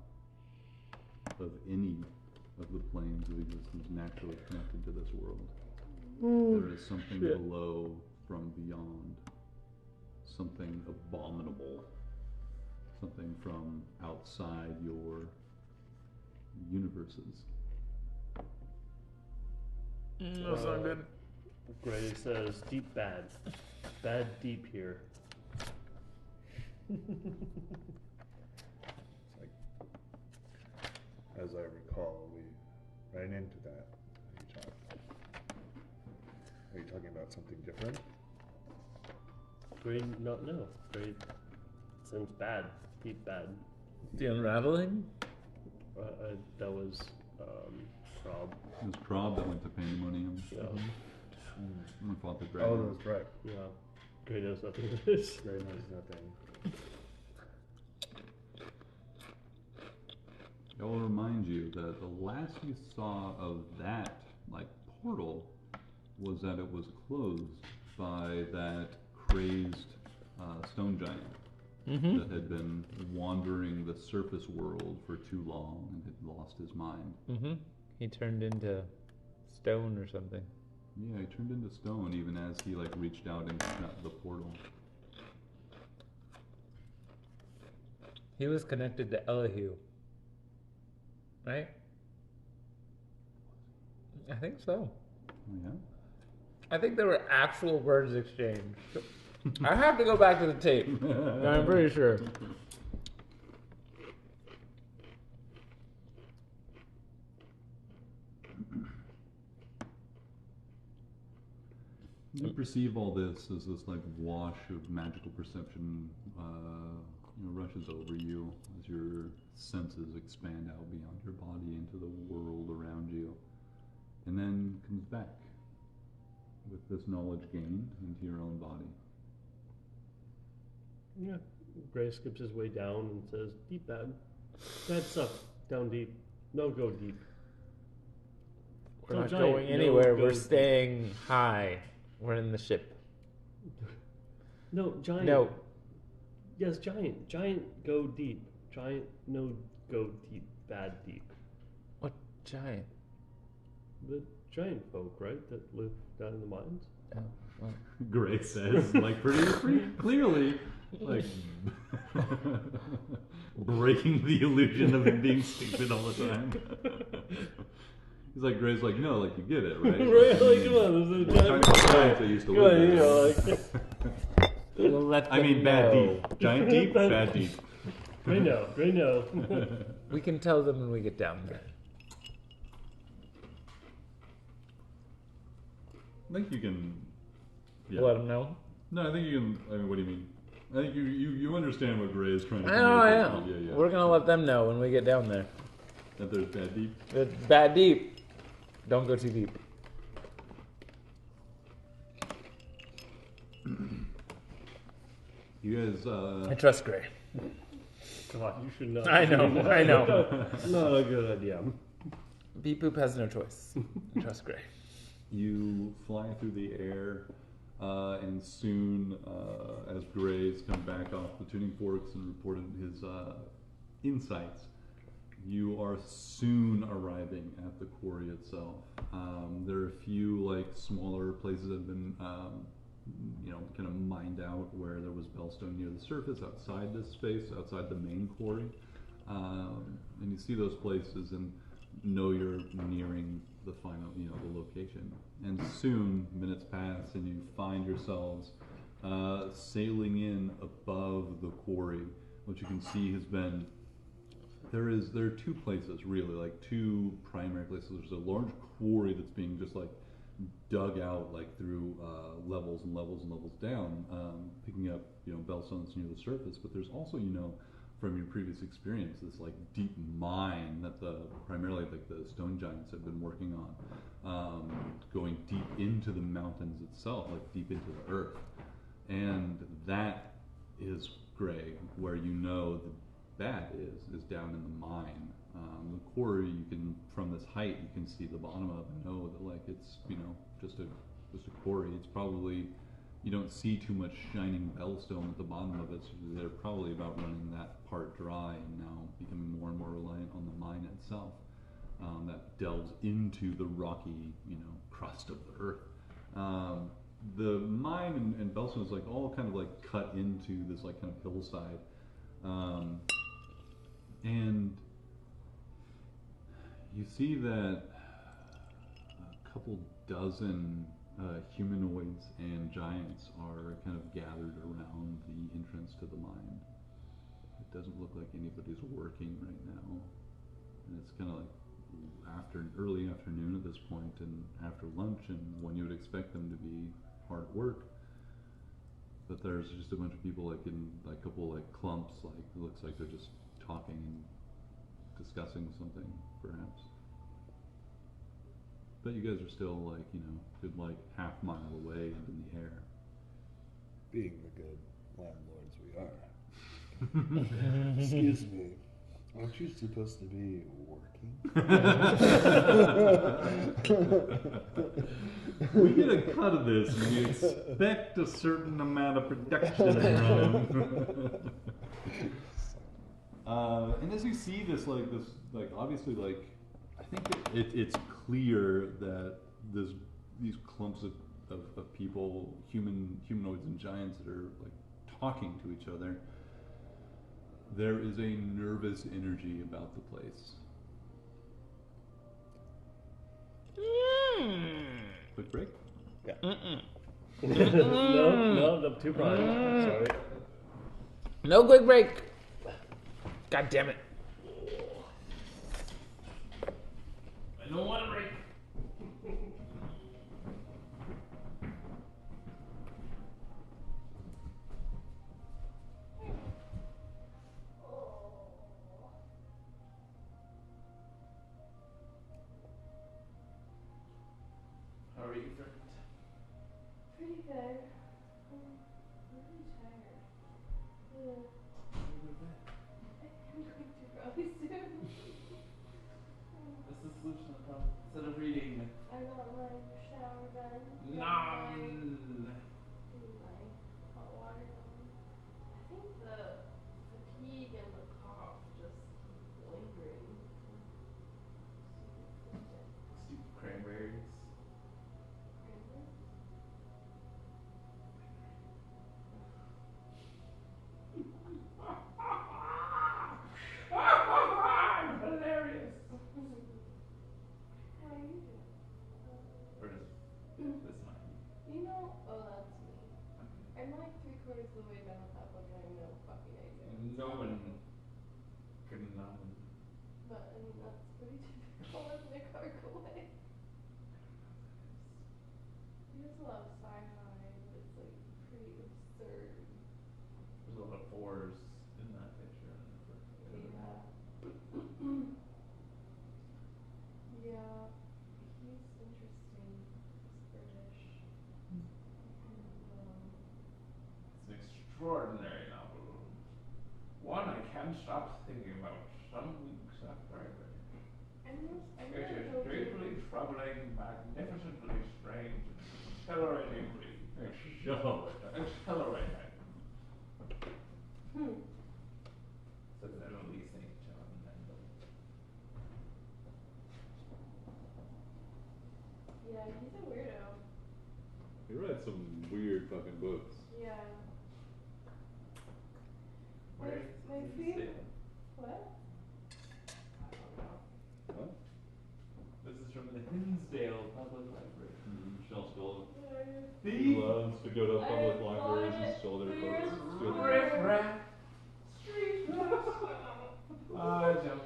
of any of the planes of existence naturally connected to this world. There is something below from beyond. Something abominable. Something from outside your universes. That's not good. Gray says, deep bad. Bad deep here. It's like, as I recall, we ran into that. Are you talking about something different? Gray not know. Gray sounds bad. Deep bad. The unraveling? That was Rob. It was Prob that went to Pandemonium Yeah. and fought the dragon. Oh, that's right. Yeah. Gray knows nothing of this. Gray knows nothing. I will remind you that the last you saw of that like portal was that it was closed by that crazed stone giant that had been wandering the surface world for too long and had lost his mind. He turned into stone or something. Yeah, he turned into stone even as he like reached out and shut the portal. He was connected to Elihu. Right? I think so. Yeah. I think there were actual words exchanged. I have to go back to the tape. I'm pretty sure. You perceive all this as this like wash of magical perception rushes over you as your senses expand out beyond your body into the world around you, and then comes back with this knowledge gained into your own body. Yeah. Gray skips his way down and says, deep bad. Bad stuff. Down deep. No go deep. We're So not giant, going no anywhere. go We're deep. staying high. We're in the ship. No, giant. No. Yes, giant. Giant go deep. Giant no go deep. Bad deep. What giant? The giant folk, right? That live down in the mines? Oh, well. Gray says, like pretty clearly, like breaking the illusion of him being stupid all the time. He's like, Gray's like, no, like you get it, right? Right, like, come on, there's a giant Giants that used to Come on, live you there. know, like, We'll let I mean, them bad know. deep. Giant deep, bad deep. Gray no, Gray no. We can tell them when we get down there. I think you can. Yeah. Let them know. No, I think you can. I mean, what do you mean? I think you understand what Gray is trying to I know. communicate. Yeah. We're gonna let them know when we get down there. That there's bad deep. It's bad deep. Don't go too deep. You guys. I trust Gray. God, you should not. I know. I know. Not a good idea. Beep Boop has no choice. I trust Gray. You fly through the air, and soon, as Gray's come back off the tuning forks and reported his insights, you are soon arriving at the quarry itself. There are a few like smaller places that have been, kind of mined out where there was bellstone near the surface, outside this space, outside the main quarry, and you see those places and know you're nearing the final, the location. And soon, minutes pass, and you find yourselves sailing in above the quarry, which you can see has been. There are two places really, like two primary places. There's a large quarry that's being just like dug out like through levels and levels and levels down, picking up bellstones near the surface. But there's also from your previous experience this like deep mine that primarily like the stone giants have been working on, going deep into the mountains itself, like deep into the earth, and that is Gray, where the bad is down in the mine. The quarry, you can, from this height, you can see the bottom of and know that like it's just a quarry. It's probably, you don't see too much shining bellstone at the bottom of it, so they're probably about running that part dry and now becoming more and more reliant on the mine itself, that delves into the rocky crust of the earth. The mine and bellstone is like all kind of like cut into this like kind of hillside, and you see that a couple dozen humanoids and giants are kind of gathered around the entrance to the mine. It doesn't look like anybody's working right now, and it's kind of like early afternoon at this point, and after lunch, and when you would expect them to be hard at work. But there's just a bunch of people like in like a couple like clumps, like it looks like they're just talking and discussing something, perhaps. But you guys are still like, good like half mile away and in the air. Being the good landlords we are. Excuse me. Aren't you supposed to be working? We get a cut of this and we expect a certain amount of production run. And as you see this, obviously, like, I think it's clear that these clumps of people, humanoids and giants that are like talking to each other, there is a nervous energy about the place. Quick break? Yeah. No, too prime. Sorry. No quick break. God damn it. I don't want a break. How are you, friend? Pretty good. I'm really tired. Yeah. I'm going to probably soon. What's the solution to the problem? Instead of reading, I got my shower done. none. My hot water done. I think the fatigue and the cough just keep lingering. Stupid cranberries. I'm hilarious. How are you doing? Or this might Oh, that's me. I'm like 3/4 of the way down with that book and I have no fucking idea. no one could not. But I mean, that's pretty typical of the cargo way. He has a lot of sci-fi, but it's like pretty absurd. There's a lot of fours in that picture. Yeah. Yeah. He's interesting. He's British. And, It's an extraordinary novel. One I can't stop thinking about some weeks after I read it. It is deeply troubling, magnificently strange, exhilaratingly exhilarating. Says Emily St. John Mendel. yeah, he's a weirdo. You read some weird fucking books. Yeah. Where My is favorite. it? What? I don't know. What? This is from the Hymns Scottsdale Public Library. Michelle stole it. Yeah, He loves to go to public I libraries bought and it steal their for your books. Steal their school. Riff raff. Street books. I don't.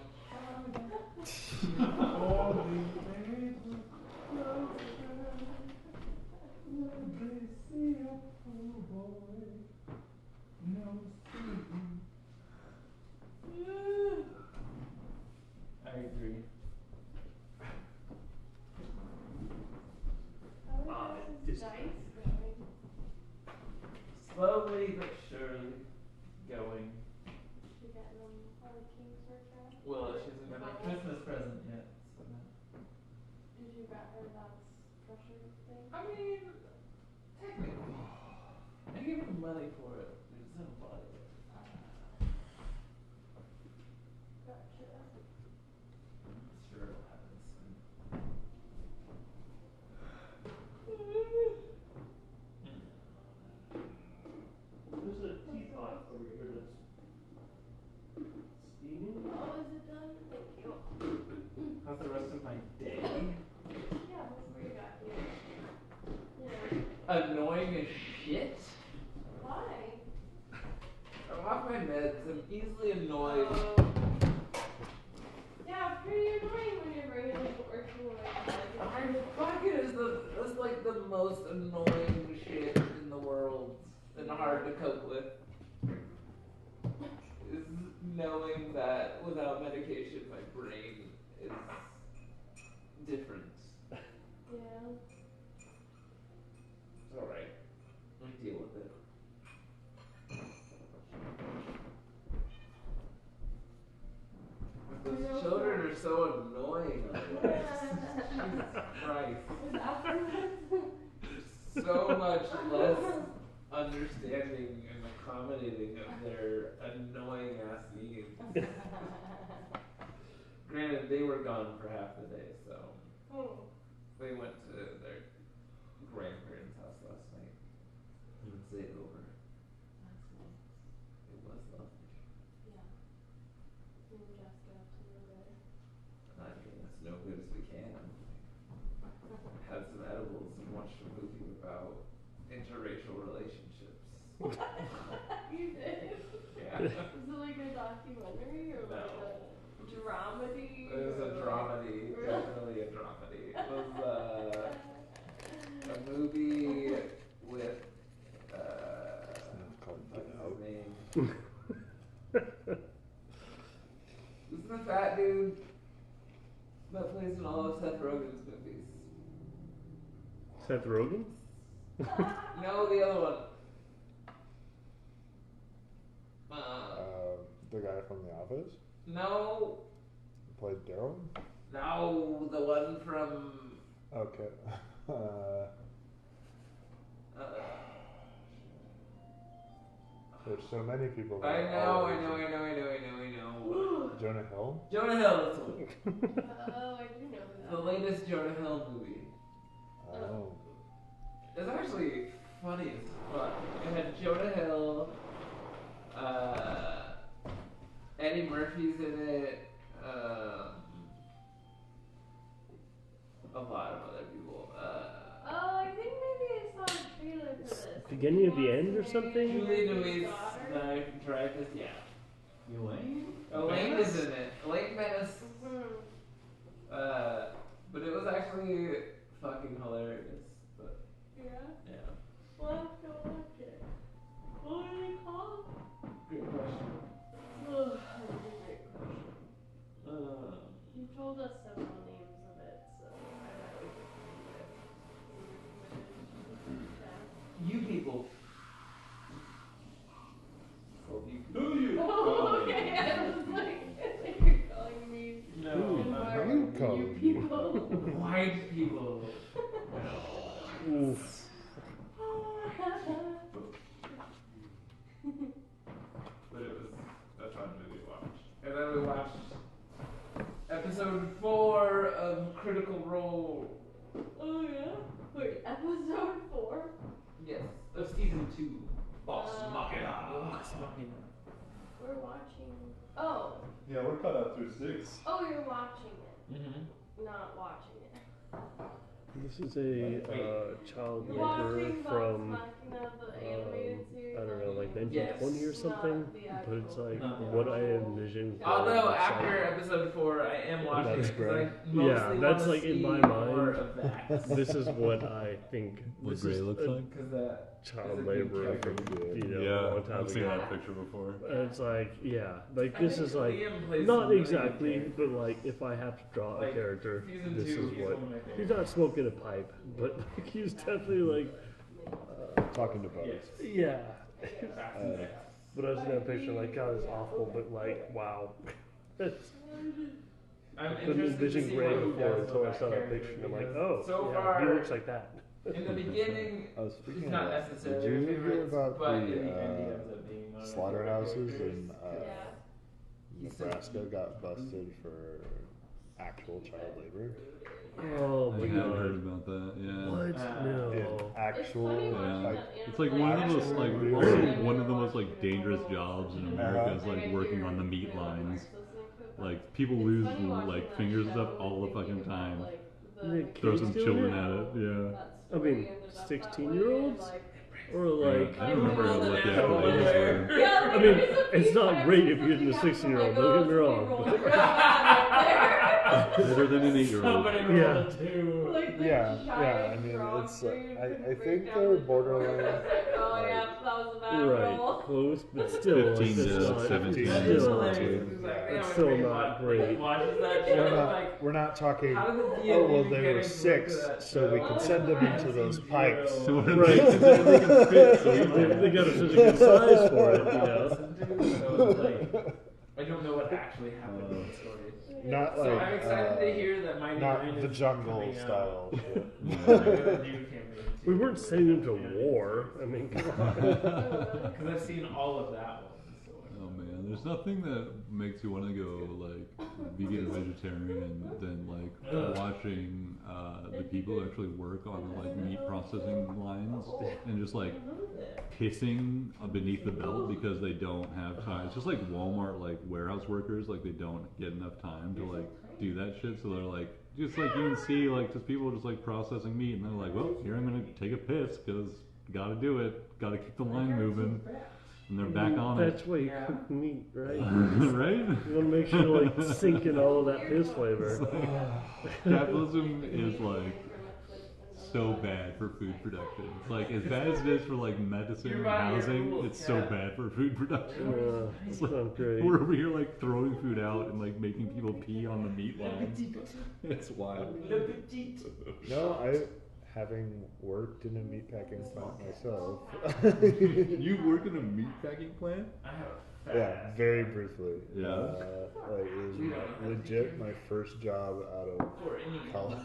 I agree. How this- is dice going? Slowly but surely going. You got all the kinks worked out? Well, she hasn't got a Christmas present yet. So Did you got her that's pressure thing? I mean, technically, I gave her money for it. There's no body. Gotcha. Sure, it'll happen soon. There's a teapot over here that's steaming. Oh, is it done? Thank you. How's the rest of my day? Yeah, what's we got here? Yeah. Annoying as shit. Why? I'm off my meds. I'm easily annoyed. Yeah, pretty annoying when you're bringing it to work to My pocket is like the most annoying shit in the world and hard to cope with. Is knowing that without medication my brain is different. Yeah. It's alright. I deal with it. Those children are so annoying otherwise. Jesus Christ. So much less understanding and accommodating of their annoying ass needs. Granted, they were gone for half the day, so they went to their grandparents' house last night and stayed over. That's nice. It was lovely. Yeah. Me and Jess got to know better. I mean, as no good as we can. Had some edibles and watched a movie about interracial relationships. You did? Yeah. Is it like a documentary or like a dramedy? It was a dramedy, Really? definitely a dramedy. It was a movie with what's his name? Who's the fat dude that plays in all of Seth Rogen's movies? Seth Rogen? No, the other one. The guy from The Office No, who played Daryl. no, the one from. Okay. There's so many people. I that are know. always- Jonah Hill. Jonah Hill, that's the one. Oh, I do know who The that latest Jonah Hill movie. Oh. It's actually funny as fuck. It had Jonah Hill, Eddie Murphy's in it, a lot of other people. Oh, I think maybe I saw a trailer for this. Beginning of the end or something? Julie Louise daughter. Dreyfus, yeah. Elaine? Elaine is in it. Elaine Menace. Mhm. But it was actually fucking hilarious. But Yeah. yeah, We'll have to watch it. What are they called? good question. Oh, that's a great question. You told us several names of it, so I bet we could find it. You people. Well, you. Who you? Oh, okay. I was like, you're calling me. No, Who not are you. calling You me? people. White people. Oof. But it was a fun movie to watch. And then we watched episode 4 of Critical Role. Oh, yeah? Wait, episode 4? Yes, of season 2. Vox Machina. We're watching. Oh. Yeah, we're cut out through 6. Oh, you're watching it. Mm-hmm. Not watching it. This is a child You laborer watching Vox from Machina, the animated series? I don't know, like Yes. 1920 or something. Not the But it's actual. like Not the what I actual. envisioned. Although it's after like, episode 4, I am watching That's it because great. I mostly Yeah, that's wanna like in see my more mind. of that. This is what I think. What This Gray is looks a like? Because that child is a good laborer from character. a long time I've seen ago. that picture before. And it's like, yeah, like I this think is like Liam plays not some really exactly, good but like if I have to draw a Like, character, season this 2, is he's what one of my he's favorites. not smoking a pipe, but like, he's definitely like, Talking to buddies. yeah. Uh, But I was in that picture like, God, it's awful, but like, wow. It's, I'm I couldn't interested to envision see Gray what he before does until with I that saw that character, picture. And I'm like, because oh, so yeah, far, he looks like that. in the beginning, oh, speaking he's of not that, necessarily did you our hear favorites, about but the in the end, he ends up being one of my slaughterhouses favorite in characters. Yeah. Nebraska got busted for actual child labor? Oh I my had heard God. about that. Yeah. What? No. In actual, It's funny watching Yeah. that It's like one of the most like Actually, also one of the most like dangerous jobs in America is Like, I like working hear on the meat Grandma lines. Rex listening to it, but Like people it's lose funny watching like that fingers and show stuff all the and fucking thinking time. about, like, The Throw kids some doing children it? at it. Yeah. that I mean, story ended up that 16-year-olds? way, Or Yeah, like, I don't remember Well, what the then actual after ages one were. year. Yeah, I like, mean, there's a it's few not times great where if you're in a something 16-year-old, happens, don't get me like, wrong, oh, but- it's really bad Better than an 8-year-old. Somebody Yeah. rolled a 2. Like, the Yeah, yeah, giant I mean, frog it's, dude I couldn't break think down they're the door. borderline, It's like, oh like- yeah, that was a bad right, roll. close, but still, like, 15 that's to not, 17. it's That still, is like, hilarious. It's like, it's yeah, my still brain not great. watches that we're show, not, like, we're not talking, how did the oh, DMV well, get they were into 6, that so we show? could send them into those pipes. So what Right. they can fit, so we They, can- they got such a good size for it, you know. So, like, I don't know what actually happened in the story. Not So like, I'm excited to hear that Mighty not Nine the is jungle coming style out. shit. We weren't sending them to war. I mean, come on. Because I've seen all of that one. So Oh man, there's nothing that makes you want to go like vegan or vegetarian than like watching the people who actually work on like meat processing lines and just like pissing beneath the belt because they don't have time. It's just like Walmart like warehouse workers, like they don't get enough time to like do that shit, so they're like just like you can see like just people just like processing meat and they're like, well, here I'm gonna take a piss because gotta do it, gotta keep the line moving. And they're back on That's it. why you cook meat, right? Right? You want to make sure to like sink in all of that piss flavor. Capitalism is like so bad for food production. It's like as bad as it is for like medicine and housing, it's so bad for food production. It's not great. We're over here like throwing food out and like making people pee on the meat lines. It's wild. No, having worked in a meatpacking plant myself. You work in a meat packing plant? I have a Yeah, very briefly. Yeah. Like it was legit my first job out of college.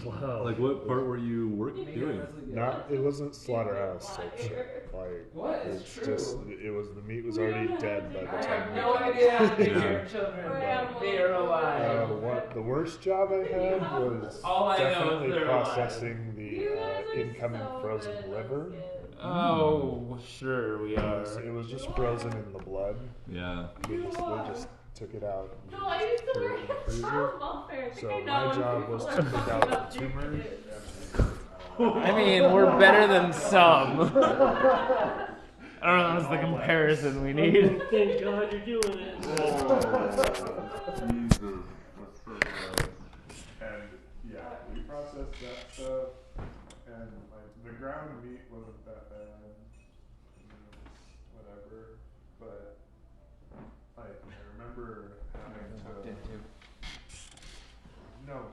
Wow. Like what part were you doing? Not, it wasn't slaughterhouse type shit. Like What? It's it's true. just, it was the meat was already dead by the I time. have we no got idea how to take Yeah. care of children. Yeah. They are alive. What the worst job I had was All I know is definitely they're alive. processing the You guys are incoming so frozen good, liver. that's good. Oh, sure we are. It was just frozen in the blood. Yeah. They just took it out and No, I used to threw it work in the at freezer. child welfare. I think So I know my when job people was are to pick talking out about the their tumors. kids. I mean, we're better than some. I don't know, that's the comparison we need. Thank God you're doing it. And yeah, we processed that stuff, and like the ground meat wasn't that bad. Whatever, but like I remember having to. No,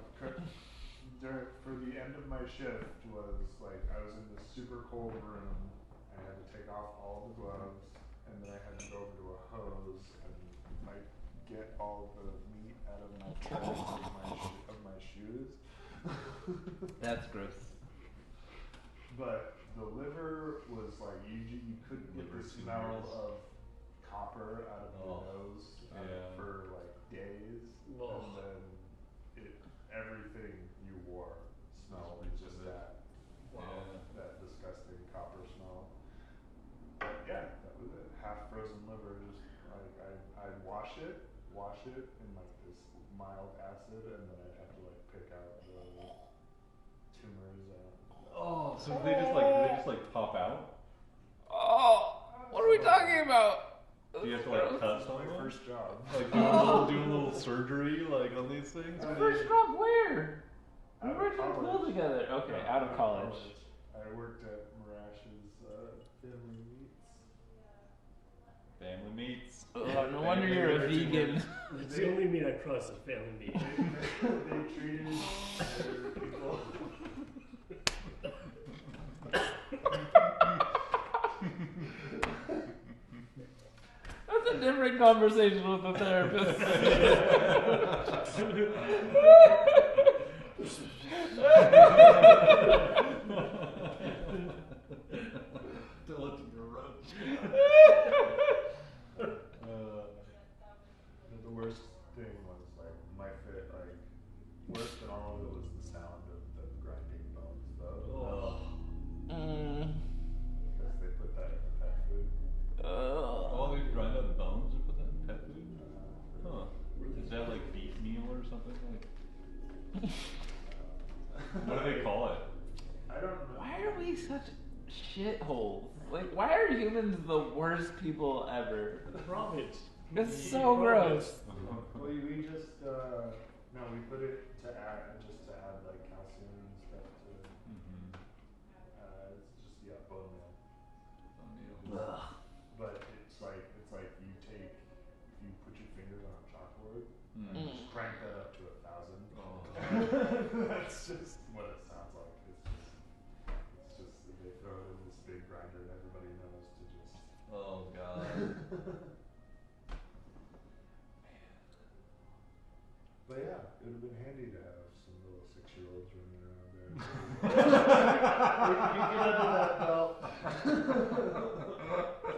for the end of my shift was like I was in this super cold room. I had to take off all the gloves, and then I had to go over to a hose and like get all the meat out of my treads of my shoes. That's gross. But the liver was like you couldn't get the smell of copper out of your nose for like days, and then everything you wore smelled just that that disgusting copper smell. But yeah, that was it. Half frozen liver. Just like I'd wash it in like this mild acid, and then I'd have to like pick out the tumors out. Oh, so they just like pop out? Oh, what are we talking about? Do you have to like cut My someone? first job. Like doing a little surgery like on these things? First job where? We Out of worked in college. school together. Okay, out of college. I worked at Marash's Family Meats. Family meats. Oh, no wonder you're a vegan. It's the only meat I trust is family meat. They treated their people. That's a different conversation with the therapist. The worst thing was like worse than all of it was the sound of the grinding bones though. Because they put that in the pet food. Oh, they grind up bones and put that in pet food? Huh. Is that like beef meal or something? Like, what do they call it? I don't know. Why are we such shitholes? Like, why are humans the worst people ever? Profits. It's so gross. Well, we just no, we put it to add like calcium and stuff to. It's just bone meal. Ugh. But it's like you put your fingers on a chalkboard and Mm. just crank that up to 1,000. Oh. That's just what it sounds like. It's just they throw it in this big grinder and everybody knows to just. Oh god. But yeah, it would have been handy to have some little 6-year-olds running around there. You get under that belt.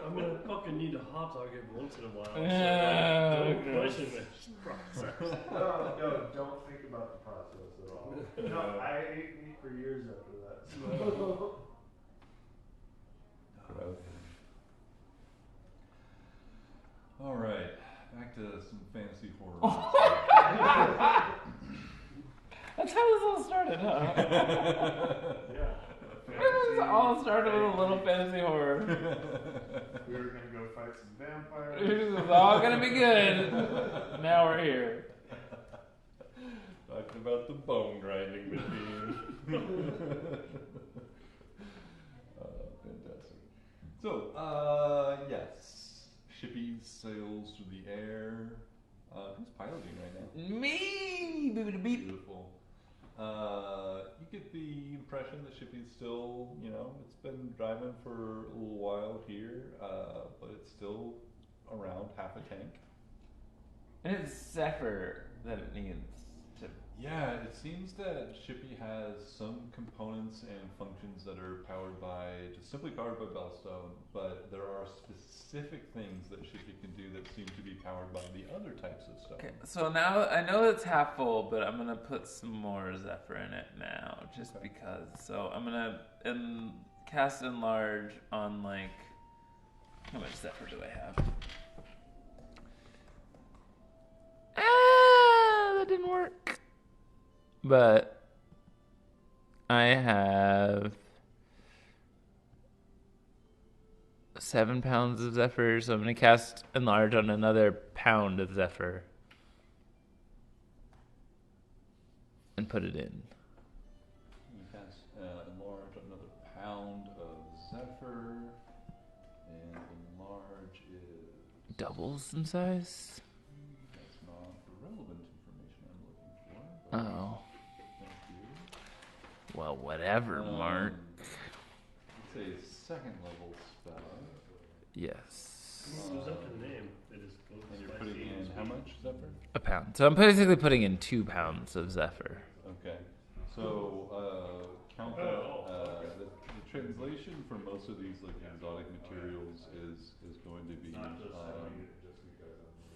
I'm gonna fucking need a hot dog every once in a while. So don't question this process. No, don't think about the process at all. No, I ate meat for years after that. So. All right, back to some fantasy horror. That's how this all started, huh? Yeah. This all started with a little fantasy horror. We were gonna go fight some vampires. This is all gonna be good. Now we're here. Talking about the bone grinding machine. Fantastic. So, yes, Shippy sails through the air. Who's piloting right now? Me! Beep. Beautiful. You get the impression that Shippy's still, it's been driving for a little while here, but it's still around half a tank. And it's Zephyr that it needs to. Yeah, it seems that Shippy has some components and functions that are simply powered by Bellstone, but there are specific things that Shippy can do that seem to be powered by the other types of stone. Okay, so now I know it's half full, but I'm gonna put some more Zephyr in it now, just Okay. because. So I'm gonna cast Enlarge on how much Zephyr do I have? That didn't work. But I have 7 pounds of Zephyr, so I'm going to cast Enlarge on another pound of Zephyr. And put it in. You cast Enlarge another pound of Zephyr, and Enlarge is... Doubles in size? That's not the relevant information I'm looking for. Oh. Thank you. Well, whatever, Mark. It's a second level spell. Yes. Goes up to the name. It is goes And you're by putting theme. in how much Zephyr? A pound. So I'm basically putting in 2 pounds of Zephyr. Okay. So, count that. The translation for most of these exotic materials is going to be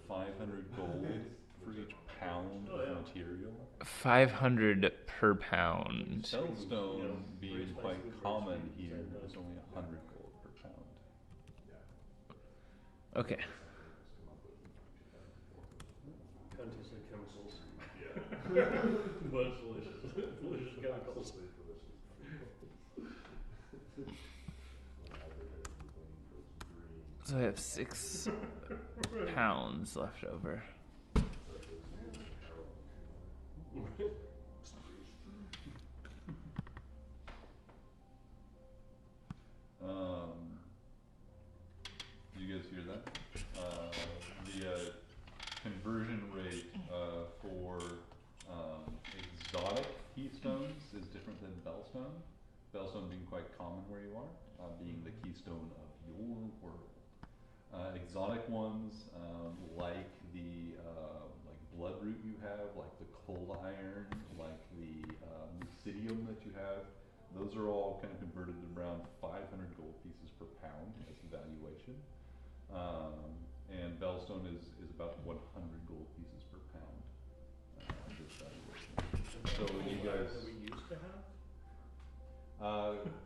500 gold for each pound of material. 500 per pound. Cellstone being quite common here is only 100 gold per pound. Okay. Kind of tastes like chemicals. Yeah. But it's delicious. Delicious chemicals. So I have 6 pounds left over. Do you guys hear that? The conversion rate for exotic keystones is different than bellstone. Bellstone being quite common where you are, being the keystone of your world. Exotic ones, like the like bloodroot you have, like the cold iron, like the lucidium that you have, those are all kind of converted at around 500 gold pieces per pound as the valuation. And bellstone is about 100 gold pieces per pound. This valuation. So you guys. That we used to have.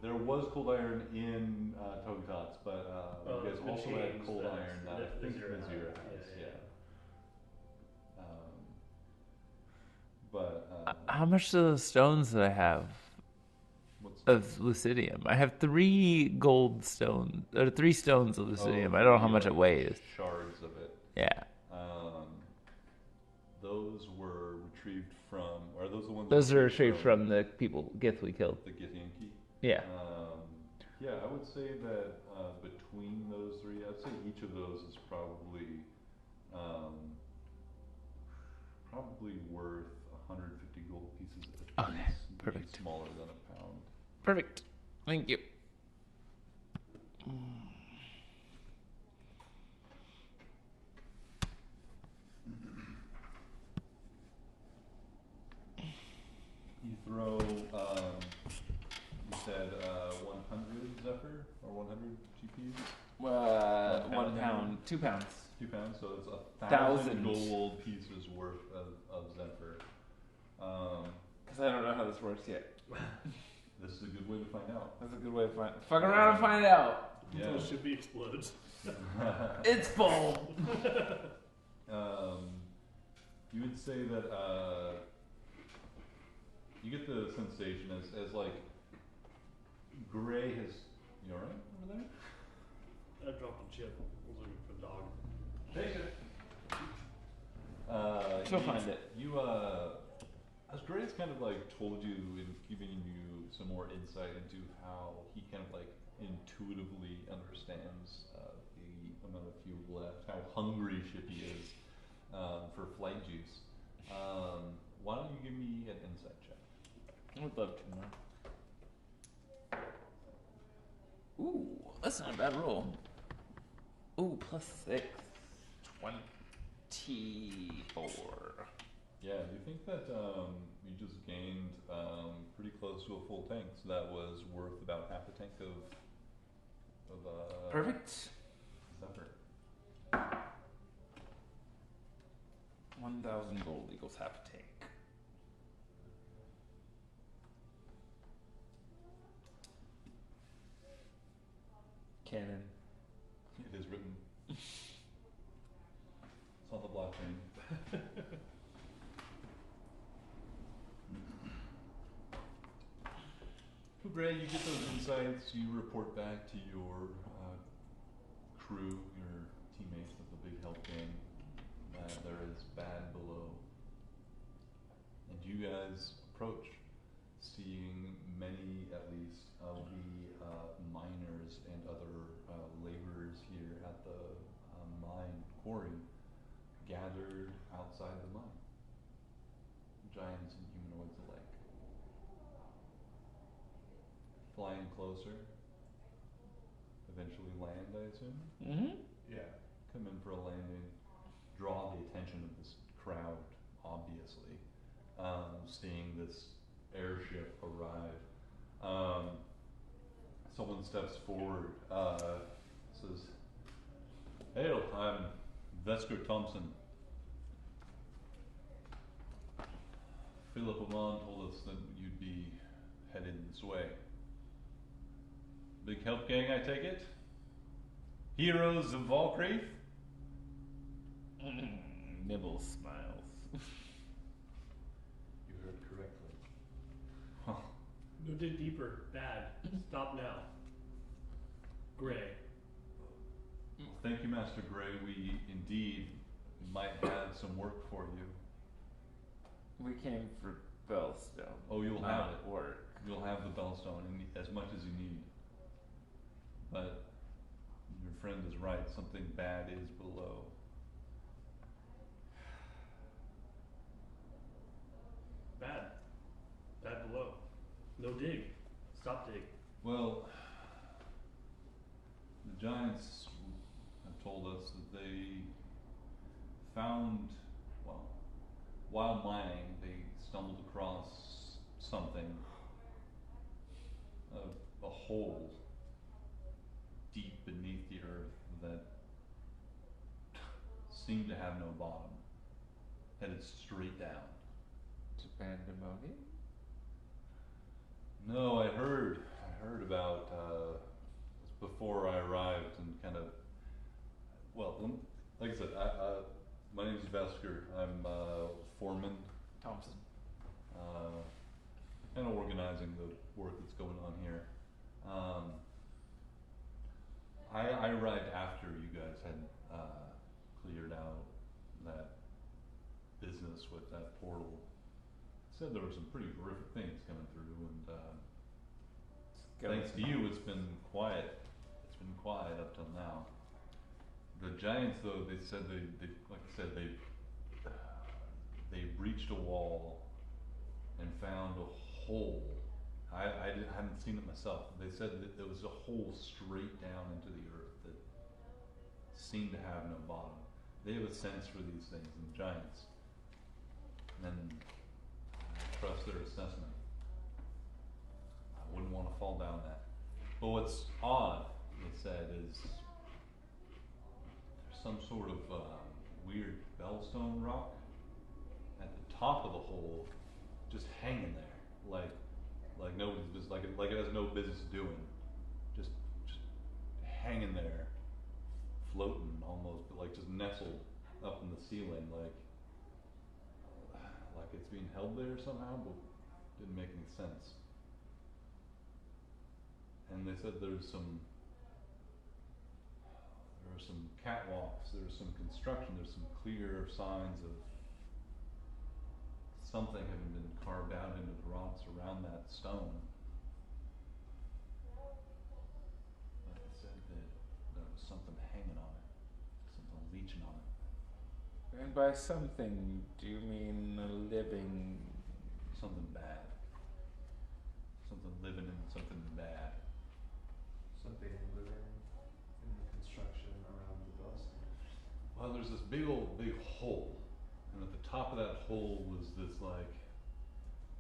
There was cold iron in Togetots, but you guys it's also been had changed, cold that's- iron that I that think Mizir has, Mizir has, yeah. But How much do the stones that I have what's of lucidium? I have 3 gold stones, or 3 stones of lucidium. I don't know how much it weighs. Shards of it. Yeah. Those were retrieved from. Are those the ones? Those are retrieved from the people Gith we killed. the Githyanki? Yeah. Yeah, I would say that between those 3, I'd say each of those is probably worth 150 gold pieces a piece. Okay, being perfect. Smaller than a pound. Perfect. Thank you. You throw, you said 100 Zephyr or 100 GPs? 1 pound, 2 pounds. 2 pounds, so it's 1,000 1,000 gold pieces worth of Zephyr. Because I don't know how this works yet. This is a good way to find out. That's a good way to find. Fuck around and find out. Yeah. Until Shippy explodes. It's full. You would say that you get the sensation as like Gray has. You alright over there? I dropped a chip. I was looking for the dog. Take it. She'll find it. You as Gray has kind of like told you and given you some more insight into how he kind of like intuitively understands the amount of fuel left, how hungry Shippy is for flight juice. Why don't you give me an insight check? I would love to know. Ooh, that's not a bad roll. Ooh, +6. 24. Yeah, you think that you just gained pretty close to a full tank, so that was worth about half a tank of Perfect. Zephyr. 1,000 gold equals half a tank. Cannon. It is written. It's on the blockchain. Gray, you get those insights, you report back to your crew, your teammates of the Big Help Gang, that there is bad below. And you guys approach, seeing many, at least, of the miners and other laborers here at the mine quarry gathered outside the mine. Giants and humanoids alike. Flying closer, eventually land, I assume. Mm-hmm. Yeah. Come in for a landing, draw the attention of this crowd, obviously, seeing this airship arrive. Someone steps forward, says, "Hail, I'm Vesker Thompson. Philip Amon told us that you'd be headed this way. Big Help Gang, I take it? Heroes of Valkrayth?" Nibble smiles. You heard correctly. No, dig deeper. Bad. Stop now. Gray. Thank you, Master Gray. We indeed might have some work for you. We came for Bellstone. Oh, you'll not have it. work. You'll have the Bellstone as much as you need. But your friend is right. Something bad is below. Bad. Bad below. No dig. Stop dig. Well, the giants have told us that they found, well, while mining, they stumbled across something, a hole deep beneath the earth that seemed to have no bottom, headed straight down. To pandemonium? No, I heard about before I arrived and kind of, well, like I said, my name is Vesker. I'm foreman, Thompson. kind of organizing the work that's going on here. I arrived after you guys had cleared out that business with that portal. Said there were some pretty horrific things coming through, and thanks to you, it's been quiet. It's been quiet up till now. The giants, though, they said they like I said, they breached a wall and found a hole. I haven't seen it myself. They said that there was a hole straight down into the earth that seemed to have no bottom. They have a sense for these things, and giants. And I trust their assessment. I wouldn't want to fall down that. But what's odd, they said, is there's some sort of weird bellstone rock at the top of the hole, just hanging there, like nobody's business, like it has no business doing, just hanging there, floating almost, but like just nestled up in the ceiling, like it's being held there somehow, but didn't make any sense. And they said there are some catwalks, there's some construction, there's some clear signs of something having been carved out into the rocks around that stone. Like I said, that there was something hanging on it, something leeching on it. And by something, do you mean a living? Something bad. Something living in something bad. Something living in the construction around the bus. Well, there's this big hole, and at the top of that hole was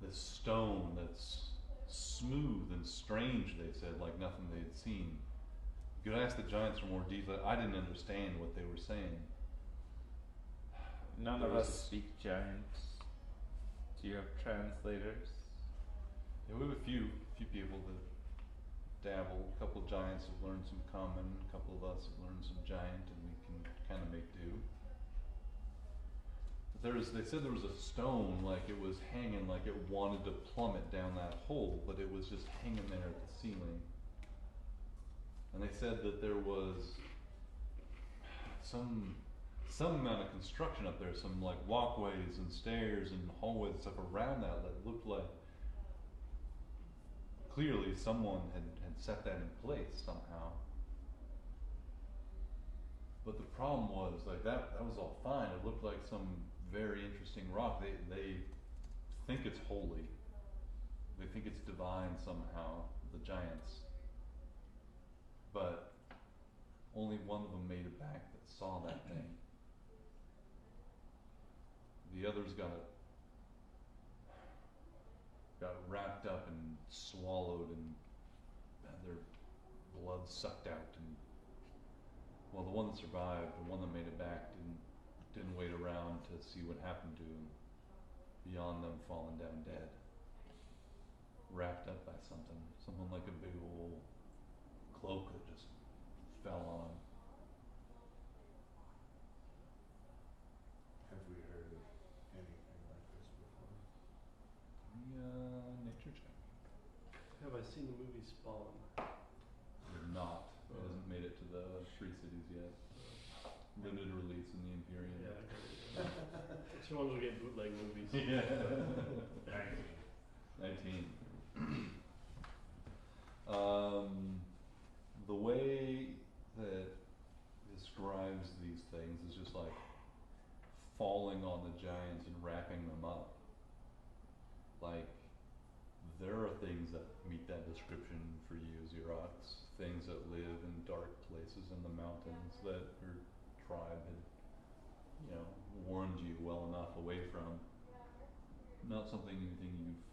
this stone that's smooth and strange, they said, like nothing they had seen. You could ask the giants for more detail. I didn't understand what they were saying. None of us speak giant. Do you have translators? Yeah, we have a few people that dabble. A couple of giants have learned some common, a couple of us have learned some giant, and we can kind of make do. But they said there was a stone, like it was hanging, like it wanted to plummet down that hole, but it was just hanging there at the ceiling. And they said that there was some amount of construction up there, some like walkways and stairs and hallways and stuff around that looked like clearly someone had set that in place somehow. But the problem was, like that was all fine. It looked like some very interesting rock. They think it's holy. They think it's divine somehow, the giants. But only one of them made it back that saw that thing. The others got wrapped up and swallowed and had their blood sucked out. And well, the one that survived, the one that made it back, didn't wait around to see what happened to him beyond them falling down dead, wrapped up by something like a big old cloak that just fell on him. Have we heard of anything like this before? Nature check. Have I seen the movie Spawn? You're not. It has limited release in the Imperium. Yeah. She wants to get bootleg movies. Yeah. 19. 19. The way that describes these things is just like falling on the giants and wrapping them up. Like, there are things that meet that description for you, Xerox. Things that live in dark places in the mountains that your tribe had, warned you well enough away from. Not anything you've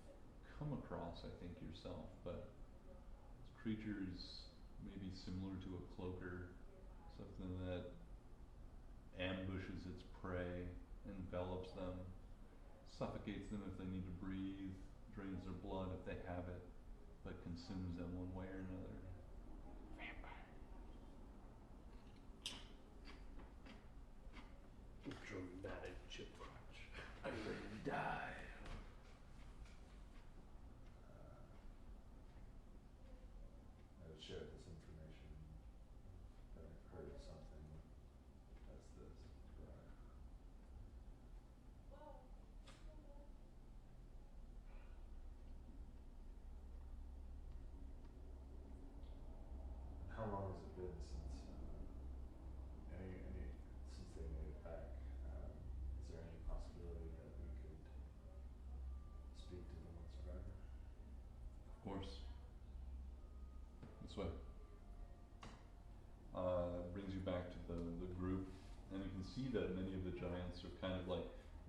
come across, I think, yourself, but it's creatures maybe similar to a cloaker, something that ambushes its prey, envelops them, suffocates them if they need to breathe, drains their blood if they have it, but consumes them one way or another. Dramatic chip crunch. I'm ready to die. I would share this information that I've heard of something as this. How long has it been since since they made it back? Is there any possibility that we could speak to the one survivor? Of course. This way. Brings you back to the group, and you can see that many of the giants are kind of like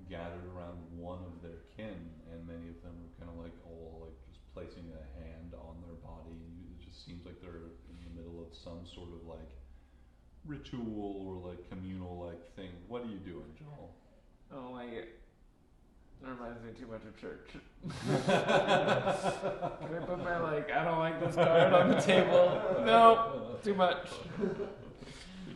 gathered around one of their kin, and many of them are kind of like all like just placing a hand on their body, and it just seems like they're in the middle of some sort of like ritual or like communal like thing. What are you doing, Joel? Oh my god. That reminds me too much of church. Can I put my I don't like this card on the table? No, too much.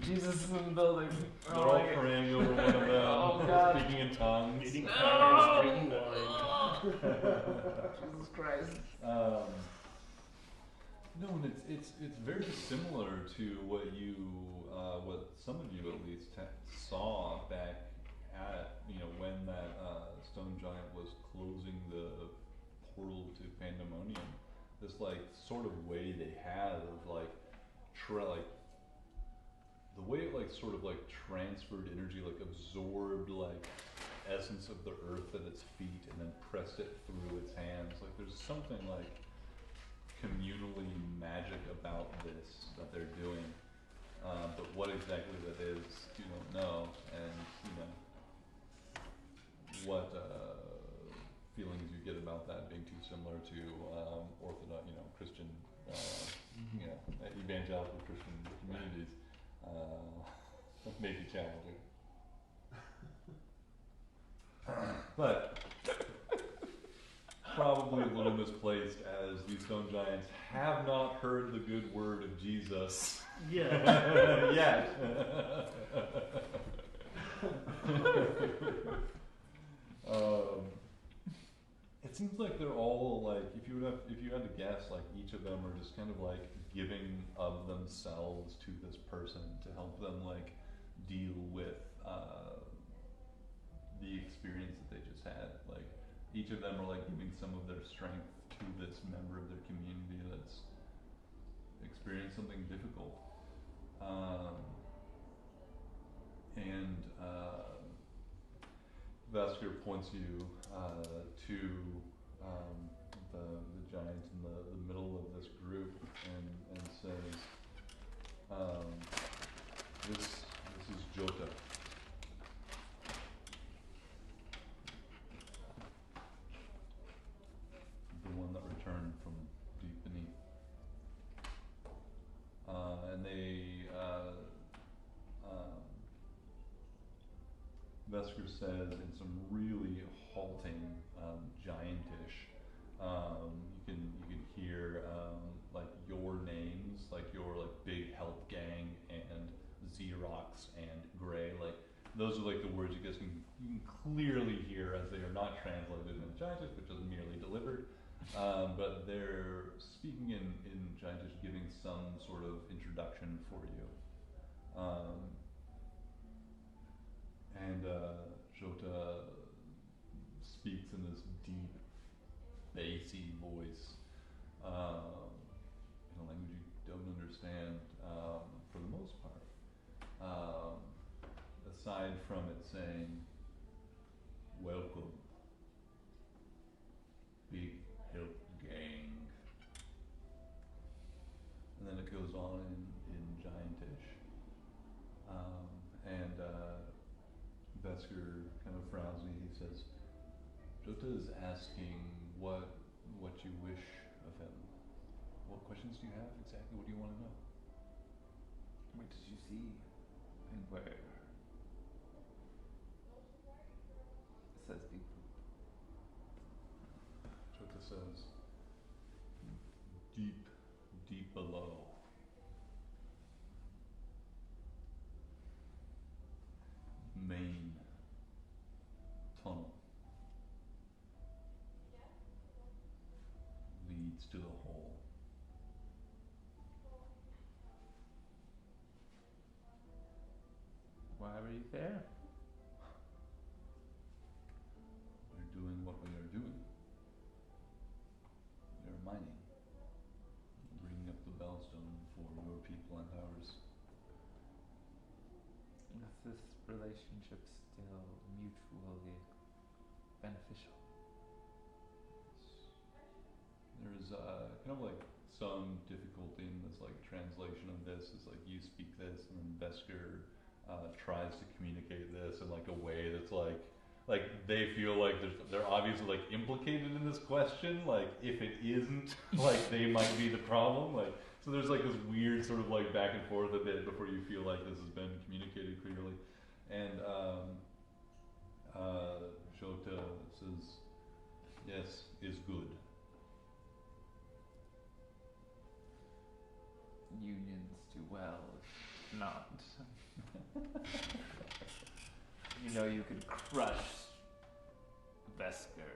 Jesus is in the building. They're all praying over one of them, Oh, God. speaking in tongues. Eating crackers, drinking wine. Jesus Christ. No, and it's very similar to what what some of you at least saw back at when that stone giant was closing the portal to Pandemonium. This sort of way they had of the way it sort of transferred energy, absorbed essence of the earth at its feet and then pressed it through its hands. There's something communally magic about this that they're doing. But what exactly that is, you don't know, and what feelings you get about that being too similar to Orthodox, Christian, evangelical Christian communities, may be challenging. But probably a little misplaced, as these stone giants have not heard the good word of Jesus. Yeah. Yet. It seems like they're all if you had to guess, each of them are just kind of giving of themselves to this person to help them deal with the experience that they just had. Each of them are giving some of their strength to this member of their community that's experienced something difficult. Vasker points you to the giant in the middle of this group and says, this is Jota. The one that returned from deep beneath. And they Vesker says in some really halting, giantish. You can hear your names, your big help gang and Xerox and Gray. Those are the words you guys you can clearly hear as they are not translated in giantish, which is merely delivered. But they're speaking in giantish, giving some sort of introduction for you. bassy voice in a language you don't understand for the most part. Aside from it saying, "Welcome, big help gang," and then it goes on in Giantish, and Vesker kind of frowns and he says, "Jota is asking what you wish of him. What questions do you have exactly? What do you want to know?" What did you see? And where? It says deep. Jota says, "Deep, deep below. Main tunnel leads to the hole." Why were you there? We're doing what we are doing. We are mining, bringing up the bellstone for your people and ours. Is this relationship still mutually beneficial? There's kind of like some difficulty in this like translation of this. It's like you speak this, and then Vesker tries to communicate this in like a way that's like they feel like they're obviously like implicated in this question. Like if it isn't, like they might be the problem. Like so, there's like this weird sort of like back and forth a bit before you feel like this has been communicated clearly. And Jota says, "Yes, is good." Unions do well, if not. You know you could crush Vesker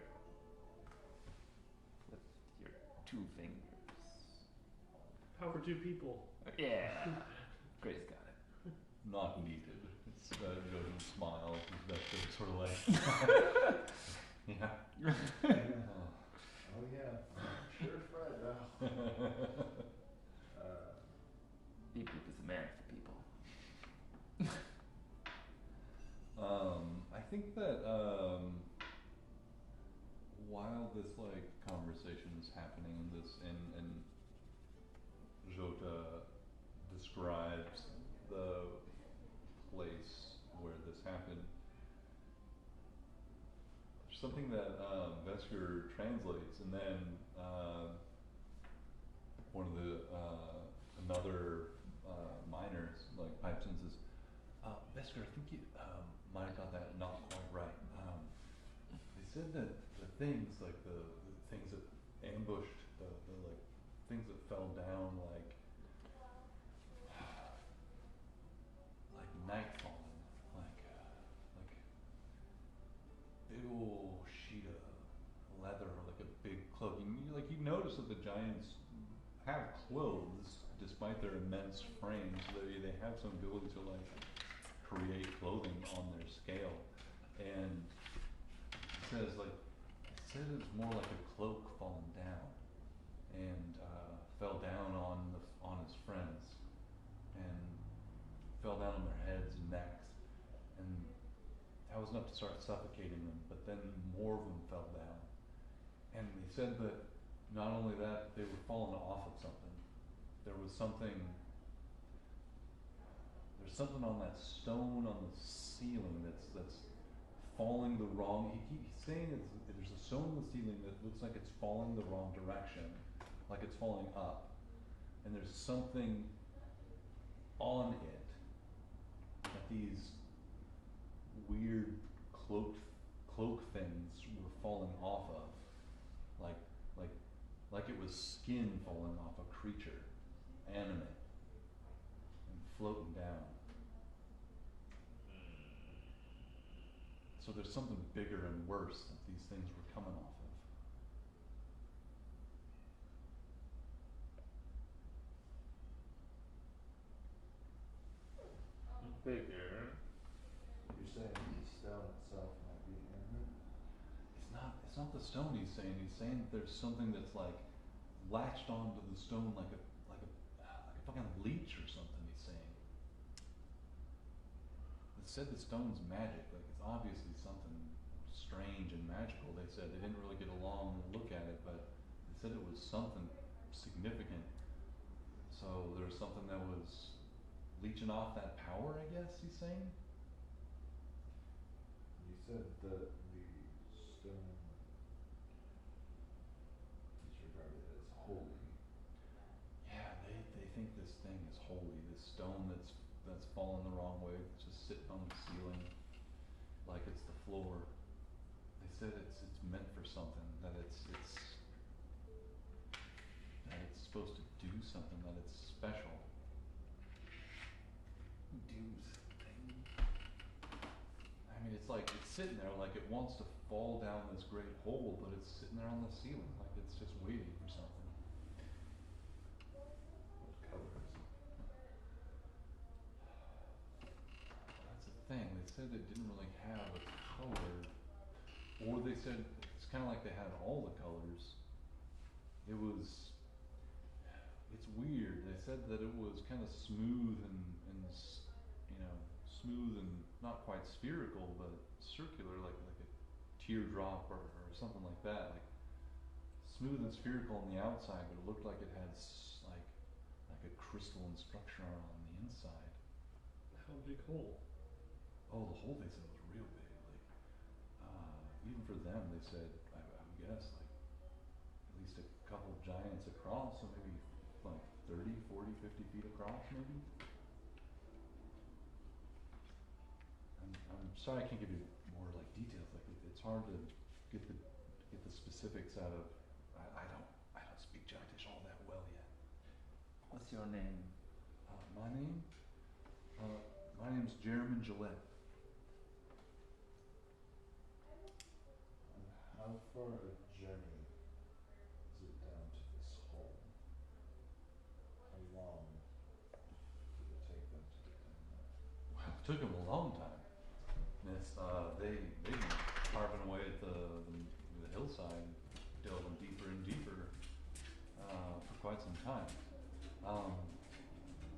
with your 2 fingers. Power two people. Yeah. Grace got it. Not needed. It's Jota smiles. That's sort of like, yeah. Oh yeah. Sure, Fred. Beep Beep is a man for people. I think that while this like conversation is happening and Jota describes the place where this happened, there's something that Vesker translates, and then one of the another miners like pipes in and says, "Vesker, I think you might have got that not quite right. They said that the things like the things that ambushed the like things that fell down like night falling, like big ol' sheet of leather, or like a big cloak. You notice that the giants have clothes despite their immense frames. They have some ability to like create clothing on their scale, and it says it's more like a cloak falling down, and fell down on his friends, and fell down on their heads and necks, and that was enough to start suffocating them. But then more of them fell down, and they said that not only that, they were falling off of something. There was something. There's something on that stone on the ceiling that's falling the wrong. He's saying there's a stone on the ceiling that looks like it's falling the wrong direction, like it's falling up, and there's something on it that these weird cloak things were falling off of, like it was skin falling off a creature, animate and floating down. So there's something bigger and worse that these things were coming off of. Bigger. You're saying the stone itself might be in it? It's it's not the stone he's saying. He's saying that there's something that's like latched onto the stone like a fucking leech or something. He's saying. It said the stone's magic. Like it's obviously something strange and magical. They said they didn't really get a long look at it, but they said it was something significant. So there was something that was leeching off that power. I guess he's saying. You said that the stone is regarded as holy. Yeah, they think this thing is holy. This stone that's fallen the wrong way, it's just sitting on the ceiling, like it's the floor. They said it's meant for something. That it's supposed to do something. That it's special. Do something. I mean, it's like it's sitting there, like it wants to fall down this great hole, but it's sitting there on the ceiling, like it's just waiting for something. What color is it? That's the thing. They said it didn't really have a color, or they said it's kind of like they had all the colors. It's weird. They said that it was kind of smooth and smooth and not quite spherical, but circular, like a teardrop or something like that. Like smooth and spherical on the outside, but it looked like it had like a crystalline structure on the inside. How big hole? Oh, the hole they said was real big. Like even for them, they said I would guess like at least a couple giants across, so maybe like 30, 40, 50 feet across, maybe. I'm sorry I can't give you more like details. Like it's hard to get the specifics out of. I don't speak Giantish all that well yet. What's your name? My name? My name's Jeremy Gillette. And how far a journey is it down to this hole? How long did it take them to get down there? Well, it took them a long time. And it's, they've been carving away at the hillside, delving deeper and deeper for quite some time.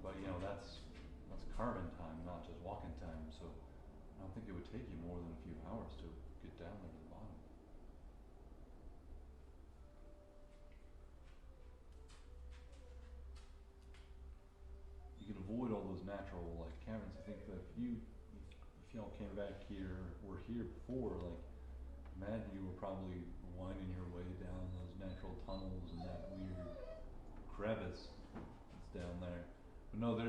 But that's carving time, not just walking time. So I don't think it would take you more than a few hours to get down there to the bottom. You can avoid all those natural like caverns. I think that if y'all came back here, were here before, like imagine you were probably winding your way down those natural tunnels and that weird crevice that's down there. But no, the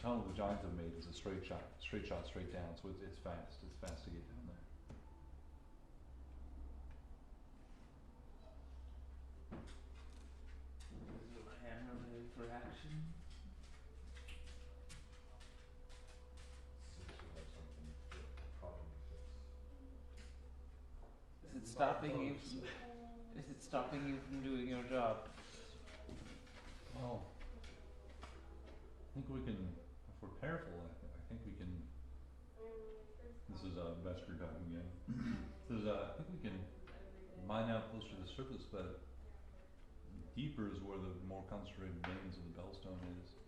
tunnel the giants have made is a straight shot straight down, so it's fast. It's fast to get down there. Is your hammer ready for action? Seems to have something that probably fits. Is it stopping you? Is it stopping you from doing your job? Well, I think we can, if we're careful, I think we can. This is Vesper talking again. I think we can mine out closer to the surface, but deeper is where the more concentrated veins of the bellstone is.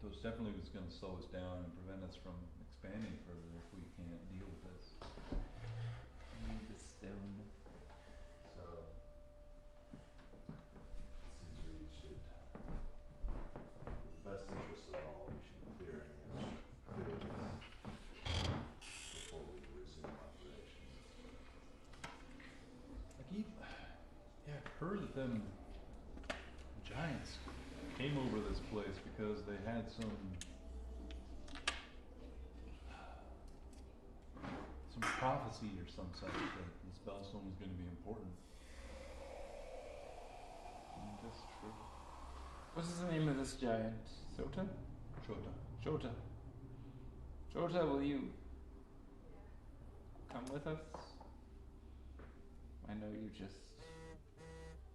So it's definitely what's going to slow us down and prevent us from expanding further if we can't deal with this. I need the stone. So, since we should, in the best interest of all, we should clear any villages before we resume operations. I've heard that them giants came over this place because they had some prophecy or some such that this bellstone was going to be important. That's true. What is the name of this giant? Sota? Shota. Jota, will you come with us? I know you just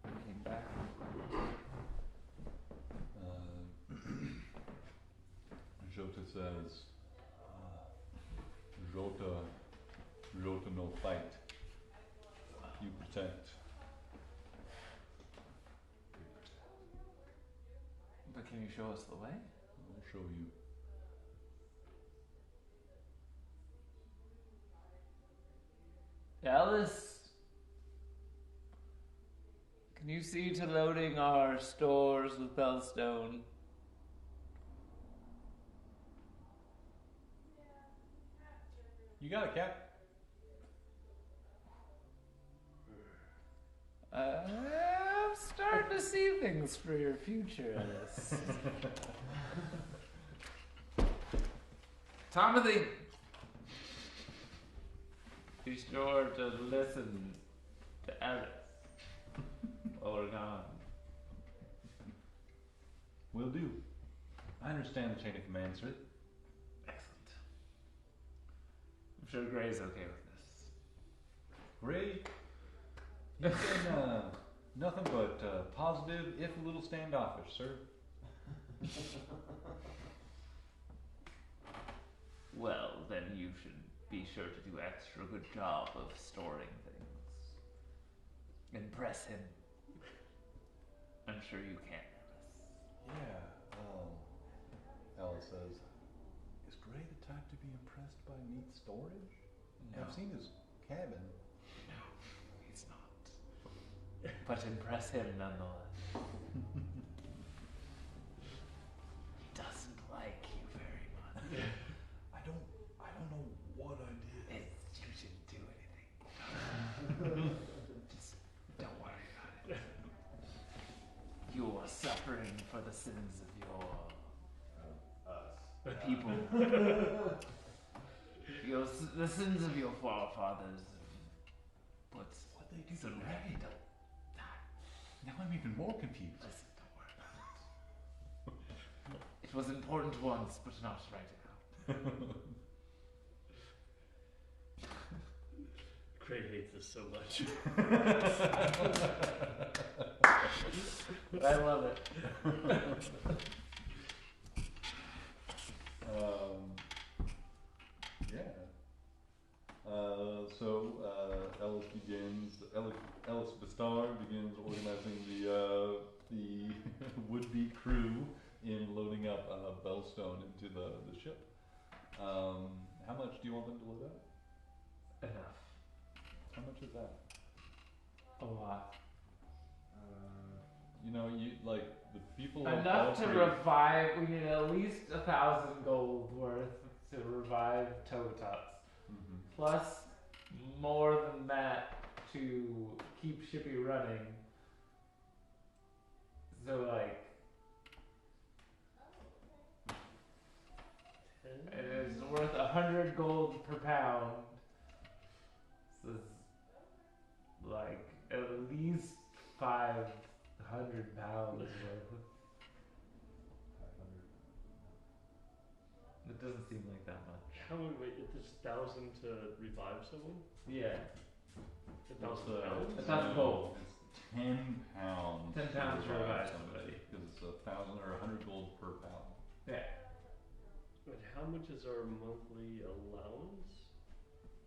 came back. Jota says, Jota Real to no fight. You protect. But can you show us the way? I'll show you. Alice, can you see to loading our stores with Bellstone? You got it, Cap. I'm starting to see things for your future, Alice. Timothy, be sure to listen to Alice while we're gone. Will do. I understand the chain of command, sir. Excellent. I'm sure Gray's okay with this. Gray, he's been nothing but positive, if a little standoffish, sir. Well, then you should be sure to do extra good job of storing things. Impress him. I'm sure you can, Alice. Yeah. Alice says, "Is Gray the type to be impressed by neat storage? No. I've seen his cabin." No, he's not. But impress him nonetheless. He doesn't like you very much. I don't know what I did. You shouldn't do anything. Just don't worry about it. You are suffering for the sins of your people. The sins of your forefathers. What'd they do so to Ray Ray? don't die. Now I'm even more confused. Listen, don't worry about it. It was important once, but not right now. Craig hates us so much. I love it. Yeah. Ellis Bastar begins organizing the would-be crew in loading up Bellstone into the ship. How much do you want them to load up? Enough. How much is that? A lot. You know, the people of Enough to Belfry- revive. We need at least 1,000 gold worth to revive toe tots. Mhm. Plus more than that to keep Shippy running. So it is worth 100 gold per pound. So it's at least 500 pounds worth. 500. It doesn't seem like that much. How would wait? It's 1,000 to revive someone? Yeah. 1,000 pounds? 1,000 gold. It's 10 pounds. 10 pounds to revive somebody. Because it's 1,000 or 100 gold per pound. Yeah. But how much is our monthly allowance?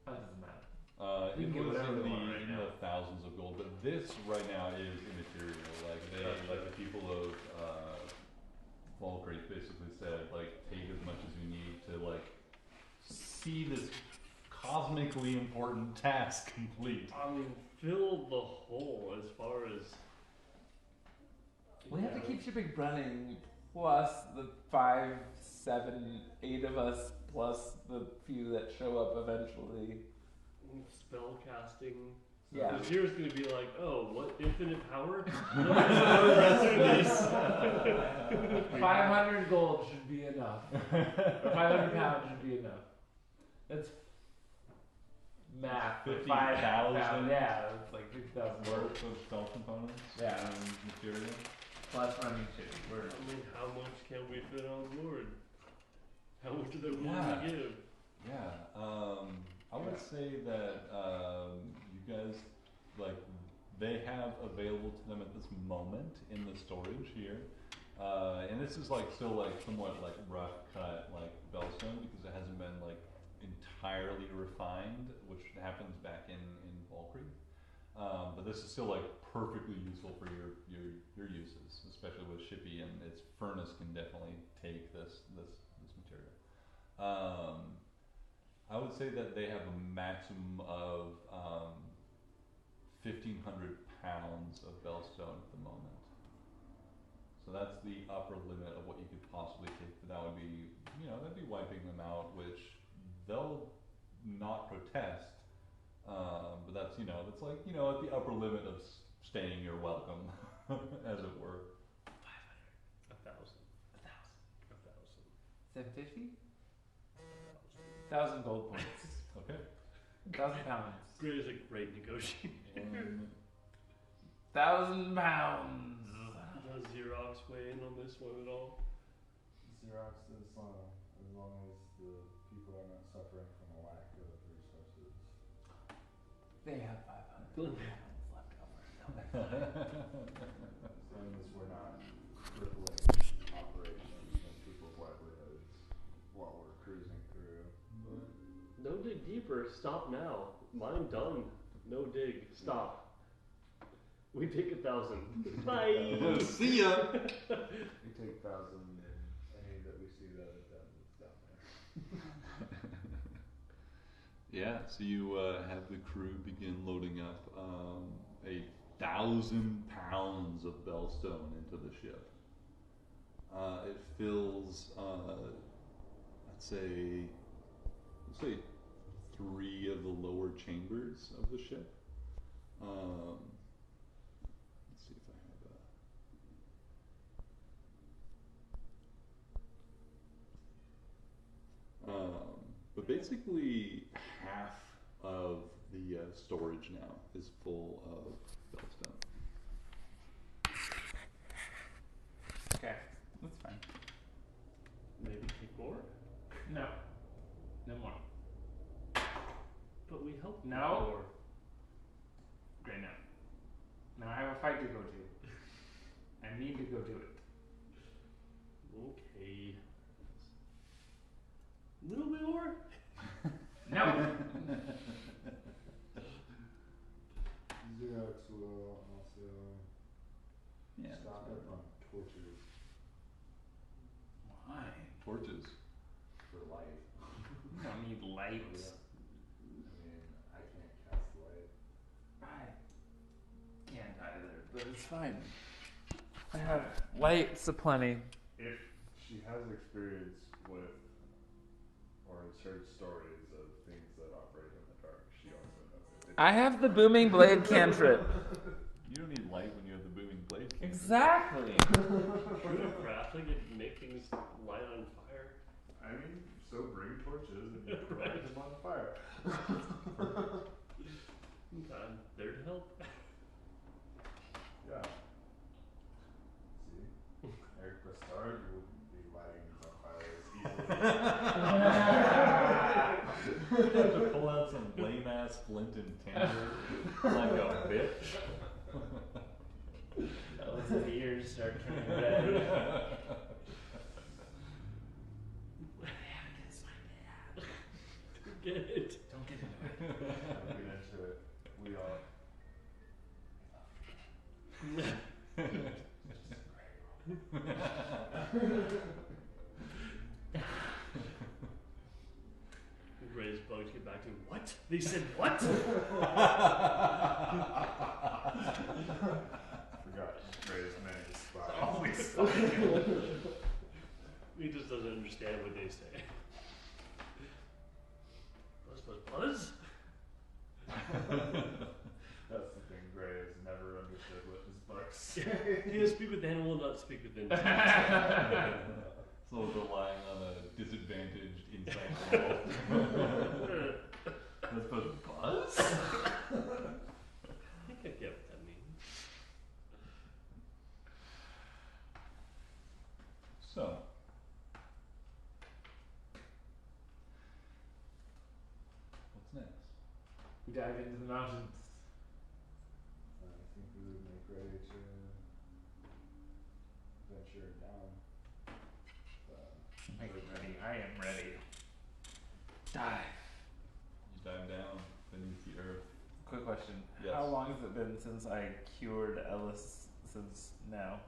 That doesn't matter. It We can get was whatever in we want right in now. the thousands of gold, but this right now is immaterial. Gotcha. The people of Volcrate basically said, take as much as you need to see this cosmically important task complete. I mean, fill the hole as far as. We have to keep shipping running, plus the 5, 7, 8 of us, plus the few that show up eventually. Spell casting. Yeah. The Zero's gonna be like, oh, what infinite power? 500 gold should be enough. Or 500 pounds should be enough. That's math. 50,000? Yeah, it's like 50,000 gold. Worth of spell components Yeah. and material. Plus running shit. I mean, how much can we fit on board? How much are they willing Yeah. to give? Yeah, I would say that you guys they have available to them at this moment in the storage here, and this is still somewhat rough cut Bellstone because it hasn't been entirely refined, which happens back in Ball Creek. But this is still like perfectly useful for your uses, especially with Shippy, and its furnace can definitely take this material. I would say that they have a maximum of 1,500 pounds of bellstone at the moment. So that's the upper limit of what you could possibly take. But that would be, that'd be wiping them out, which they'll not protest. But that's, that's like, at the upper limit of staying your welcome, as it were. 1,000. 750? 1,000 gold points. Okay. 1,000 pounds. Gray is a great negotiator. 1,000 pounds. Does Xerox weigh in on this one at all? Xerox is as long as the people are not suffering from a lack of resources. They have 500 pounds left over. As long as we're not crippling operations and people's livelihoods while we're cruising through. No dig deeper. Stop now. Mine done. No dig. Stop. We take 1,000. Bye. See ya. We take 1,000 and any that we see that are done, it's down there. Yeah, so you have the crew begin loading up 1,000 pounds of bellstone into the ship. It fills, let's say 3 of the lower chambers of the ship. Let's see if I have but basically half of the storage now is full of bellstone. Okay, that's fine. Maybe take more? No. No more. But we help No. more. Great, no. Now I have a fight to go to. I need to go do it. Okay. Little bit more? No! Xerox will also Yeah. stock up on torches Why? Torches. for light. You don't need lights. I can't cast light. I can't either, but it's fine. I have lights aplenty. If she has experience with or has heard stories of things that operate in the dark, she also knows it. I have the booming blade cantrip. You don't need light when you have the booming blade. Exactly. Should have crafting and make things light on fire. I mean, so bring torches and you can light them on fire. I'm there to help. Yeah. See? Eric Bastard, you wouldn't be lighting these on fire as easily. You have to pull out some lame ass flint and tinder like a bitch. Those ears start turning red. What do they have against my dad? Get it. Don't get into it. Don't get into it. We all. Gray's bugs get back to him. What? They said what? Forgot Gray's many spies. Always He just doesn't understand what they say. Buzz? That's the thing, Gray has never understood what his bucks say. He has speak with animal, not speak with insects. So relying on a disadvantaged insight roll. That's supposed to buzz? I think I get what that means. So. What's next? We dive into the mountains. I think we would make ready to venture down. Are you ready? I am ready. Dive. You dive down beneath the earth. Quick question. Yes. How long has it been since I cured Ellis since now?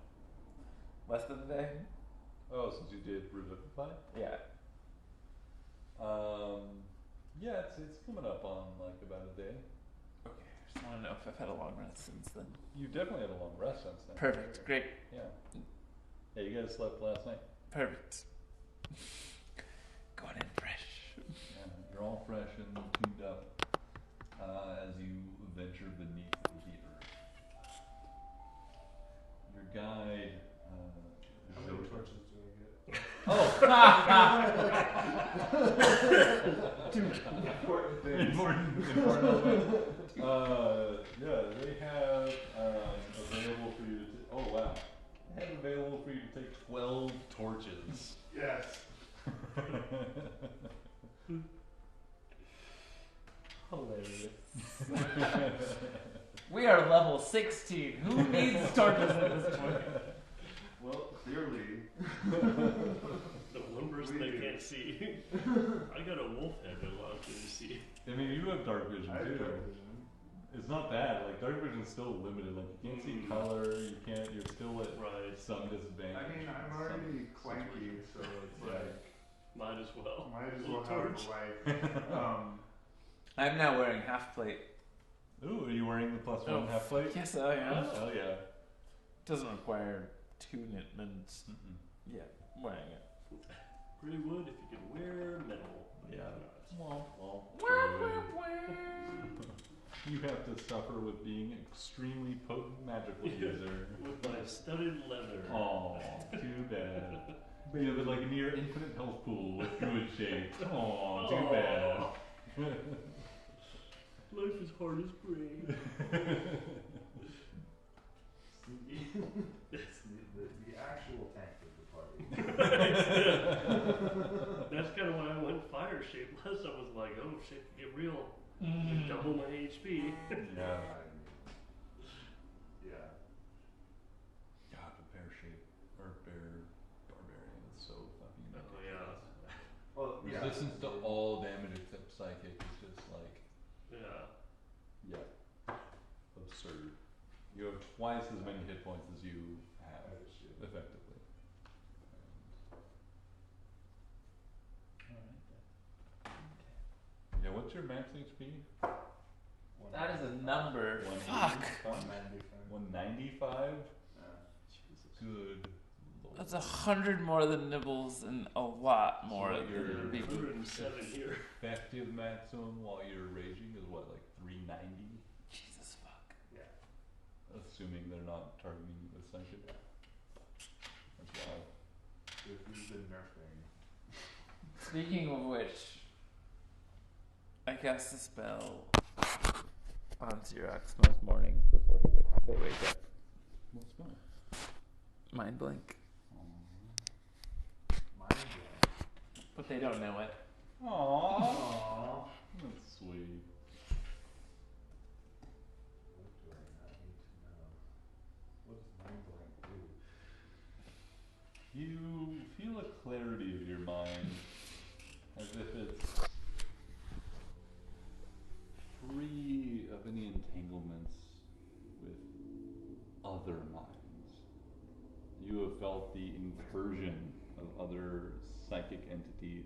Less than a day? Oh, since you did Revivify? Yeah. Yeah, it's coming up on like about a day. Okay. I just want to know if I've had a long rest since then. You definitely had a long rest since then. Perfect. Great. Yeah. Yeah, you guys slept last night. Perfect. Going in fresh. Yeah, you're all fresh and tuned up as you venture beneath the earth. Your guide. How many torches do I get? Important things. Important. Yeah, they have available for you to. Oh wow. They have available for you to take 12 torches. Yes. Hilarious. We are level 16. Who needs torches at this point? Well, clearly. The one person they can't see. I got a wolf head that allows me to see. I mean, you have dark vision I have too. dark vision. It's not bad. Like dark vision's still limited. Like you can't see color. You can't. You're still at Right. some disadvantage. I mean, I'm already clanky, so it's like, Might as well. might as Little well have torch. a life. I'm now wearing half plate. Ooh, are you wearing the +1 Oh, half plate? Yes, I am. Oh yeah. Doesn't require tuniments. Mm-mm. Yeah, I'm wearing it. Really would if you could wear metal. Yeah. Well, You have to suffer with being an extremely potent magical user. With my studded leather. Aw, too bad. You have like a near infinite health pool with druid shapes. Aw, too bad. Life is hard as grain. It's the actual tank of the party. That's kind of why I went fire shaped last. I was like, oh shit, get real. Mm. Double my HP. Yeah. Yeah. God, the bear shape or bear barbarian is so fucking. Oh yeah. Well, yeah. Resistance to all damage except psychic is just like Yeah. absurd. You have twice as many hit points as you have, Oh, shit. effectively. Yeah, what's your max HP? that is a number. 185? Fuck. 195? Jesus. Good lord. That's 100 more than Nibbles and a lot more So than you're- people. 107 here. Effective maximum while you're raging is what, like 390? Jesus fuck. Yeah. Assuming they're not targeting you with psychic. That's wild. If you've been nerfing. Speaking of which, I cast a spell on Xerox most mornings before they wake up. What spell? Mind blank. Mind blowing. But they don't know it. Aww. Aww. That's sweet. What do I not need to know? What does mind blowing do? You feel a clarity of your mind as if it's free of any entanglements with other minds. You have felt the incursion of other psychic entities'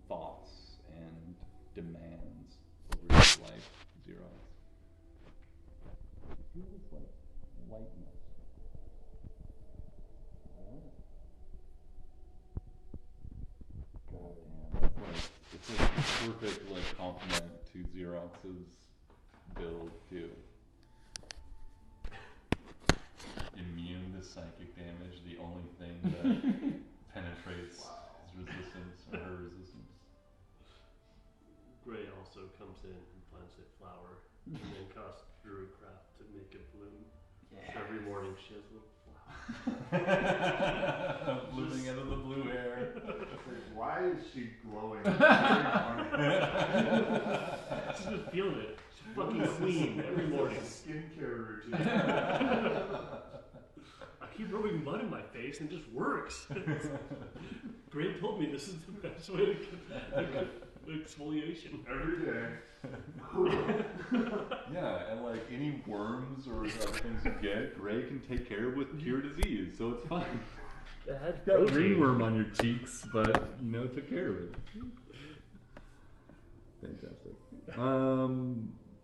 thoughts and demands over your life, Xerox. It feels like lightness. God damn, that's like, it's like a perfect like compliment to Xerox's build too. Immune to psychic damage, the only thing that penetrates his resistance or her resistance. Gray also comes in and plants a flower and then costs Druidcraft to make it bloom. So every morning she has a little flower. Blooming out of the blue hair. Like, why is she glowing every morning? She's just feeling it. She's fucking queen every morning. Skincare routine. I keep rubbing mud in my face and it just works. Gray told me this is the best way to Exfoliation. every day. Yeah, and like any worms or other things you get, Gray can take care of with cure disease, so it's fine. It had Got protein. ringworm on your cheeks, but took care of it. Fantastic.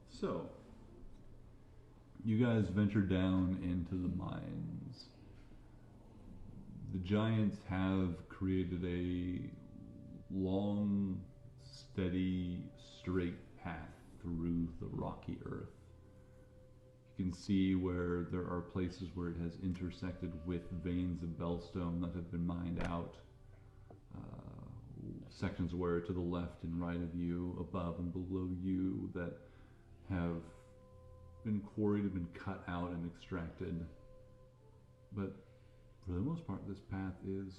So you guys venture down into the mines. The giants have created a long, steady, straight path through the rocky earth. You can see where there are places where it has intersected with veins of bellstone that have been mined out. Sections where to the left and right of you, above and below you, that have been quarried and been cut out and extracted. But for the most part, this path is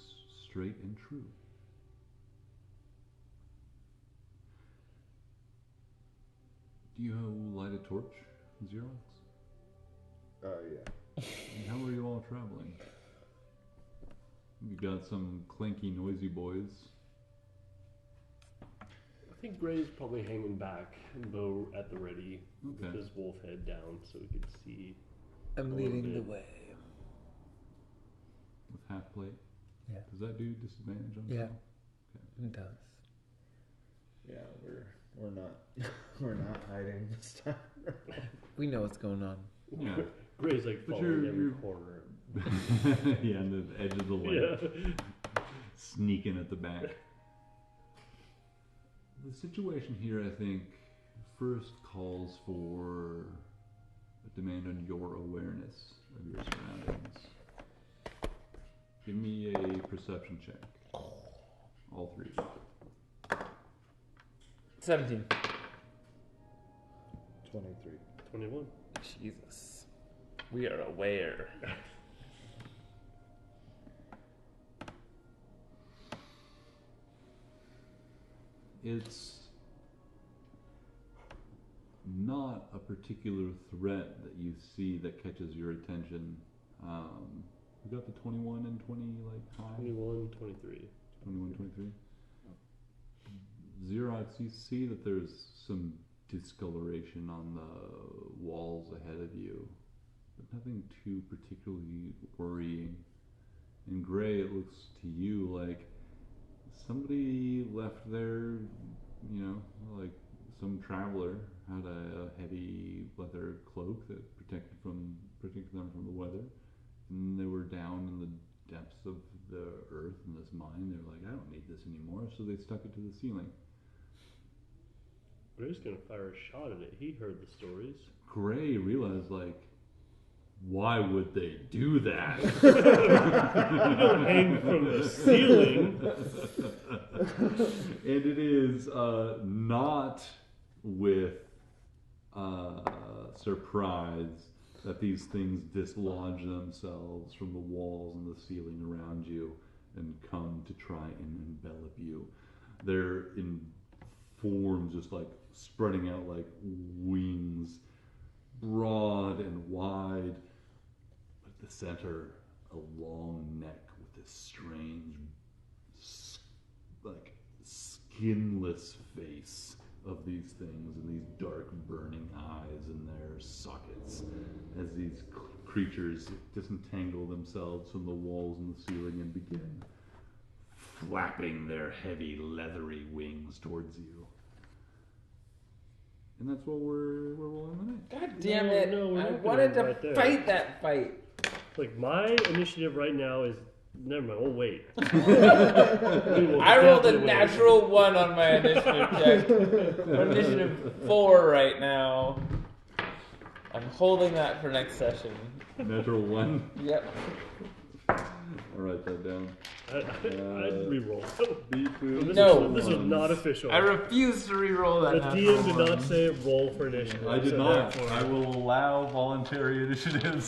straight and true. Do you light a torch, Xerox? Yeah. And how are you all traveling? You got some clanky, noisy boys. I think Gray's probably hanging back, bow at the ready, Okay. with his wolf head down so we could see. I'm A leading little the bit. way. With half plate. Yeah. Does that do disadvantage on Yeah. spell? It does. Yeah, we're not hiding this time. We know what's going on. Yeah. Gray's like But following you're- every you're- corner. Yeah, on the edge of the light. Yeah. Sneaking at the back. The situation here, I think, first calls for a demand on your awareness of your surroundings. Give me a perception check. All three of you. 17. 23. 21. Jesus. We are aware. It's not a particular threat that you see that catches your attention. We got the 21 and 20 like high? 21, 23. 21, 23. Xerox, you see that there's some discoloration on the walls ahead of you, but nothing too particularly worrying. In Gray, it looks to you like somebody left there, like some traveler had a heavy leather cloak that protected them from the weather, and they were down in the depths of the earth in this mine. They're like, I don't need this anymore, so they stuck it to the ceiling. Gray's gonna fire a shot at it. He heard the stories. Gray realized, like, why would they do that? You don't hang from the ceiling. And it is not with surprise that these things dislodge themselves from the walls and the ceiling around you and come to try and envelop you. They're in forms just like spreading out like wings, broad and wide, but at the center, a long neck with this strange, like skinless face of these things and these dark burning eyes in their sockets as these creatures disentangle themselves from the walls and the ceiling and begin flapping their heavy leathery wings towards you. And that's what we're rolling tonight. God damn it. No, we're I not wanted doing to right there. fight that fight. Like, my initiative right now is. Never mind, we'll wait. I rolled a natural 1 on my initiative check. We're initiative 4 right now. I'm holding that for next session. Natural 1. Yep. I'll write that down. I'd re-roll. B2. No. This is not official. I refuse to re-roll that. The natural DM did one. not say roll for initiative. I did so not. therefore- I will allow voluntary initiatives.